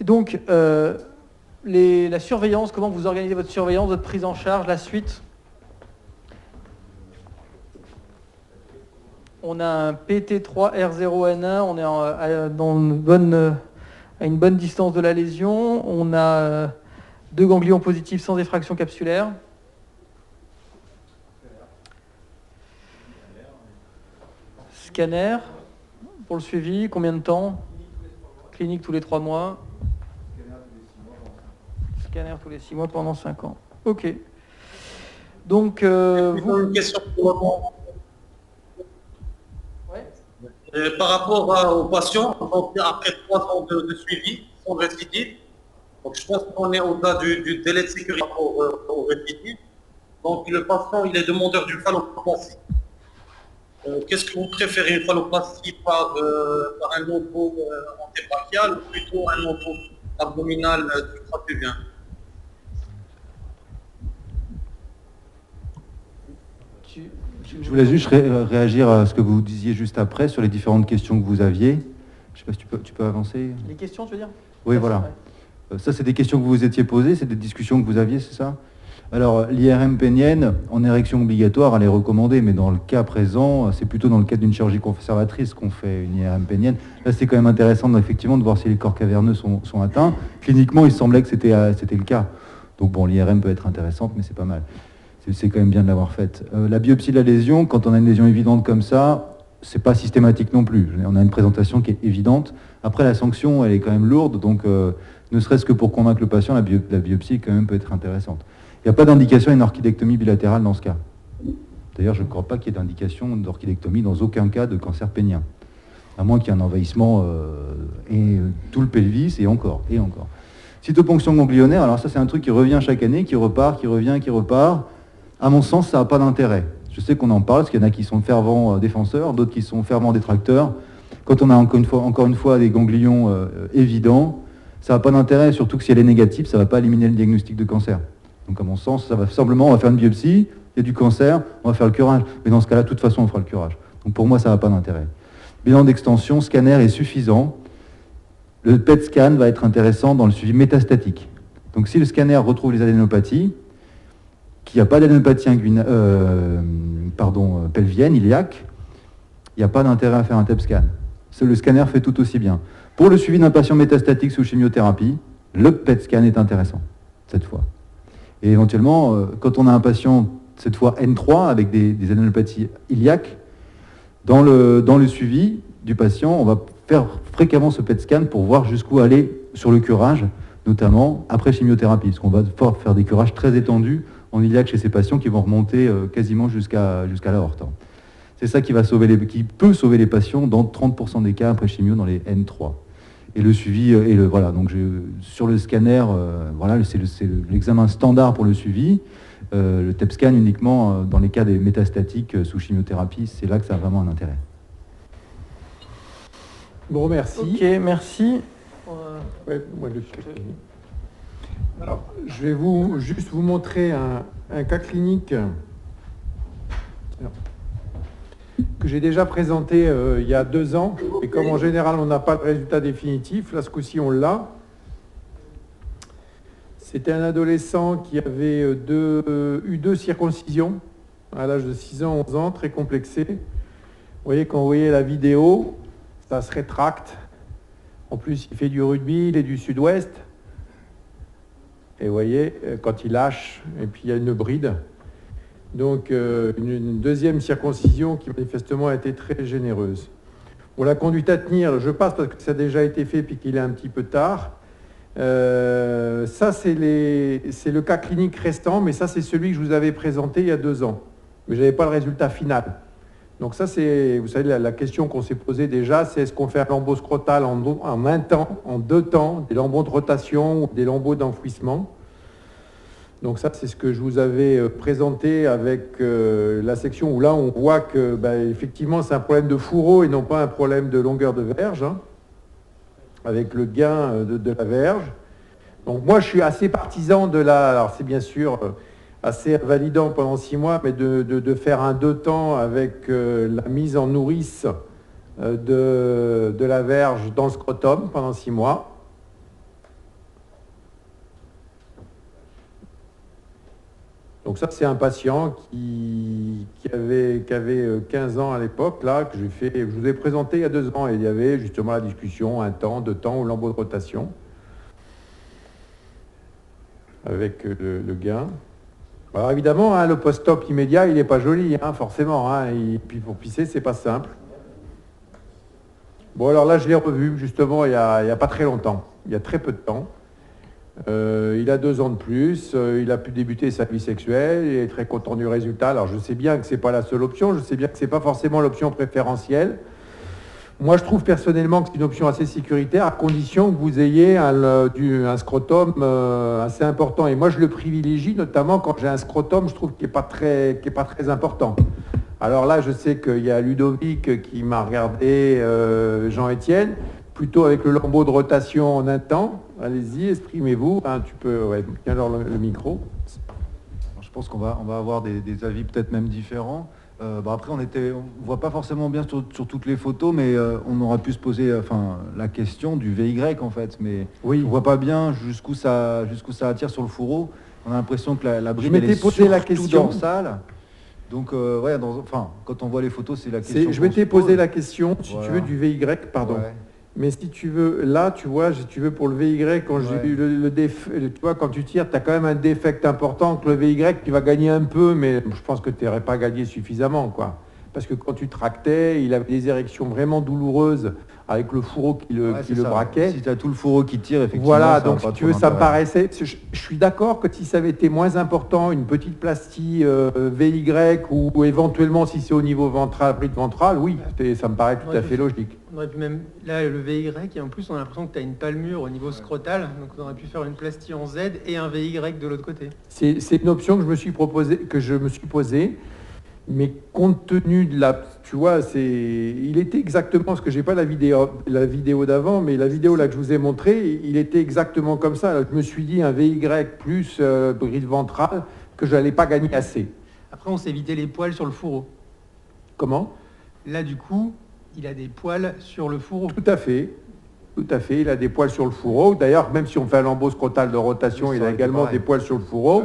Donc, la surveillance, comment vous organisez votre surveillance, votre prise en charge, la suite? On a un PT3R0N1, on est à une bonne distance de la lésion. On a 2 ganglions positifs sans effraction capsulaire. Scanner pour le suivi, combien de temps? Clinique tous les 3 mois. Scanner tous les 6 mois pendant 5 ans. Ok. Donc, une question pour le moment. Par rapport aux patients, donc après 3 ans de suivi, sans récidive, donc je pense qu'on est au-delà du délai de sécurité au récidive. Donc le patient, il est demandeur d'une phalloplastie. Qu'est-ce que vous préférez, une phalloplastie par un lobo antébrachial ou plutôt un lobo abdominal du trapézien? Je voulais juste réagir à ce que vous disiez juste après sur les différentes questions que vous aviez. Je ne sais pas si tu peux avancer. Les questions, tu veux dire? Oui, voilà. Ça, c'est des questions que vous vous étiez posées, c'est des discussions que vous aviez, c'est ça? Alors, l'IRM pénienne, en érection obligatoire, elle est recommandée, mais dans le cas présent, c'est plutôt dans le cadre d'une chirurgie conservatrice qu'on fait une IRM pénienne. Là, c'est quand même intéressant, effectivement, de voir si les corps caverneux sont atteints. Cliniquement, il semblait que c'était le cas. Donc, bon, l'IRM peut être intéressante, mais c'est pas mal. C'est quand même bien de l'avoir faite. La biopsie de la lésion, quand on a une lésion évidente comme ça, c'est pas systématique non plus. On a une présentation qui est évidente. Après, la sanction, elle est quand même lourde, donc ne serait-ce que pour convaincre le patient, la biopsie quand même peut être intéressante. Il n'y a pas d'indication à une orchidectomie bilatérale dans ce cas. D'ailleurs, je ne crois pas qu'il y ait d'indication d'orchidectomie dans aucun cas de cancer pénien. À moins qu'il y ait un envahissement et tout le pelvis et encore. Cytoponction ganglionnaire, alors ça c'est un truc qui revient chaque année, qui repart, qui revient, qui repart. À mon sens, ça n'a pas d'intérêt. Je sais qu'on en parle, parce qu'il y en a qui sont fervents défenseurs, d'autres qui sont fervents détracteurs. Quand on a encore une fois des ganglions évidents, ça n'a pas d'intérêt, surtout que si elle est négative, ça ne va pas éliminer le diagnostic de cancer. Donc à mon sens, ça va simplement, on va faire une biopsie, il y a du cancer, on va faire le curage. Mais dans ce cas-là, de toute façon, on fera le curage. Donc pour moi, ça n'a pas d'intérêt. Bilan d'extension, scanner est suffisant. Le PET scan va être intéressant dans le suivi métastatique. Donc si le scanner retrouve les adénopathies, qu'il n'y a pas d'adénopathie pelvienne, iliaque, il n'y a pas d'intérêt à faire un TEP scan. Le scanner fait tout aussi bien. Pour le suivi d'un patient métastatique sous chimiothérapie, le PET scan est intéressant, cette fois. Et éventuellement, quand on a un patient, cette fois N3, avec des adénopathies iliaques, dans le suivi du patient, on va faire fréquemment ce PET scan pour voir jusqu'où aller sur le curage, notamment après chimiothérapie, parce qu'on va faire des curages très étendus en iliaque chez ces patients qui vont remonter quasiment jusqu'à l'aorte. C'est ça qui peut sauver les patients dans 30% des cas après chimio dans les N3. Et le suivi, voilà, donc sur le scanner, voilà, c'est l'examen standard pour le suivi. Le TEP scan uniquement dans les cas des métastatiques sous chimiothérapie, c'est là que ça a vraiment un intérêt. Bon, merci. Ok, merci. Ouais, moi, alors, je vais juste vous montrer un cas clinique que j'ai déjà présenté il y a 2 ans. Et comme en général, on n'a pas de résultat définitif, là, ce coup-ci, on l'a. C'était un adolescent qui avait eu 2 circoncisions à l'âge de 6 ans, 11 ans, très complexé. Vous voyez, quand vous voyez la vidéo, ça se rétracte. En plus, il fait du rugby, il est du sud-ouest. Et vous voyez, quand il lâche, et puis il y a une bride. Donc, une deuxième circoncision qui manifestement a été très généreuse. Bon, la conduite à tenir, je passe parce que ça a déjà été fait puis qu'il est un petit peu tard. Ça, c'est le cas clinique restant, mais ça, c'est celui que je vous avais présenté il y a 2 ans. Mais je n'avais pas le résultat final. Donc ça, c'est, vous savez, la question qu'on s'est posée déjà, c'est est-ce qu'on fait un lambeau scrotal en un temps, en 2 temps, des lambeaux de rotation ou des lambeaux d'enfouissement. Donc ça, c'est ce que je vous avais présenté avec la section où là, on voit que, effectivement, c'est un problème de fourreau et non pas un problème de longueur de verge, hein, avec le gain de la verge. Donc moi, je suis assez partisan de alors c'est bien sûr assez validant pendant 6 mois, mais de faire un 2 temps avec la mise en nourrice de la verge dans le scrotum pendant 6 mois. Donc ça, c'est un patient qui avait 15 ans à l'époque, là, que je vous ai présenté il y a 2 ans, et il y avait justement la discussion, 1 temps, 2 temps, ou lambeau de rotation, avec le gain. Alors évidemment, hein, le post-op immédiat, il n'est pas joli, hein, forcément, hein, et puis pour pisser, c'est pas simple. Bon, alors là, je l'ai revu, justement, il y a pas très longtemps, il y a très peu de temps. Il a 2 ans de plus, il a pu débuter sa vie sexuelle, il est très content du résultat. Alors je sais bien que ce n'est pas la seule option, je sais bien que ce n'est pas forcément l'option préférentielle. Moi je trouve personnellement que c'est une option assez sécuritaire à condition que vous ayez un scrotum assez important. Et moi je le privilégie notamment quand j'ai un scrotum, je trouve qui n'est pas très important. Alors là je sais qu'il y a Ludovic qui m'a regardé, Jean-Étienne, plutôt avec le lambeau de rotation en un temps. Allez-y, exprimez-vous. Hein, tu peux, tiens alors le micro. Je pense qu'on va avoir des avis peut-être même différents. Après, on voit pas forcément bien sur toutes les photos, mais on aurait pu se poser la question du VY en fait. Mais oui. On voit pas bien jusqu'où ça attire sur le fourreau. On a l'impression que la bride elle est posé la surtout question. dorsale. Donc, quand on voit les photos, c'est la question. Je m'étais posé la question, si voilà. tu veux, du VY, pardon. Ouais. Mais si tu veux, là, tu vois, si tu veux, pour le VY, quand j'ai eu tu vois, quand tu tires, tu as quand même un défect important que le VY, tu vas gagner un peu, mais je pense que tu n'aurais pas gagné suffisamment, quoi. Parce que quand tu tractais, il avait des érections vraiment douloureuses avec le fourreau qui le braquait. Si tu as tout le fourreau qui tire, effectivement. Voilà, donc si tu veux, ça me paraissait... Je suis d'accord que si ça avait été moins important, une petite plastie VY ou éventuellement si c'est au niveau ventral, bride ventrale, oui, ça me paraît tout à fait logique. On aurait pu même, là, le VY, et en plus, on a l'impression que tu as une palmure au niveau scrotal, donc on aurait pu faire une plastie en Z et un VY de l'autre côté. C'est une option que je me suis posée. Mais compte tenu de la... Tu vois, il était exactement... Parce que j'ai pas la vidéo d'avant, mais la vidéo là que je vous ai montrée, il était exactement comme ça. Là, je me suis dit un VY plus bride ventrale que je n'allais pas gagner assez. Après, on s'est évité les poils sur le fourreau. Comment? Là, du coup, il a des poils sur le fourreau. Tout à fait. Tout à fait. Il a des poils sur le fourreau. D'ailleurs, même si on fait un lambeau scrotal de rotation, il a également des poils sur le fourreau.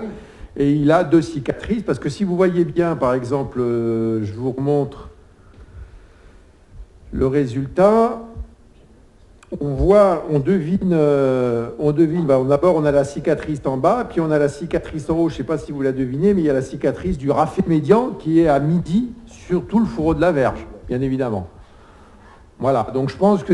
Et il a 2 cicatrices, parce que si vous voyez bien, par exemple, je vous remontre le résultat, on devine, d'abord on a la cicatrice en bas, puis on a la cicatrice en haut, je ne sais pas si vous la devinez, mais il y a la cicatrice du rafet médian qui est à midi sur tout le fourreau de la verge, bien évidemment. Voilà, donc je pense que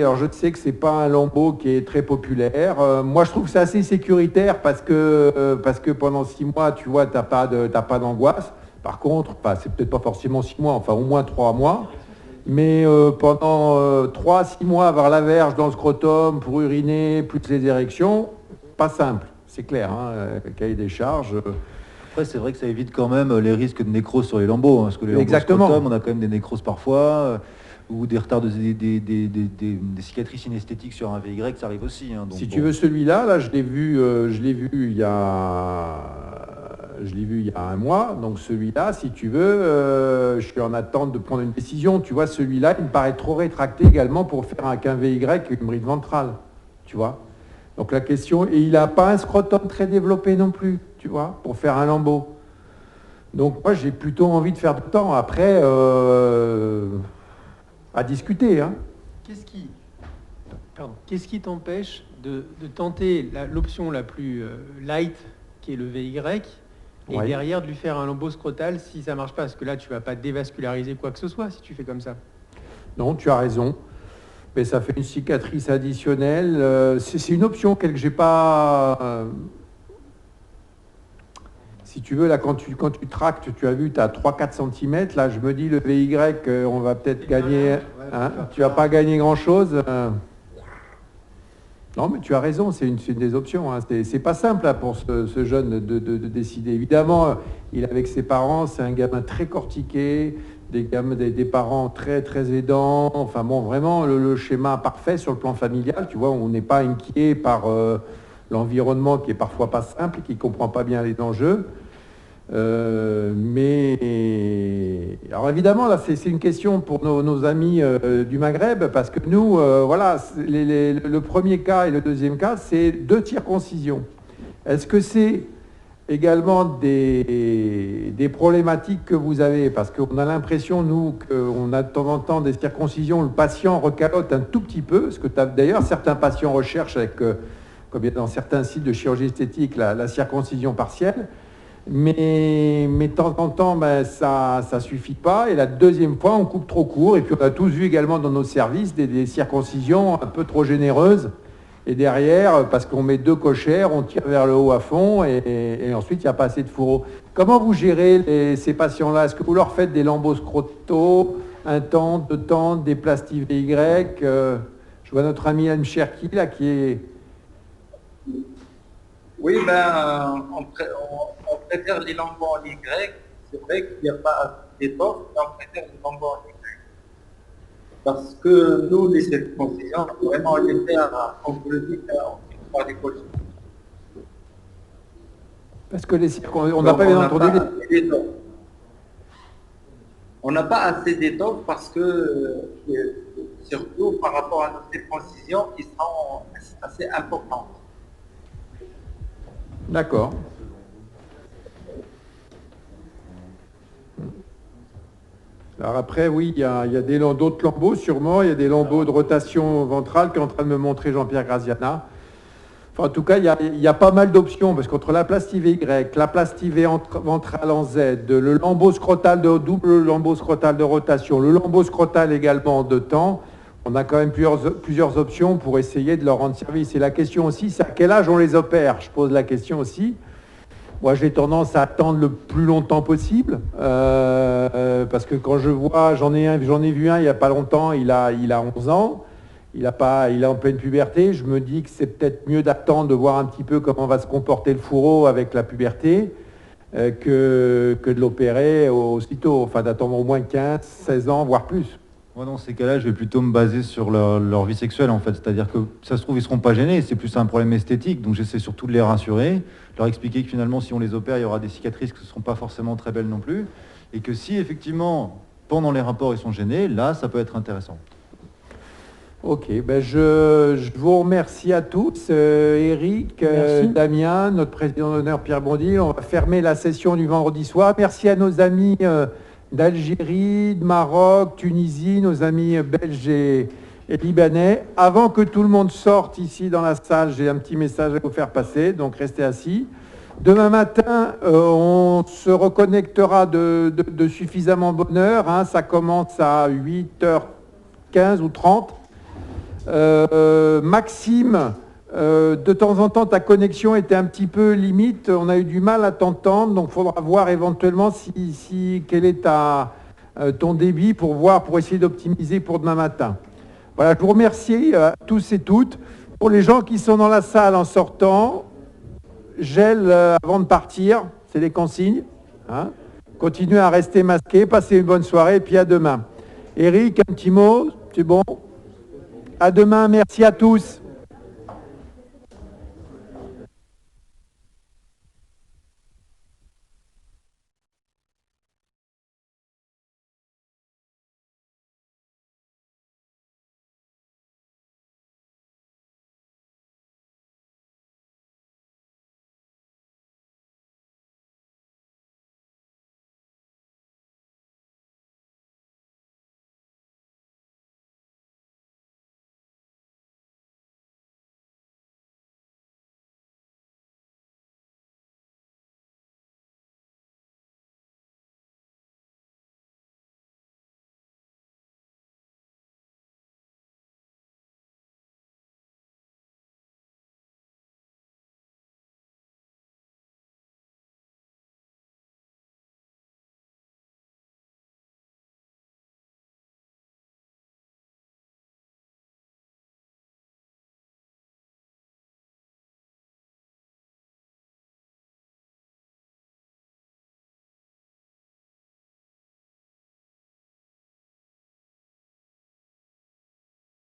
alors je sais que c'est pas un lambeau qui est très populaire. Moi, je trouve que c'est assez sécuritaire parce que pendant 6 mois, tu vois, t'as pas d'angoisse. Par contre, c'est peut-être pas forcément 6 mois, enfin au moins 3 mois. Mais pendant 3-6 mois, avoir la verge dans le scrotum pour uriner, plus les érections, pas simple, c'est clair, hein, cahier des charges. Après, c'est vrai que ça évite quand même les risques de nécrose sur les lambeaux, hein, parce que les lambeaux scrotum, on a quand même des nécroses parfois. Ou des retards des cicatrices inesthétiques sur un VY, ça arrive aussi. Hein, donc si tu veux celui-là, là, je l'ai vu il y a 1 mois. Donc celui-là, si tu veux, je suis en attente de prendre une décision. Tu vois, celui-là, il me paraît trop rétracté également pour faire qu'un VY et une bride ventrale. Tu vois. Donc la question, et il n'a pas un scrotum très développé non plus, tu vois, pour faire un lambeau. Donc moi, j'ai plutôt envie de faire du temps. Après... à discuter. Hein. Qu'est-ce qui t'empêche de tenter l'option la plus light, qui est le VY, et derrière de lui faire un lambeau scrotal si ça ne marche pas? Parce que là, tu ne vas pas dévasculariser quoi que ce soit si tu fais comme ça. Non, tu as raison. Mais ça fait une cicatrice additionnelle. C'est une option que j'ai pas... Si tu veux, là, quand tu tractes, tu as vu, tu as 3-4 cm. Là, je me dis, le VY, on va peut-être gagner... Hein, tu vas pas gagner grand-chose. Non, mais tu as raison, c'est une des options. Hein. C'est pas simple là, pour ce jeune de décider. Évidemment, il est avec ses parents, c'est un gamin très cortiqué, des parents très, très aidants. Enfin bon, vraiment, le schéma parfait sur le plan familial. Tu vois, on n'est pas inquiet par l'environnement qui est parfois pas simple, qui ne comprend pas bien les enjeux. Mais alors évidemment là c'est une question pour nos amis du Maghreb, parce que nous voilà, le premier cas et le deuxième cas, c'est 2 circoncisions. Est-ce que c'est également des problématiques que vous avez, parce qu'on a l'impression, nous, qu'on a de temps en temps des circoncisions, le patient recalote un tout petit peu, parce que d'ailleurs, certains patients recherchent, comme dans certains sites de chirurgie esthétique, la circoncision partielle, mais de temps en temps, ça ne suffit pas, et la deuxième fois, on coupe trop court, et puis on a tous vu également dans nos services des circoncisions un peu trop généreuses, et derrière, parce qu'on met 2 cochères, on tire vers le haut à fond et ensuite il n'y a pas assez de fourreau. Comment vous gérez ces patients-là? Est-ce que vous leur faites des lambeaux scrotaux, un temps, 2 temps, des plasties VY? Je vois notre ami Anne Cherki là qui est... Oui, on préfère les lambeaux en Y. C'est vrai qu'il n'y a pas d'étoffe, mais on préfère les lambeaux en Y. Parce que nous, les circoncisions, vraiment les faire, on peut le dire, par des cochons. Parce que les circoncisions, on n'a pas bien entendu... On n'a pas assez d'étoffe parce que, surtout par rapport à nos circoncisions, qui sont assez importantes. D'accord. Alors après, oui, il y a d'autres lambeaux, sûrement. Il y a des lambeaux de rotation ventrale qu'est en train de me montrer Jean-Pierre Graziana. Enfin, en tout cas, il y a pas mal d'options, parce qu'entre la plastie VY, la plastie ventrale en Z, le lambeau scrotal de double lambeau scrotal de rotation, le lambeau scrotal également en 2 temps, on a quand même plusieurs options pour essayer de leur rendre service. Et la question aussi, c'est à quel âge on les opère? Je pose la question aussi. Moi, j'ai tendance à attendre le plus longtemps possible, parce que quand je vois, j'en ai vu un il n'y a pas longtemps, il a 11 ans, il est en pleine puberté, je me dis que c'est peut-être mieux d'attendre de voir un petit peu comment va se comporter le fourreau avec la puberté, que de l'opérer aussitôt, enfin d'attendre au moins 15, 16 ans, voire plus. Moi, dans ces cas-là, je vais plutôt me baser sur leur vie sexuelle, en fait. C'est-à-dire que, ça se trouve, ils ne seront pas gênés, c'est plus un problème esthétique. Donc, j'essaie surtout de les rassurer, leur expliquer que finalement, si on les opère, il y aura des cicatrices qui ne seront pas forcément très belles non plus. Et que si, effectivement, pendant les rapports, ils sont gênés, là, ça peut être intéressant. Ok, je vous remercie à tous. Eric, Damien, notre président d'honneur Pierre Bondy. On va fermer la session du vendredi soir. Merci à nos amis d'Algérie, de Maroc, Tunisie, nos amis belges et libanais. Avant que tout le monde sorte ici dans la salle, j'ai un petit message à vous faire passer, donc restez assis. Demain matin, on se reconnectera de suffisamment bonne heure, hein, ça commence à 8h15 ou 30. Maxime, de temps en temps, ta connexion était un petit peu limite. On a eu du mal à t'entendre, donc il faudra voir éventuellement quel est ton débit pour essayer d'optimiser pour demain matin. Voilà, je vous remercie tous et toutes. Pour les gens qui sont dans la salle en sortant, gel avant de partir, c'est les consignes. Hein. Continuez à rester masqués, passez une bonne soirée, et puis à demain. Eric, un petit mot, c'est bon? À demain, merci à tous.